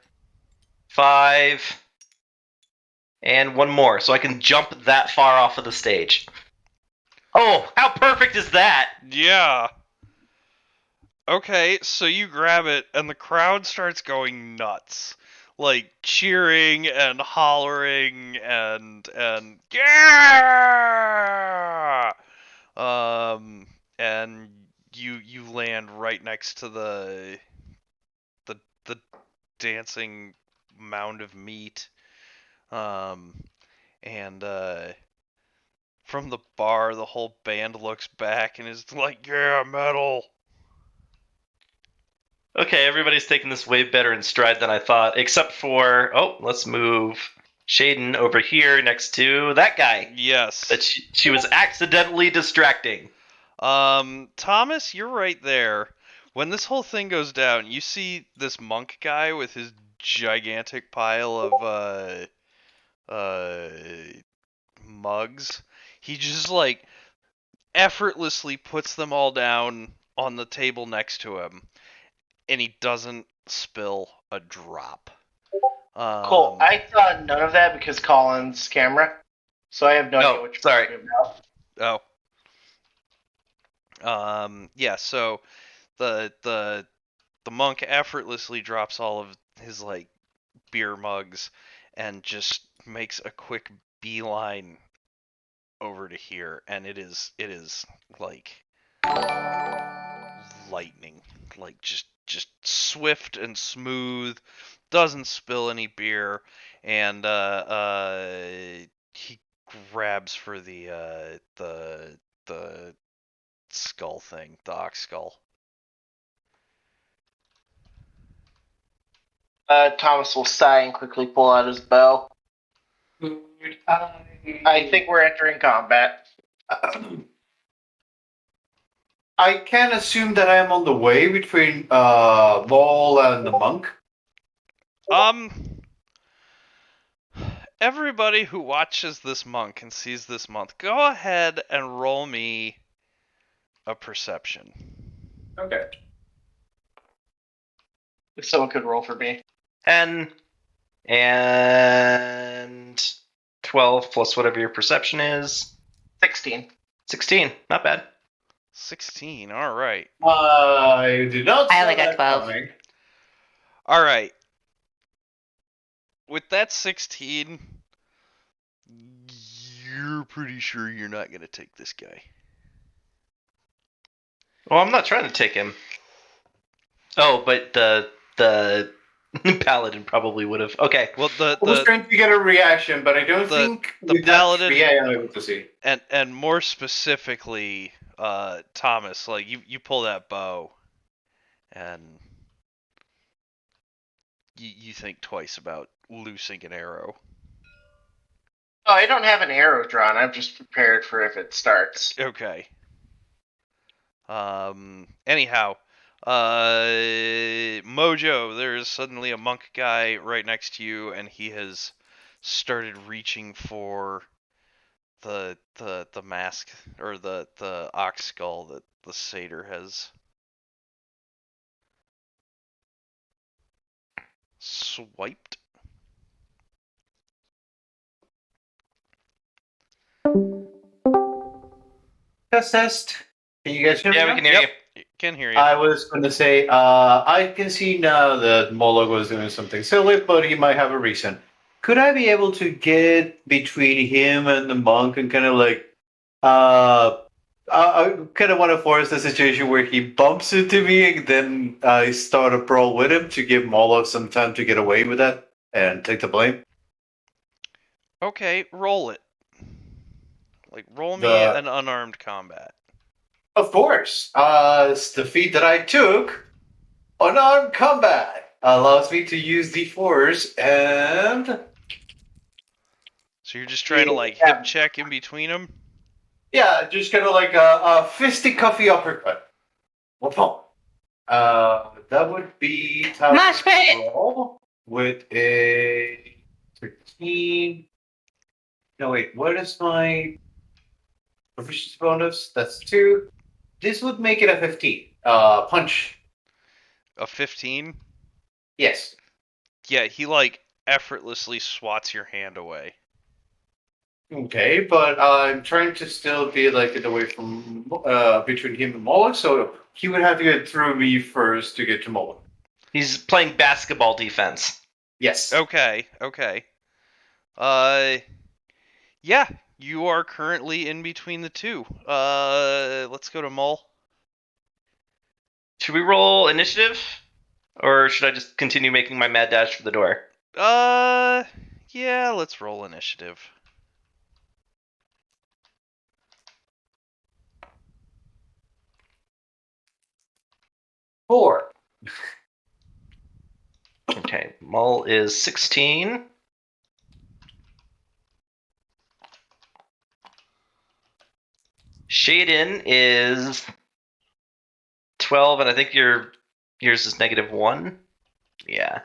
5, and one more, so I can jump that far off of the stage. Oh, how perfect is that? Yeah. Okay, so you grab it, and the crowd starts going nuts, like cheering and hollering and yeah. And you land right next to the dancing mound of meat. And from the bar, the whole band looks back and is like, "Yeah, metal." Okay, everybody's taking this way better in stride than I thought, except for, let's move Shaden over here next to that guy Yes. that she was accidentally distracting. Thomas, you're right there. When this whole thing goes down, you see this monk guy with his gigantic pile of uh mugs. He just like effortlessly puts them all down on the table next to him, and he doesn't spill a drop. Cool. I saw none of that because Colin's camera, so I have no idea what you're sorry. talking about. Yeah, so the monk effortlessly drops all of his like beer mugs and just makes a quick beeline over to here, and it is like lightning, like just swift and smooth, doesn't spill any beer, and he grabs for the skull thing, the ox skull. Thomas will sigh and quickly pull out his bow. I think we're entering combat. I can assume that I am on the way between Maul and the monk. Everybody who watches this monk and sees this monk, go ahead and roll me a perception. Okay. If someone could roll for me. 10 and 12 plus whatever your perception is. 16. 16, not bad. 16, alright. I did not. I see only got that 12. coming. Alright. With that 16, you're pretty sure you're not going to take this guy. Well, I'm not trying to take him. Oh, but the paladin probably would have. Okay. Well, I was trying to get a reaction, but I don't think the with paladin- that tree I am able to see. and more specifically, Thomas, like you pull that bow, and you think twice about loosing an arrow. Oh, I don't have an arrow drawn. I'm just prepared for if it starts. Okay. Anyhow, Mojo, there's suddenly a monk guy right next to you, and he has started reaching for the mask or the ox skull that the satyr has swiped. Test. Can you guys hear me? Yeah, we now? can hear you. Can hear you. I was going to say, I can see now that Moloch was doing something silly, but he might have a reason. Could I be able to get between him and the monk and kind of like, I kind of want to force the situation where he bumps into me, and then I start a brawl with him to give Molo some time to get away with that and take the blame. Okay, roll it. Like, roll me The an unarmed combat. Of course, it's the feat that I took. Unarmed combat allows me to use D4s and So you're just trying to, like, Yeah. hip check in between them? yeah, just kind of like a fisticuffy uppercut. Whoop. That would be Mosh pit! roll with a 13. No, wait, what is my proficiency bonus? That's 2. This would make it a 15. Punch. A 15? Yes. Yeah, he, like, effortlessly swats your hand away. Okay, but I'm trying to still be like away from between him and Moloch, so he would have to get through me first to get to Moloch. He's playing basketball defense. Yes. Okay. Yeah, you are currently in between the two. Let's go to Mull. Should we roll initiative? Or should I just continue making my mad dash for the door? Yeah, let's roll initiative. 4. Okay, Mull is 16. Shaden is 12, and I think yours is -1. Yeah.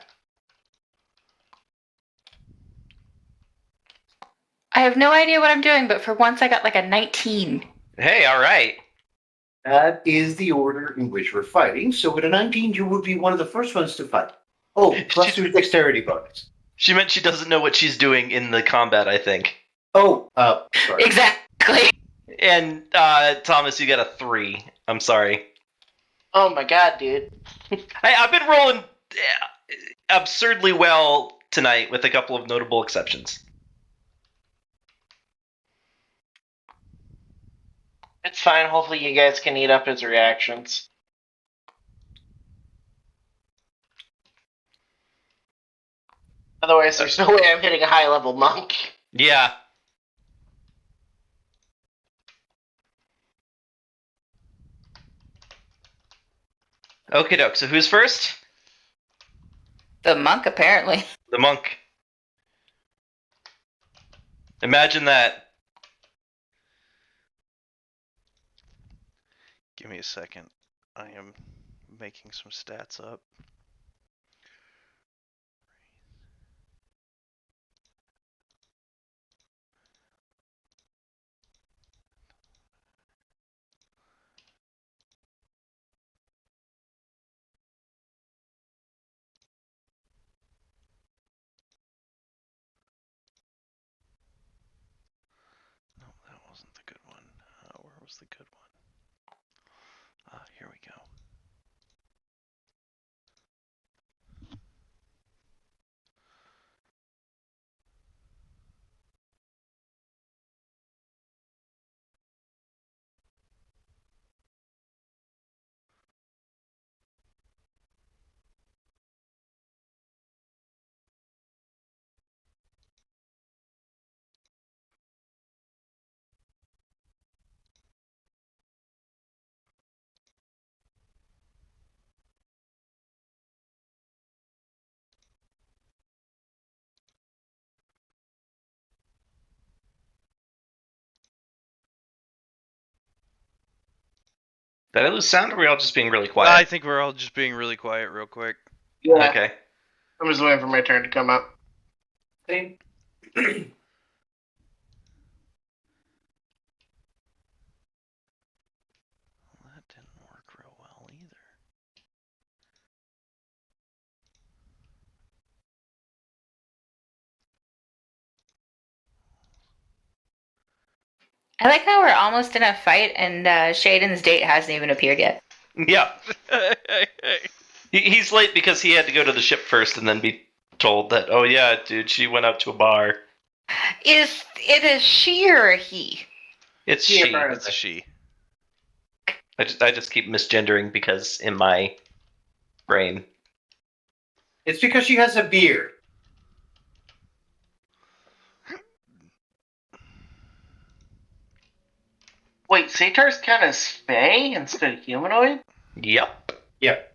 I have no idea what I'm doing, but for once I got like a 19. Hey, all right. That is the order in which we're fighting. So with a 19, you would be one of the first ones to fight. Oh, plus 2 dexterity bonus. She meant she doesn't know what she's doing in the combat, I think. Oh, sorry. Exactly. And Thomas, you got a 3. I'm sorry. Oh my god, dude. I've been rolling absurdly well tonight, with a couple of notable exceptions. It's fine. Hopefully you guys can eat up his reactions. Otherwise, there's no way I'm hitting a high-level monk. Yeah. Okay, doke. So who's first? The monk, apparently. The monk. Imagine that. Give me a second. I am making some stats up. No, that wasn't the good one. Where was the good one? Here we go. Did I lose sound, or are we all just being really I quiet? think we're all just being really quiet real quick. Yeah. Okay. I'm just waiting for my turn to come up. Same. Well, that didn't work real well either. I like how we're almost in a fight and Shaden's date hasn't even appeared yet. Yeah. He's late because he had to go to the ship first and then be told that, oh yeah, dude, she went out to a bar. Is it a she or a he? It's Yeah, she. burn. It's a she. I just keep misgendering because in my brain. It's because she has a beard. Wait, Satar's kind of Fae instead of humanoid? Yep. Yep.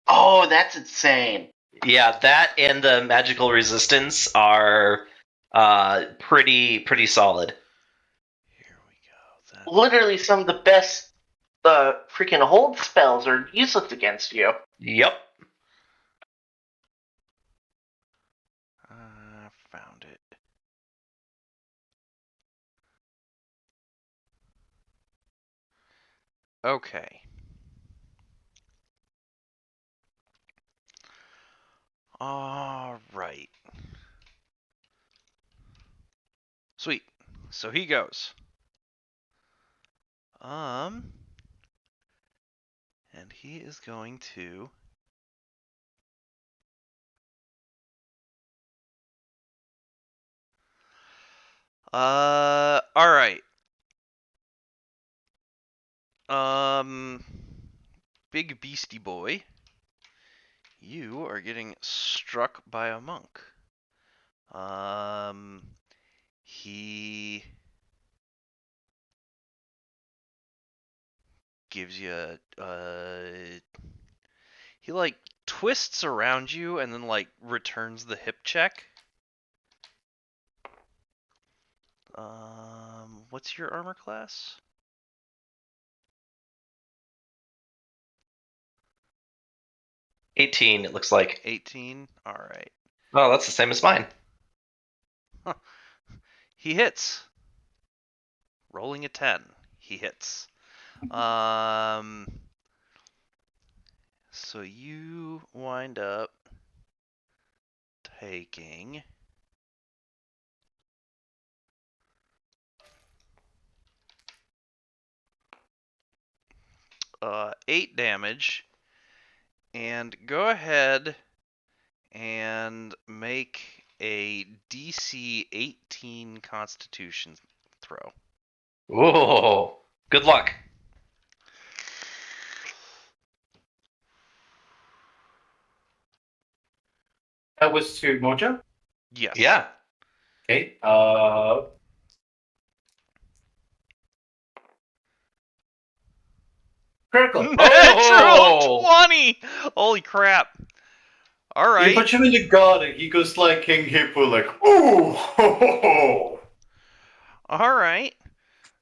Oh, that's insane. Yeah, that and the magical resistance are pretty solid. Here we go. That, Literally, some of the best freaking hold spells are useless against you. Yep. found it. Okay. All right. Sweet. So he goes. And he is going to all right. Big beastie boy, you are getting struck by a monk. He gives you he like twists around you and then like returns the hip check. What's your armor class? 18, it looks like. 18. All right. Oh, that's the same as mine. He hits. Rolling a 10. He hits. So you wind up taking 8 damage, and go ahead and make a DC 18 Constitution throw. Whoa. Good luck. That was to Mojo. Yes. Yeah. Okay. Critical. Natural 20! Holy crap. All You right. punch him in the gut, and he goes like King Hippo, like, ooh, ho, ho, ho. All right.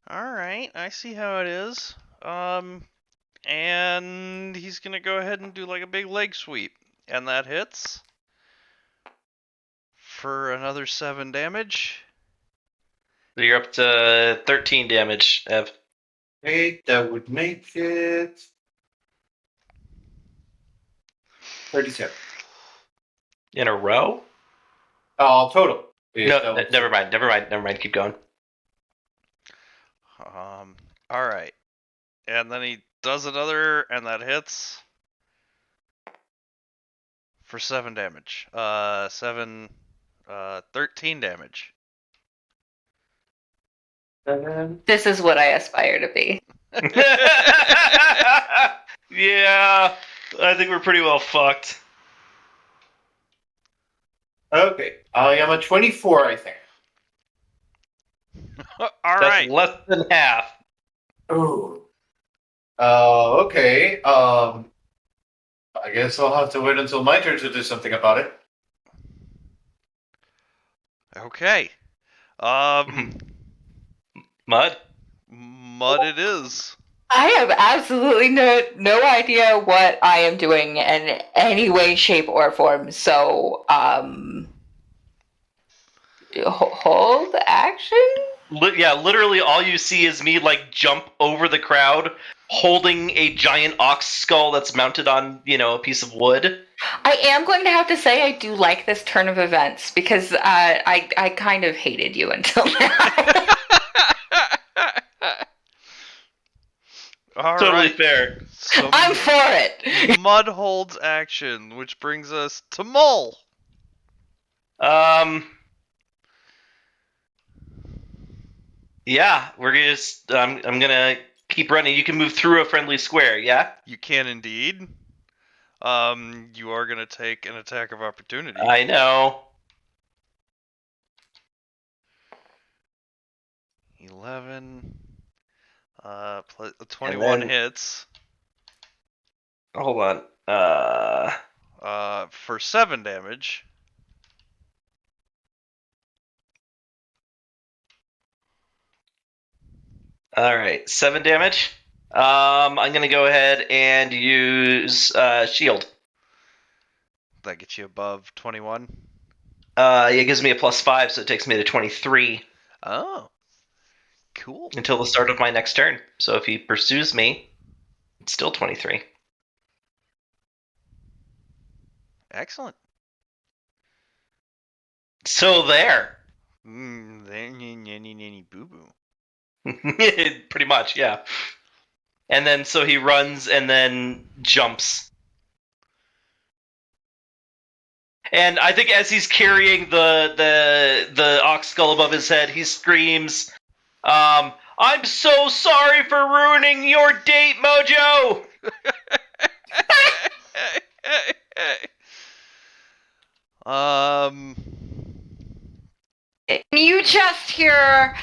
All right. I see how it is. And he's going to go ahead and do like a big leg sweep. And that hits for another 7 damage. So you're up to 13 damage, Ev. Okay, that would make it 37. In a row? Total. No, That was- never mind. Keep going. All right. And then he does another, and that hits for 7 damage. 13 damage. This is what I aspire to be. Yeah, I think we're pretty well fucked. Okay, I am a 24, I think. All That's right. less than half. Ooh. Okay. I guess I'll have to wait until my turn to do something about it. Okay. Mud? Mud it is. I have absolutely no idea what I am doing in any way, shape, or form. So, hold action. Yeah, literally all you see is me like jump over the crowd holding a giant ox skull that's mounted on, a piece of wood. I am going to have to say I do like this turn of events because I kind of hated you until now. All Totally right. fair. So I'm for it. Mud holds action, which brings us to Mull. Yeah, we're gonna I'm gonna keep running. You can move through a friendly square, yeah? You can indeed. You are gonna take an attack of opportunity. I know. 11. Plus 21 then- hits. Hold on. For 7 damage. All right, 7 damage. I'm gonna go ahead and use shield. That gets you above 21. It gives me a +5, so it takes me to 23 Oh. Cool. until the start of my next turn. So if he pursues me, it's still 23. Excellent. So there. Boo boo. Pretty much, yeah. And then so he runs and then jumps. And I think as he's carrying the ox skull above his head, he screams, "I'm so sorry for ruining your date, Mojo!" um. You just hear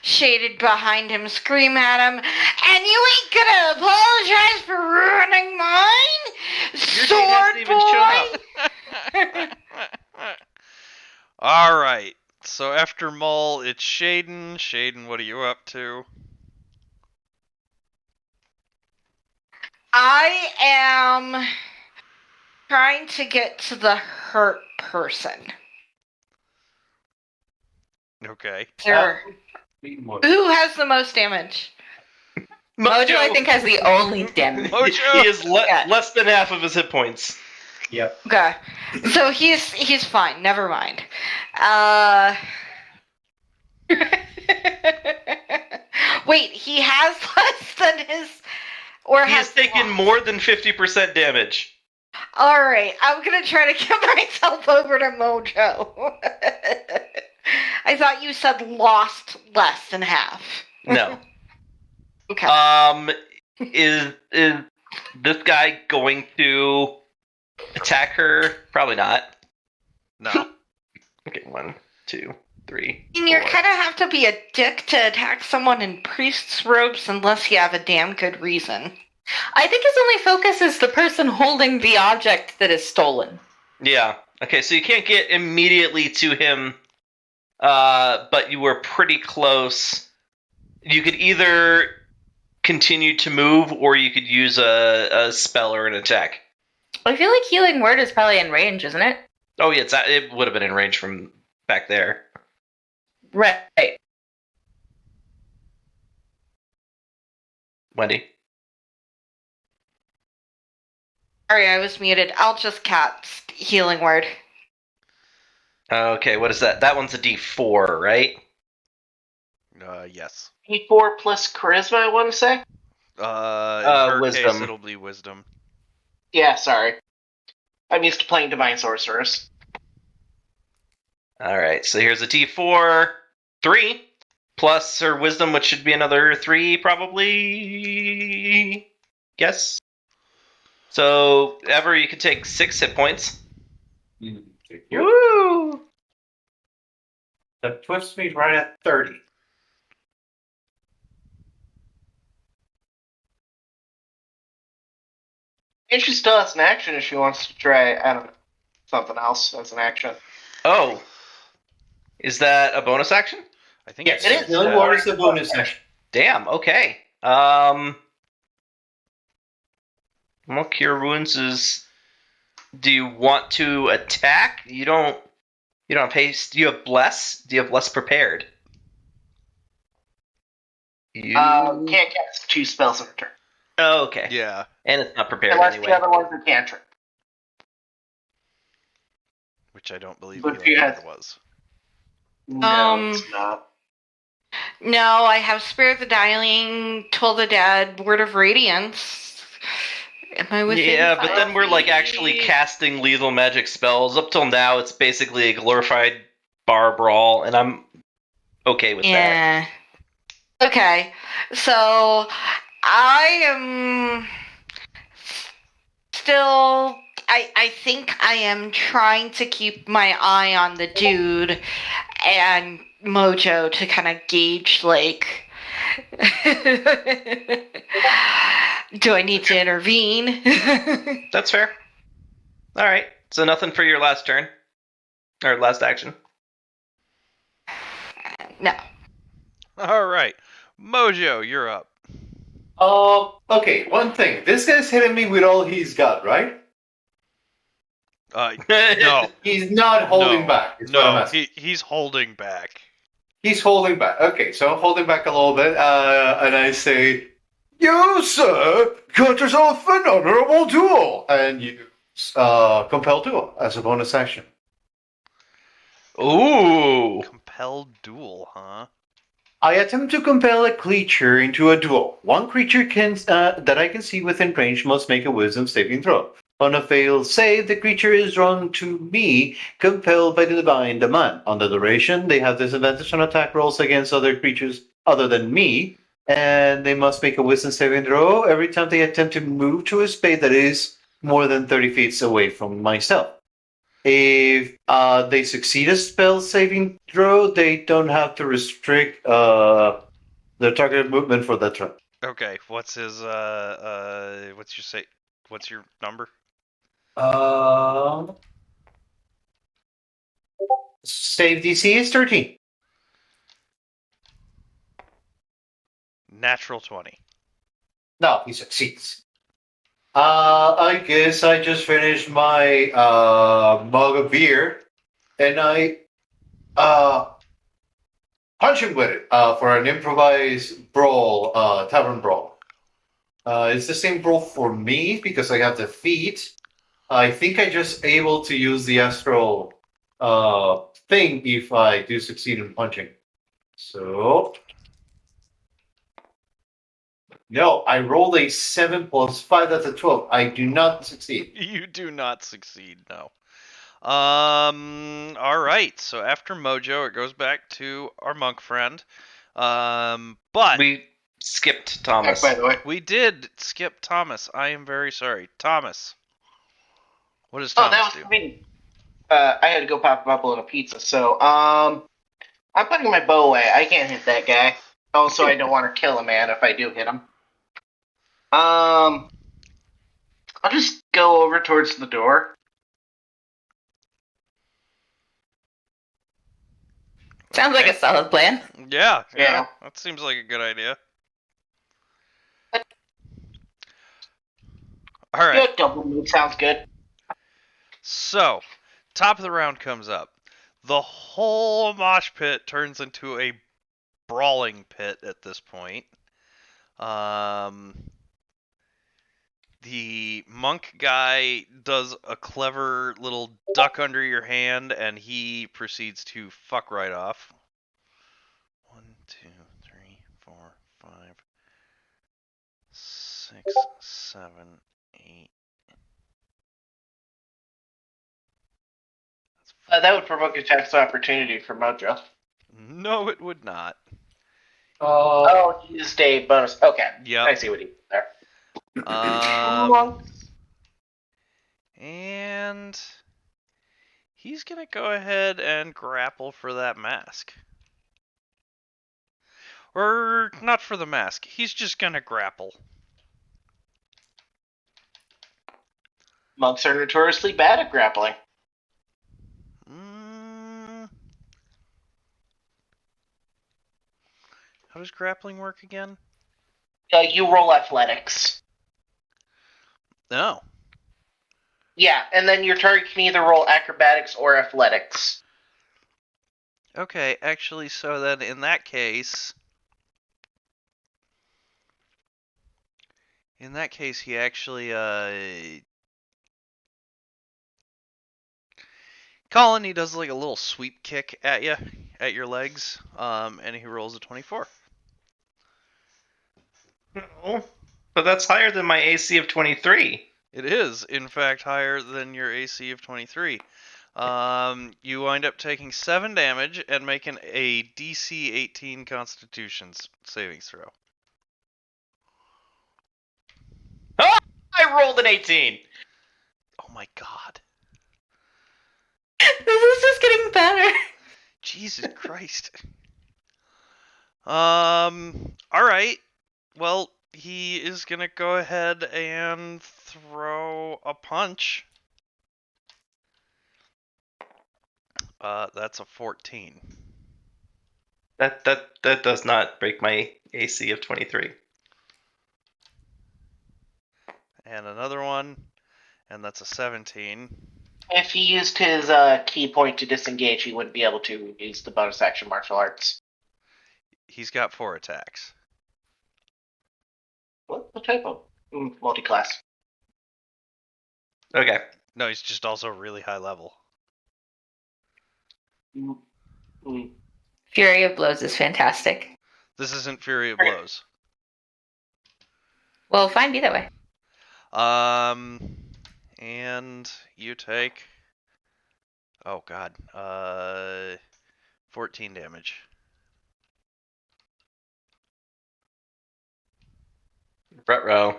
Shaded behind him scream at him, "And you ain't gonna apologize for ruining mine, Your date sword hasn't even shown boy?" up. All right. So after Mull, it's Shaden. Shaden, what are you up to? I am trying to get to the hurt person. Okay. There. More. Who has the most damage? Mojo, I think, has the only damage. Mojo! He is Yeah. less than half of his hit points. Yep. Okay, so he's fine. Never mind. Wait, he has less than his, or He has has taken lost? more than 50% damage. All right, I'm gonna try to get myself over to Mojo. I thought you said lost less than half. No. Okay. Is this guy going to attack her? Probably not. No. Okay, 1, 2, 3. And you 4. kind of have to be a dick to attack someone in priest's robes unless you have a damn good reason. I think his only focus is the person holding the object that is stolen. Yeah. Okay, so you can't get immediately to him, but you were pretty close. You could either continue to move, or you could use a spell or an attack. I feel like Healing Word is probably in range, isn't it? Oh yeah, it would have been in range from back there. Right. Wendy. Sorry, I was muted. I'll just cast healing word. Okay, what is that? That one's a D4, right? Yes. E4 plus charisma, I want to say. In her case, Wisdom. it'll be wisdom. Yeah, sorry. I'm used to playing Divine Sorceress. All right, so here's a D4, 3 plus her wisdom, which should be another 3, probably. Yes. So Ever, you could take 6 hit points. Thank you. Woo! That puts me right at 30. And she still has an action if she wants to try, I don't know, something else as an action. Oh, is that a bonus action? I think Yes, it is. Healing Word is a bonus action. Damn. Okay. Well, Cure Wounds is. Do you want to attack? You don't. You don't have haste. Do you have bless? Do you have bless prepared? You. Can't cast 2 spells in a turn. Oh, okay. Yeah. And it's not prepared Unless anyway. the other one's a cantrip. Which I don't believe But Healing you Word have- was. No, it's not. No, I have Spirit of the Dying, Toll the Dead, Word of Radiance. Am I within Yeah, but 5 then we're like feet? actually casting lethal magic spells. Up till now, it's basically a glorified bar brawl, and I'm okay with that. Yeah. Okay, so I am still. I think I am trying to keep my eye on the dude and Mojo to kind of gauge, like, do I need to intervene? That's fair. All right. So nothing for your last turn or last action. No. All right, Mojo, you're up. Okay, one thing. This guy's hitting me with all he's got, right? No, He's not holding back, is what I'm no, asking. he's holding back. He's holding back. Okay, so I'm holding back a little bit, and I say, "You, sir, got yourself an honorable duel!" And use compel duel as a bonus action. Ooh. Compelled duel, huh? I attempt to compel a creature into a duel. One creature that I can see within range must make a wisdom saving throw. On a failed save, the creature is drawn to me, compelled by the divine demand. On the duration, they have disadvantage on attack rolls against other creatures other than me, and they must make a wisdom saving throw every time they attempt to move to a space that is more than 30 feet away from myself. If they succeed a spell saving throw, they don't have to restrict their target movement for that turn. Okay, what's his what's your number? Um, Save DC is 13. Natural 20. No, he succeeds. I guess I just finished my mug of beer, and I punch him with it for an improvised brawl, tavern brawl. It's the same brawl for me because I have the feat. I think I just able to use the astral thing if I do succeed in punching. So no, I rolled a 7 plus 5. That's a 12. I do not succeed. You do not succeed, no. All right. So after Mojo, it goes back to our monk friend. But We skipped Back, Thomas. by the way. we did skip Thomas. I am very sorry, Thomas. What does Oh, Thomas that do? was me. I had to go pop a bubble and a pizza, so I'm putting my bow away. I can't hit that guy. Also, I don't want to kill a man if I do hit him. I'll just go over towards the door. Sounds like a solid plan. Yeah, Yeah. that seems like a good idea. All right. Good double move sounds good. So, top of the round comes up. The whole mosh pit turns into a brawling pit at this point. The monk guy does a clever little duck under your hand, and he proceeds to fuck right off. 1, 2, 3, 4, 5, 6, 7, 8. That would provoke a tax opportunity for Mojo. No, it would not. Oh, he used a bonus. Okay. Yep. I see what he did there. And he's gonna go ahead and grapple for that mask. Or not for the mask. He's just gonna grapple. Monks are notoriously bad at grappling. How does grappling work again? You roll athletics. No. Yeah, and then your target can either roll acrobatics or athletics. Okay, actually, so then in that case, he actually, Colin, he does like a little sweep kick at you, at your legs, and he rolls a 24. No, but that's higher than my AC of 23. It is, in fact, higher than your AC of 23. You wind up taking 7 damage and making a DC 18 Constitution savings throw. Oh, I rolled an 18. Oh my god. This is just getting better. Jesus Christ. Alright. Well, he is gonna go ahead and throw a punch. That's a 14. That does not break my AC of 23. And another one, and that's a 17. If he used his key point to disengage, he wouldn't be able to use the bonus action martial arts. He's got 4 attacks. What type of multi-class? Okay. No, he's just also really high level. Fury of Blows is fantastic. This isn't Fury of Blows. Well, fine, be that way. And you take... Oh god. 14 damage. Retro.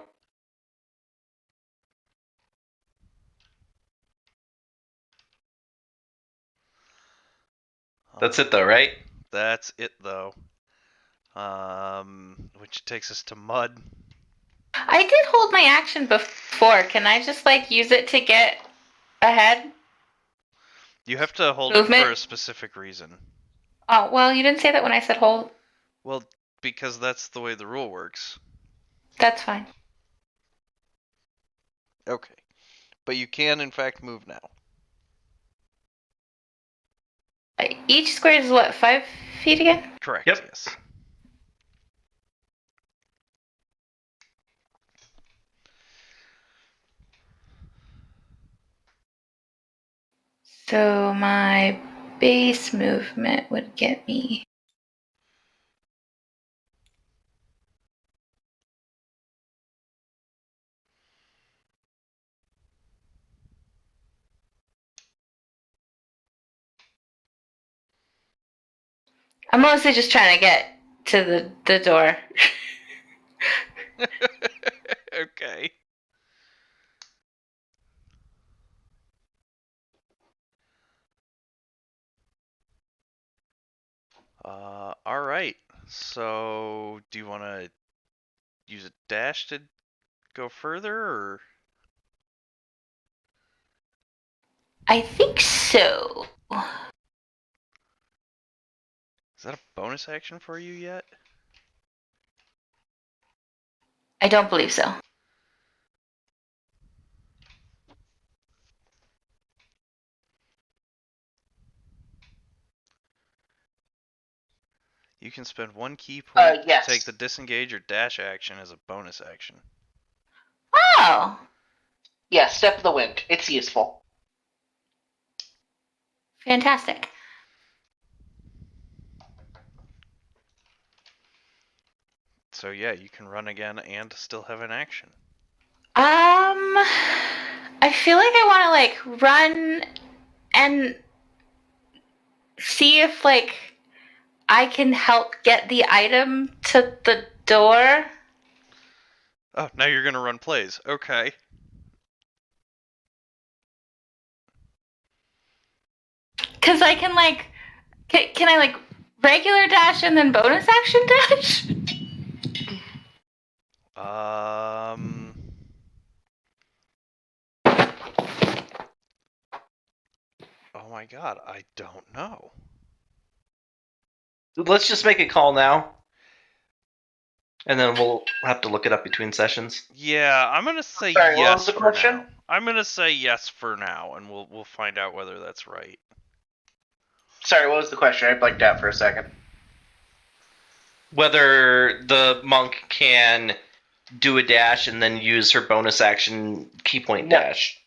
That's it though, right? That's it though. Which takes us to Mud. I did hold my action before. Can I just use it to get ahead? You have to hold Movement? it for a specific reason. Oh, well, you didn't say that when I said hold. Well, because that's the way the rule works. That's fine. Okay. But you can, in fact, move now. Each square is what, 5 feet again? Correct, Yep. yes. So my base movement would get me. I'm mostly just trying to get to the door. Okay. Alright. So, do you want to use a dash to go further, or? I think so. Is that a bonus action for you yet? I don't believe so. You can spend 1 key point Yes. to take the disengage or dash action as a bonus action. Oh, Yeah, Step of the Wind. It's useful. fantastic. So yeah, you can run again and still have an action. I feel like I want to run and see if I can help get the item to the door. Oh, now you're gonna run plays. Okay. Cause I can can I regular dash and then bonus action dash? Oh my god, I don't know. Let's just make a call now. And then we'll have to look it up between sessions. Yeah, I'm gonna say Sorry, what yes was the for question? now. I'm gonna say yes for now, and we'll find out whether that's right. Sorry, what was the question? I blanked out for a second. Whether the monk can do a dash and then use her bonus action key point No. dash.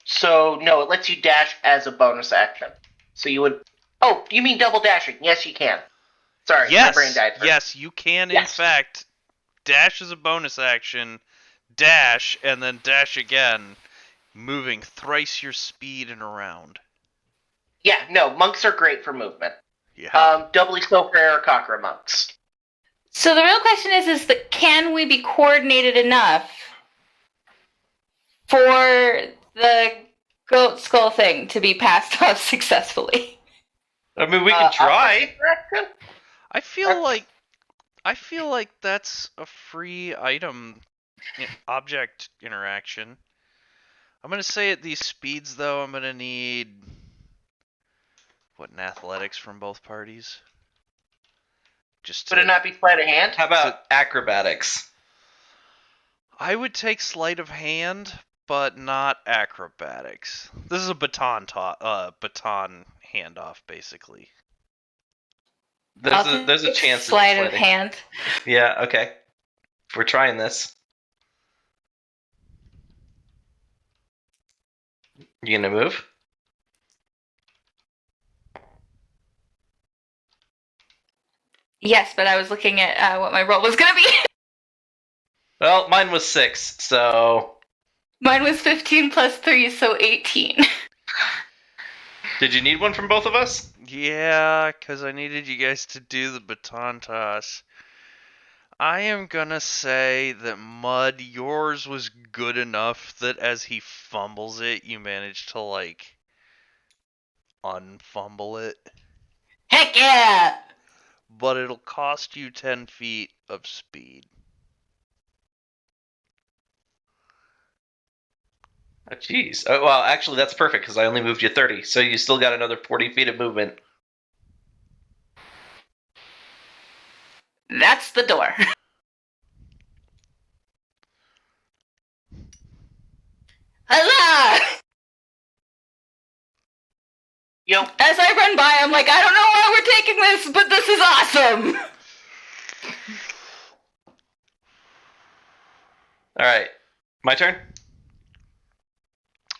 So no, it lets you dash as a bonus action. So you would. Oh, you mean double dashing? Yes, you can. Sorry, Yes, my brain died. yes, you can in Yes. fact dash as a bonus action, dash, and then dash again moving thrice your speed in a round. Yeah, no, monks are great for movement. Yeah. Doubly so for Aarakocra monks. So the real question is that can we be coordinated enough for the goat skull thing to be passed off successfly? I mean, we can try. I feel like that's a free item object interaction. I'm gonna say at these speeds though, I'm gonna need an athletics from both parties. Just Would it to, not be sleight of hand? How about acrobatics? I would take sleight of hand, but not acrobatics. This is a baton handoff, basically. There's a chance. Sleight of hand. Yeah. Okay. We're trying this. You gonna move? Yes, but I was looking at what my roll was going to be. Well, mine was 6, so. Mine was 15 plus 3, so 18. Did you need one from both of us? Yeah, because I needed you guys to do the baton toss. I am gonna say that Mud, yours was good enough that as he fumbles it, you managed to, like, unfumble it. Heck yeah! But it'll cost you 10 feet of speed. Oh, jeez. Oh, well, actually, that's perfect because I only moved you 30, so you still got another 40 feet of movement. That's the door. Huzzah! Yo, As I run by, I'm like, I don't know why we're taking this, but this is awesome! Alright. My turn?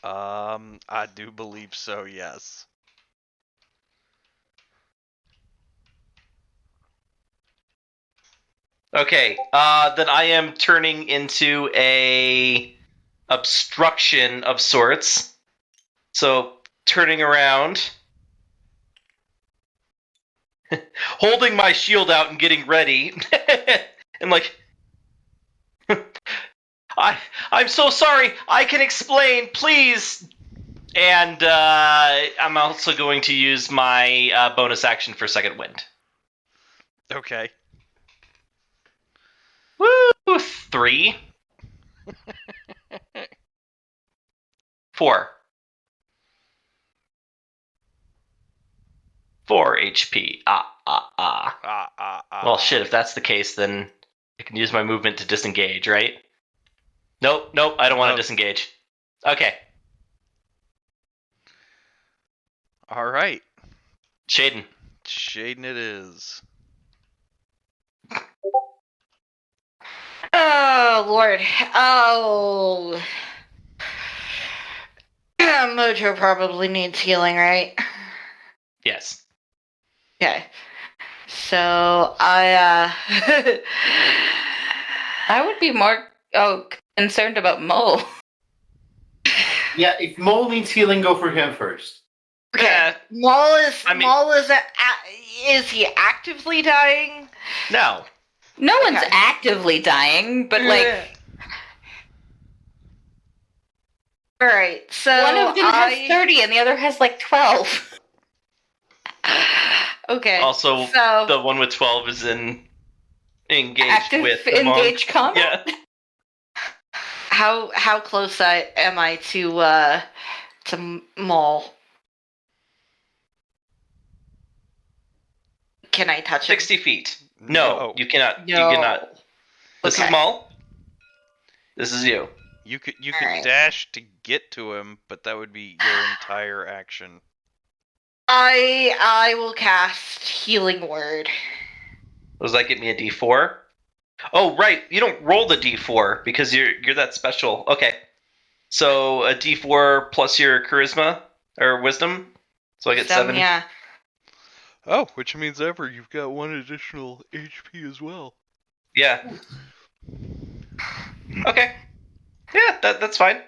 I do believe so, yes. Okay, then I am turning into a obstruction of sorts. So, turning around, holding my shield out and getting ready, and like, I'm so sorry, I can explain, please! And I'm also going to use my bonus action for second wind. Okay. Woo! 3. 4. 4 HP. Well, shit, if that's the case, then I can use my movement to disengage, right? Nope, I don't want to disengage. Okay. Alright. Shaden. Shaden it is. Oh, Lord. Oh. Mojo probably needs healing, right? Yes. Okay. So, I would be more concerned about Mo. Yeah, if Mole needs healing, go for him first. Okay. Maul is he actively dying? No. No one's actively dying, but Alright, so one of them has 30 and the other has 12. Okay. Also, so the one with 12 is engaged active with the engaged monk. combat? Yeah. how close am I to Maul? Can I touch him? 60 feet. No, you cannot. No. You cannot. This is Maul. This is you. You could Alright. dash to get to him, but that would be your entire action. I will cast Healing Word. Does that get me a D4? Oh, right. You don't roll the D4 because you're that special. Okay. So a D4 plus your charisma or wisdom. So I get 7. Yeah. Oh, which means you've got 1 additional HP as well. Yeah. Okay. Yeah, that's fine.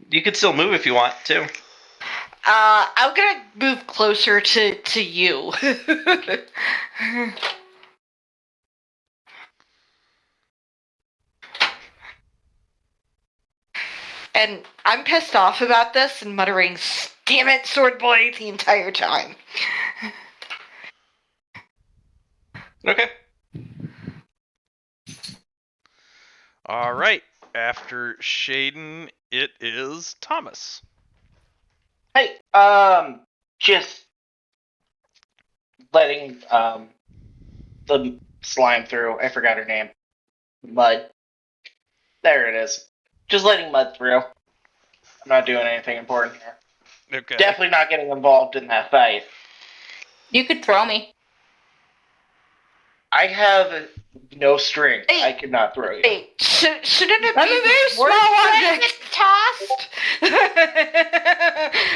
You could still move if you want to. I'm gonna move closer to you. And I'm pissed off about this and muttering, "Damn it, sword boy," the entire time. Okay. All right. After Shaden, it is Thomas. Hey, just letting the slime through. I forgot her name. Mud. There it is. Just letting Mud through. I'm not doing anything important here. Okay. Definitely not getting involved in that fight. You could throw me. I have no strength. Hey. I could not throw you. Wait, shouldn't it I'm be a very the small dwarf that gets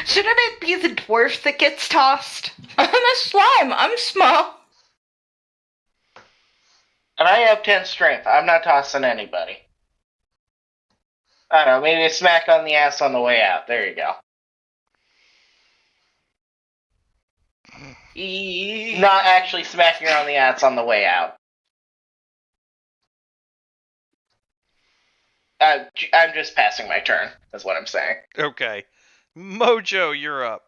tossed? Shouldn't it be the dwarf that gets tossed? I'm a slime. I'm small. And I have 10 strength. I'm not tossing anybody. I don't know, maybe a smack on the ass on the way out. There you go. Not actually smacking her on the ass on the way out. I'm just passing my turn, is what I'm saying. Okay. Mojo, you're up.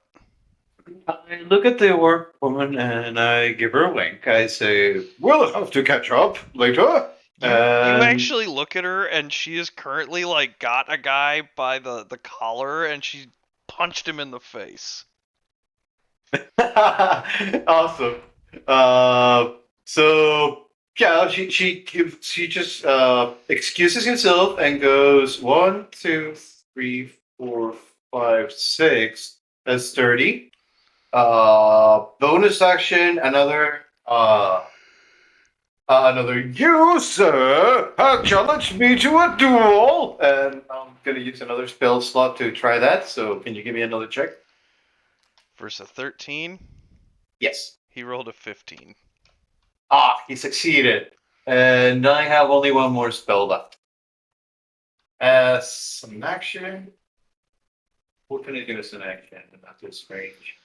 I look at the orc woman and I give her a wink. I say, "We'll have to catch up later." You actually look at her, and she is currently like got a guy by the collar, and she punched him in the face. Awesome. So yeah, she just excuses herself and goes 1, 2, 3, 4, 5, 6. That's 30. Bonus action, another you, sir, have challenged me to a duel, and I'm gonna use another spell slot to try that. So can you give me another check? Versus a 13, Yes. he rolled a 15. Ah, he succeeded. And I have only one more spell left. As some action. What can I do as an action? Not this range.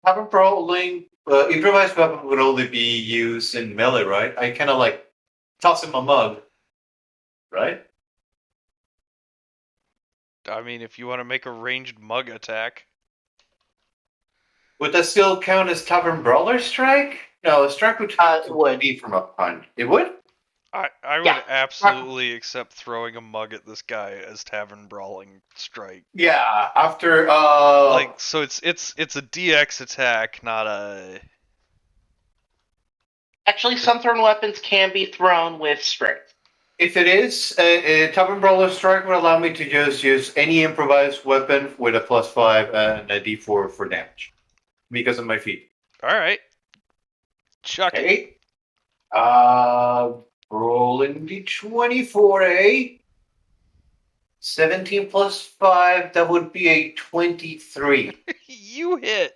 Have rolling. Improvised weapon would only be used in melee, right? I kind of like toss him a mug, right? I mean, if you want to make a ranged mug attack. Would that still count as Tavern Brawler Strike? No, a strike would be from up behind. It would? I would Yeah. absolutely accept throwing a mug at this guy as Tavern Brawling Strike. Yeah, after Like, so it's a DX attack, not a. Actually, some thrown weapons can be thrown with strength. if it is, a Tavern Brawler Strike would allow me to just use any improvised weapon with a +5 and a d4 for damage. Because of my feet. Alright. Chuck it. Okay. Rolling d20 for a 17 plus 5, that would be a 23. You hit.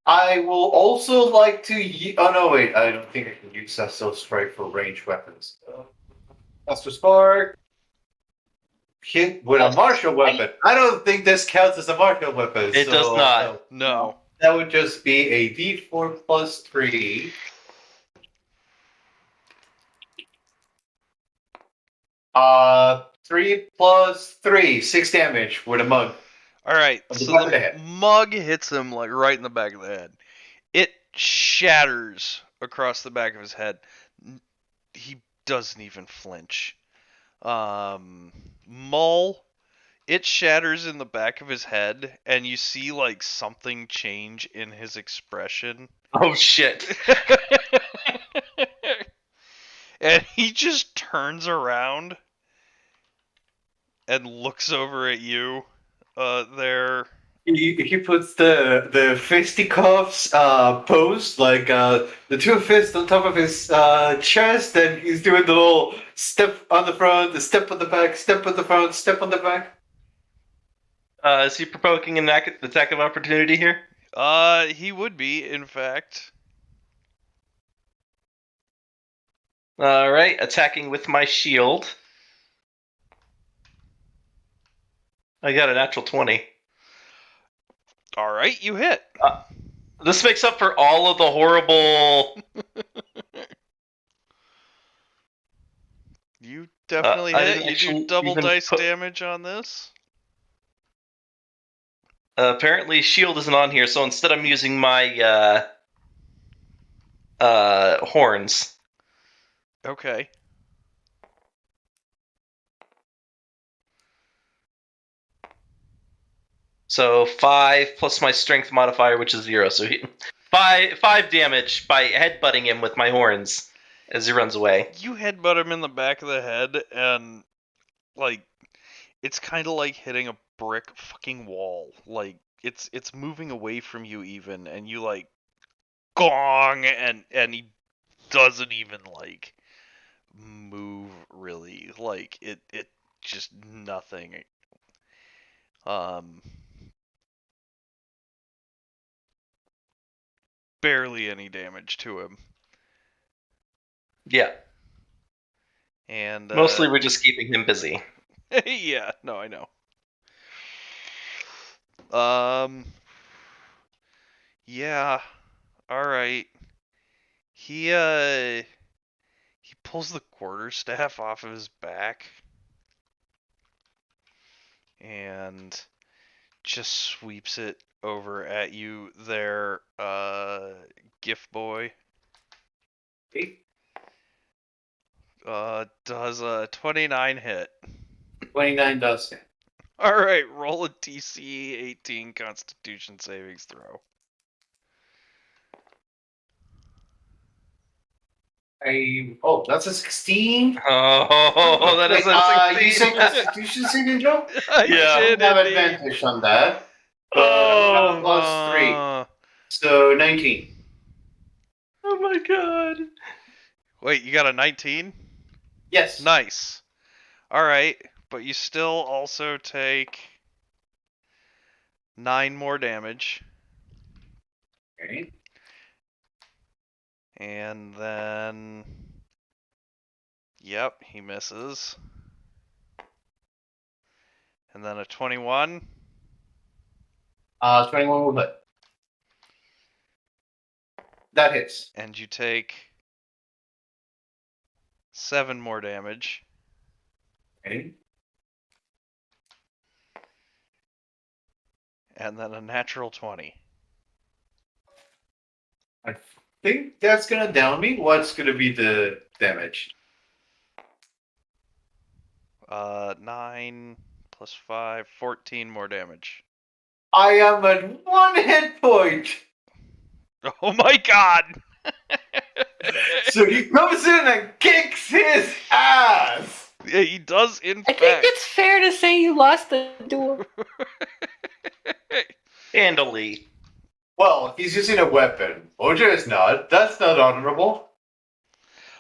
I will also like to. Oh no, wait! I don't think I can use Astral Strike for ranged weapons. Astral Spark. Hit with a martial weapon. I don't think this counts as a martial weapon. It does not. No. That would just be a d4 plus 3. Uh, 3 plus 3, 6 damage with a mug. Alright, On the so back of the the head. mug hits him like right in the back of the head. It shatters across the back of his head. He doesn't even flinch. Mull, it shatters in the back of his head, and you see like something change in his expression. Oh shit. And he just turns around and looks over at you there. He puts the fisticuffs pose, like the two fists on top of his chest, and he's doing the little step on the front, the step on the back, step on the front, step on the back. Is he provoking an attack of opportunity here? He would be, in fact. All right, attacking with my shield. I got a natural 20. All right, you hit. This makes up for all of the horrible. You definitely I hit. didn't You do actually double even dice put. damage on this. Apparently, shield isn't on here, so instead I'm using my horns. Okay. So 5 plus my strength modifier, which is 0. So 5 damage by headbutting him with my horns as he runs away. You headbutt him in the back of the head, and like it's kind of like hitting a brick fucking wall. Like it's moving away from you even, and you like gong, and he doesn't even like move really. Like it just nothing. Um, barely any damage to him. Yeah. And Mostly we're just keeping him busy. yeah, no, I know. Um, yeah, all right. He pulls the quarterstaff off of his back and just sweeps it over at you there, gift boy. Okay. Does a 29 hit. 29 does hit. All right, roll a DC 18 Constitution savings throw. That's a 16. Oh, that is a You 16. said Constitution saving throw? I Yeah. did I have indeed. advantage on that. Oh, Plus 3. So 19. Oh my god. Wait, you got a 19? Yes. Nice. All right, but you still also take 9 more damage. Okay. And then, yep, he misses. And then a 21. 21 will hit. That hits. And you take 7 more damage. Okay. And then a natural 20. I think that's gonna down me. What's gonna be the damage? 9 plus 5, 14 more damage. I am at 1 hit point. Oh my god! So he comes in and kicks his ass. Yeah, he does, in I think fact. it's fair to say you lost the duel. Handily. Well, he's using a weapon. Oja is not. That's not honorable.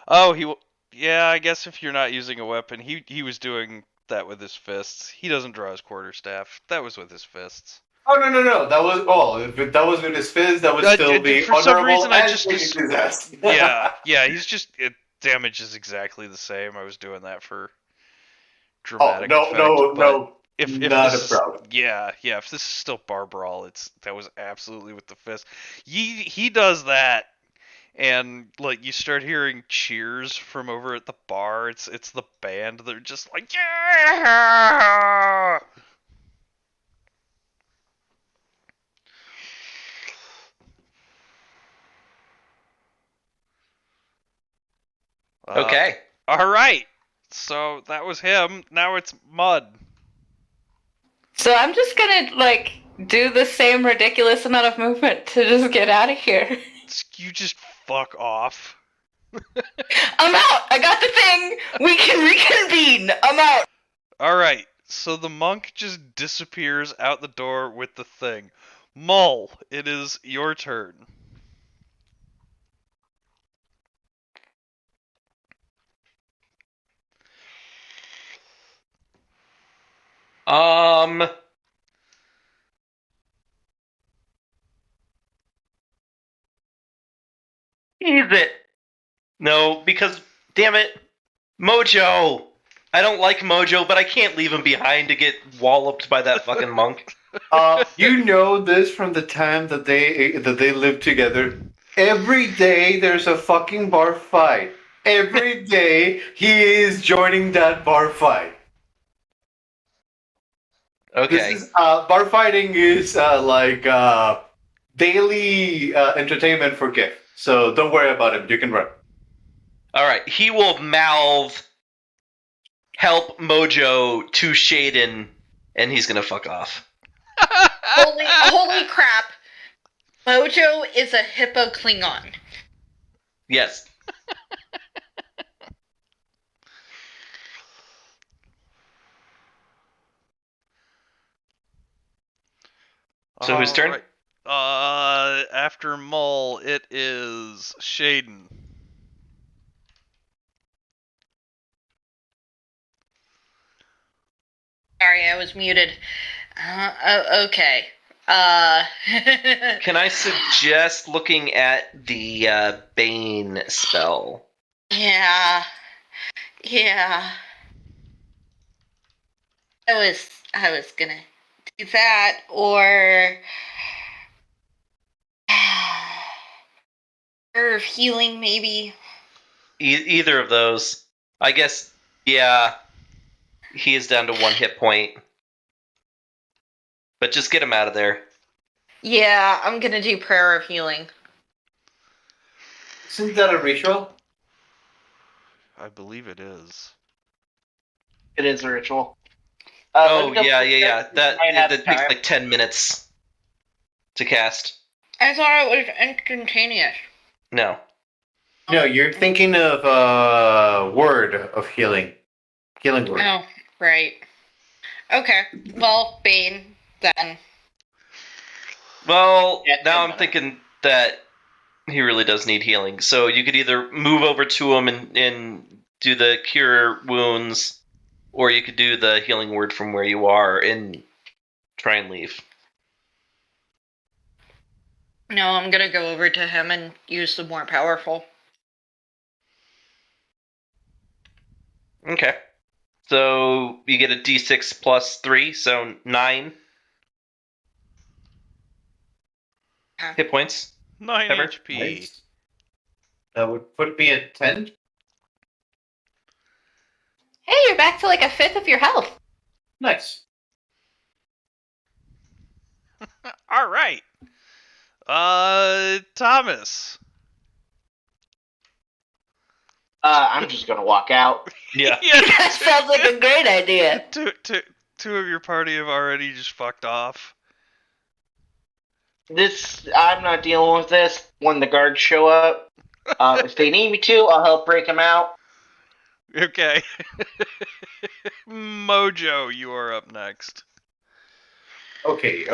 Oh, yeah, I guess if you're not using a weapon, he was doing that with his fists. He doesn't draw his quarterstaff. That was with his fists. Oh no! That was if that was with his fist, that would still be For some honorable reason, I and just kicking his ass. yeah. He's just damage is exactly the same. I was doing that for dramatic effect. No, If not this a is, problem. yeah. If this is still bar brawl, that was absolutely with the fist. He does that, and like you start hearing cheers from over at the bar. It's the band. They're just like yeah. Okay. All right. So that was him. Now it's Mud. So I'm just gonna do the same ridiculous amount of movement to just get out of here. You just fuck off. I'm out. I got the thing. We can reconvene. I'm out. All right. So the monk just disappears out the door with the thing. Mull, it is your turn. Um. Is it? No, because Damn it. Mojo! I don't like Mojo, but I can't leave him behind to get walloped by that fucking monk. You know this from the time that they lived together. Every day there's a fucking bar fight. Every day he is joining that bar fight. This Okay. is bar fighting is daily entertainment for Gift. So don't worry about him. You can run. Alright, he will mouth help Mojo to Shaden, and he's gonna fuck off. Holy crap! Mojo is a hippo Klingon. Yes. So whose turn? Alright. After Mull, it is Shaden. Sorry, I was muted. Okay. Can I suggest looking at the Bane spell? Yeah. I was gonna do that or or healing maybe. Either of those. I guess, yeah, he is down to 1 hit point. But just get him out of there. Yeah, I'm gonna do prayer of healing. Isn't that a ritual? I believe it is. It is a ritual. Oh, let me double yeah. check. That I have takes time. like 10 minutes to cast. I thought it was instantaneous. No. No, you're thinking of word of healing. Healing word. Oh, right. Okay. Well, Bane then. Well, Yeah, now 10 I'm minutes. thinking that he really does need healing. So you could either move over to him and do the cure wounds, or you could do the healing word from where you are and try and leave. No, I'm gonna go over to him and use the more powerful. Okay. So you get a d6 plus 3, so 9 hit points. 9 Pepper? HP. Nice. That would put me at 10. Hey, you're back to like a fifth of your health. Nice. Alright. Thomas. I'm just gonna walk out. Yeah. That sounds like a great idea. Two of your party have already just fucked off. I'm not dealing with this when the guards show up. If they need me to, I'll help break them out. Okay. Mojo, you are up next. Okay.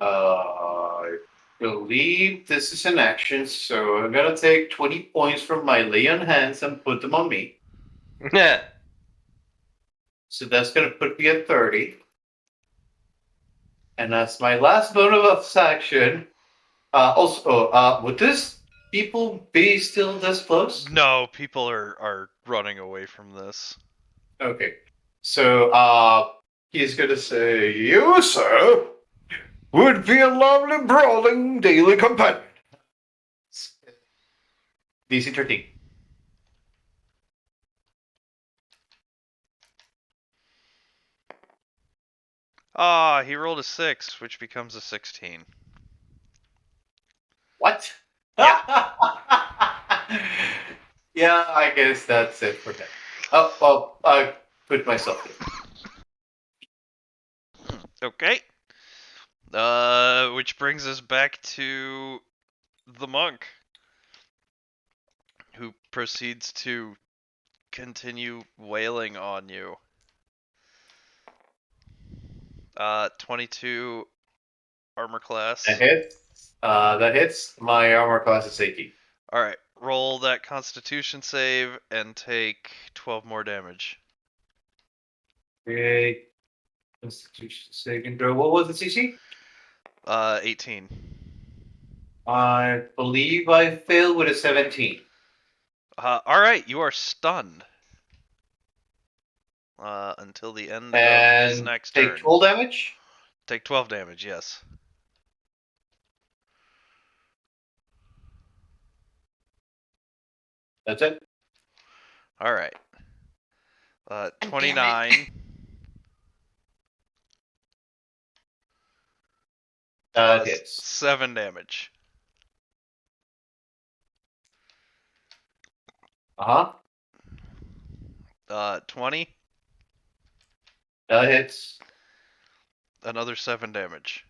I believe this is an action, so I'm gonna take 20 points from my lay on hands and put them on me. Yeah. So that's gonna put me at 30. And as my last bonus action, would this people be still this close? No, people are running away from this. Okay. So he's gonna say, "You, sir, would be a lovely brawling daily companion." DC 13. He rolled a 6, which becomes a 16. What? Yeah. Yeah, I guess that's it for that. Oh, well, I put myself in. Okay. Which brings us back to the monk, who proceeds to continue wailing on you. 22 armor class. That hits. That hits. My armor class is 18. Alright, roll that constitution save and take 12 more damage. Okay. Constitution saving throw. What was the CC? 18. I believe I failed with a 17. Alright, you are stunned. Until the end of his And next take turn. 12 damage? Take 12 damage, yes. That's it? Alright. Damn it. 29. Hits. 7 damage. Uh-huh. 20. Hits. Another 7 damage.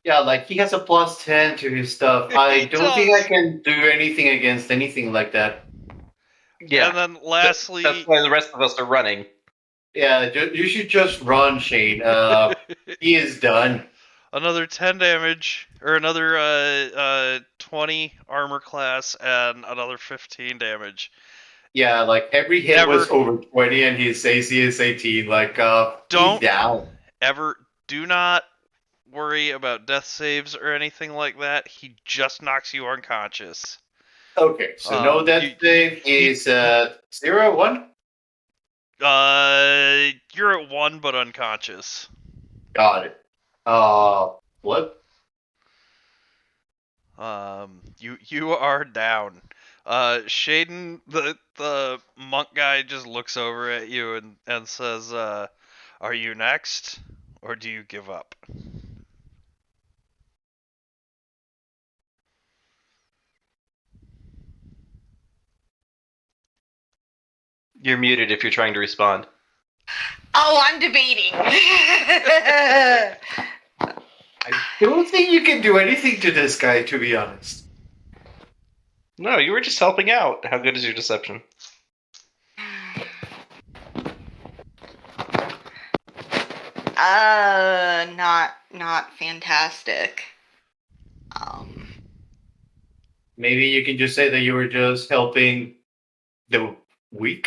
Yeah, like he has a plus 10 to his stuff. I He don't think I does. can do anything against anything like that. Yeah. And then lastly, That's why the rest of us are running. Yeah, you should just run, Shane. He is done. another 10 damage, or another 20 armor class, and another 15 damage. Yeah, like every hit Ever- was over 20 and his AC is 18. Like, Don't- he's down. Do not worry about death saves or anything like that. He just knocks you unconscious. Okay, so no death save is 0, 1? You're at 1 but unconscious. Got it. What? You are down. Shaden, the monk guy, just looks over at you and says, "Are you next, or do you give up?" You're muted if you're trying to respond. Oh, I'm debating. I don't think you can do anything to this guy, to be honest. No, you were just helping out. How good is your deception? Not fantastic. Maybe you can just say that you were just helping the weak.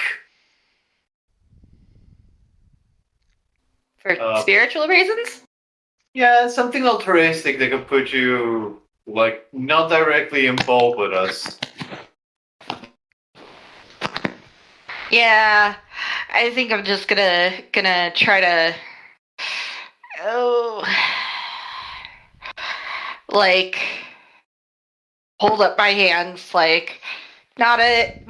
For spiritual reasons? Yeah, something altruistic that could put you, like, not directly involved with us. Yeah, I think I'm just gonna try to like hold up my hands like not it.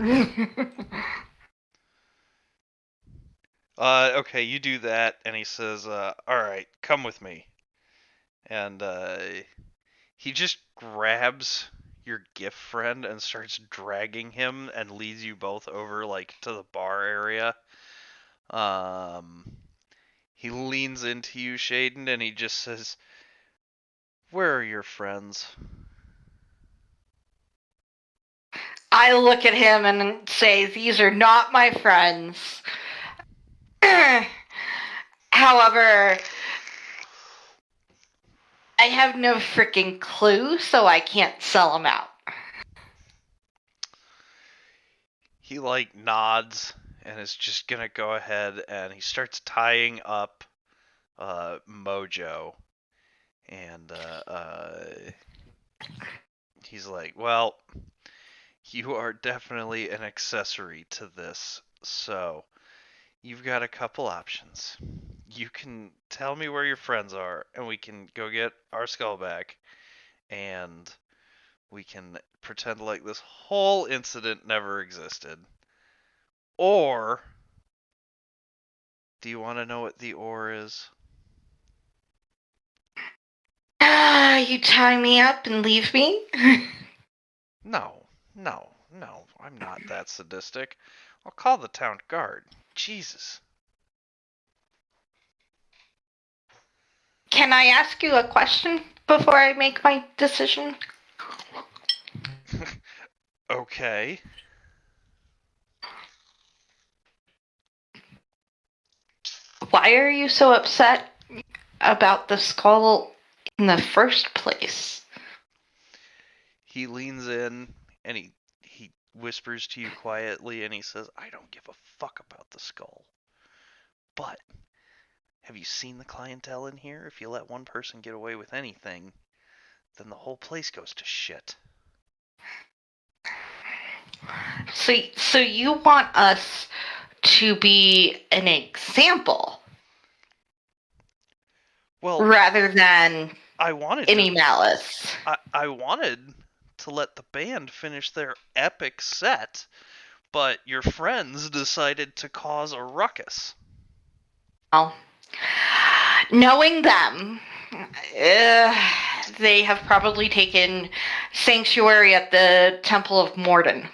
Okay, you do that, and he says, "All right, come with me." And he just grabs your gift friend and starts dragging him and leads you both over like to the bar area. He leans into you, Shaden, and he just says, "Where are your friends?" I look at him and say, "These are not my friends." However, I have no freaking clue, so I can't sell them out. He like nods and is just gonna go ahead and he starts tying up Mojo, and he's like, "Well, you are definitely an accessory to this, so you've got a couple options. You can tell me where your friends are, and we can go get our skull back, and we can pretend like this whole incident never existed. Or, do you want to know what the or is?" You tie me up and leave me? No, I'm not that sadistic. I'll call the town guard. Jesus. Can I ask you a question before I make my decision? Okay. Why are you so upset about the skull in the first place? He leans in and he whispers to you quietly and he says, "I don't give a fuck about the skull. But have you seen the clientele in here? If you let one person get away with anything, then the whole place goes to shit." So you want us to be an example Well, rather than I wanted any to. malice. I wanted to let the band finish their epic set, but your friends decided to cause a ruckus. Well, knowing them, they have probably taken sanctuary at the Temple of Morden.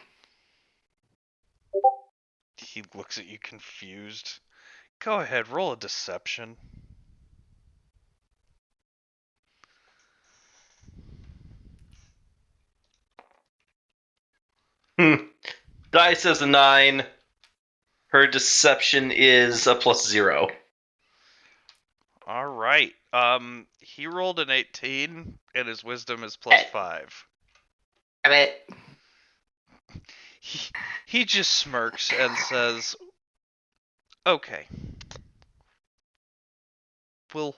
He looks at you confused. Go ahead, roll a deception. Dice is a 9. Her deception is a +0. All right. He rolled an 18, and his wisdom is +5. It. He just smirks and says, "Okay, we'll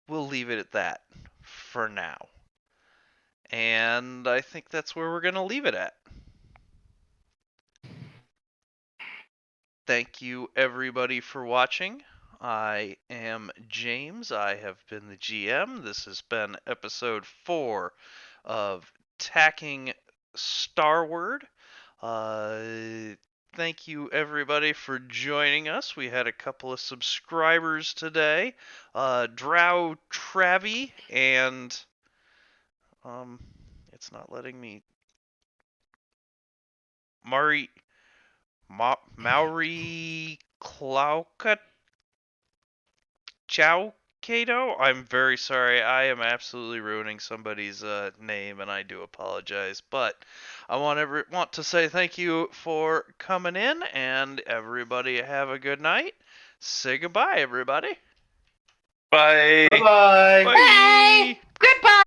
leave it at that for now." And I think that's where we're gonna leave it at. Thank you everybody for watching. I am James. I have been the GM. This has been episode 4 of Tacking Starward. Thank you everybody for joining us. We had a couple of subscribers today. Drow Travi and it's not letting me Mauri Klauka Chow Kato. I'm very sorry. I am absolutely ruining somebody's name, and I do apologize. But I want to say thank you for coming in, and everybody have a good night. Say goodbye, everybody. Bye. Bye. Bye. Goodbye.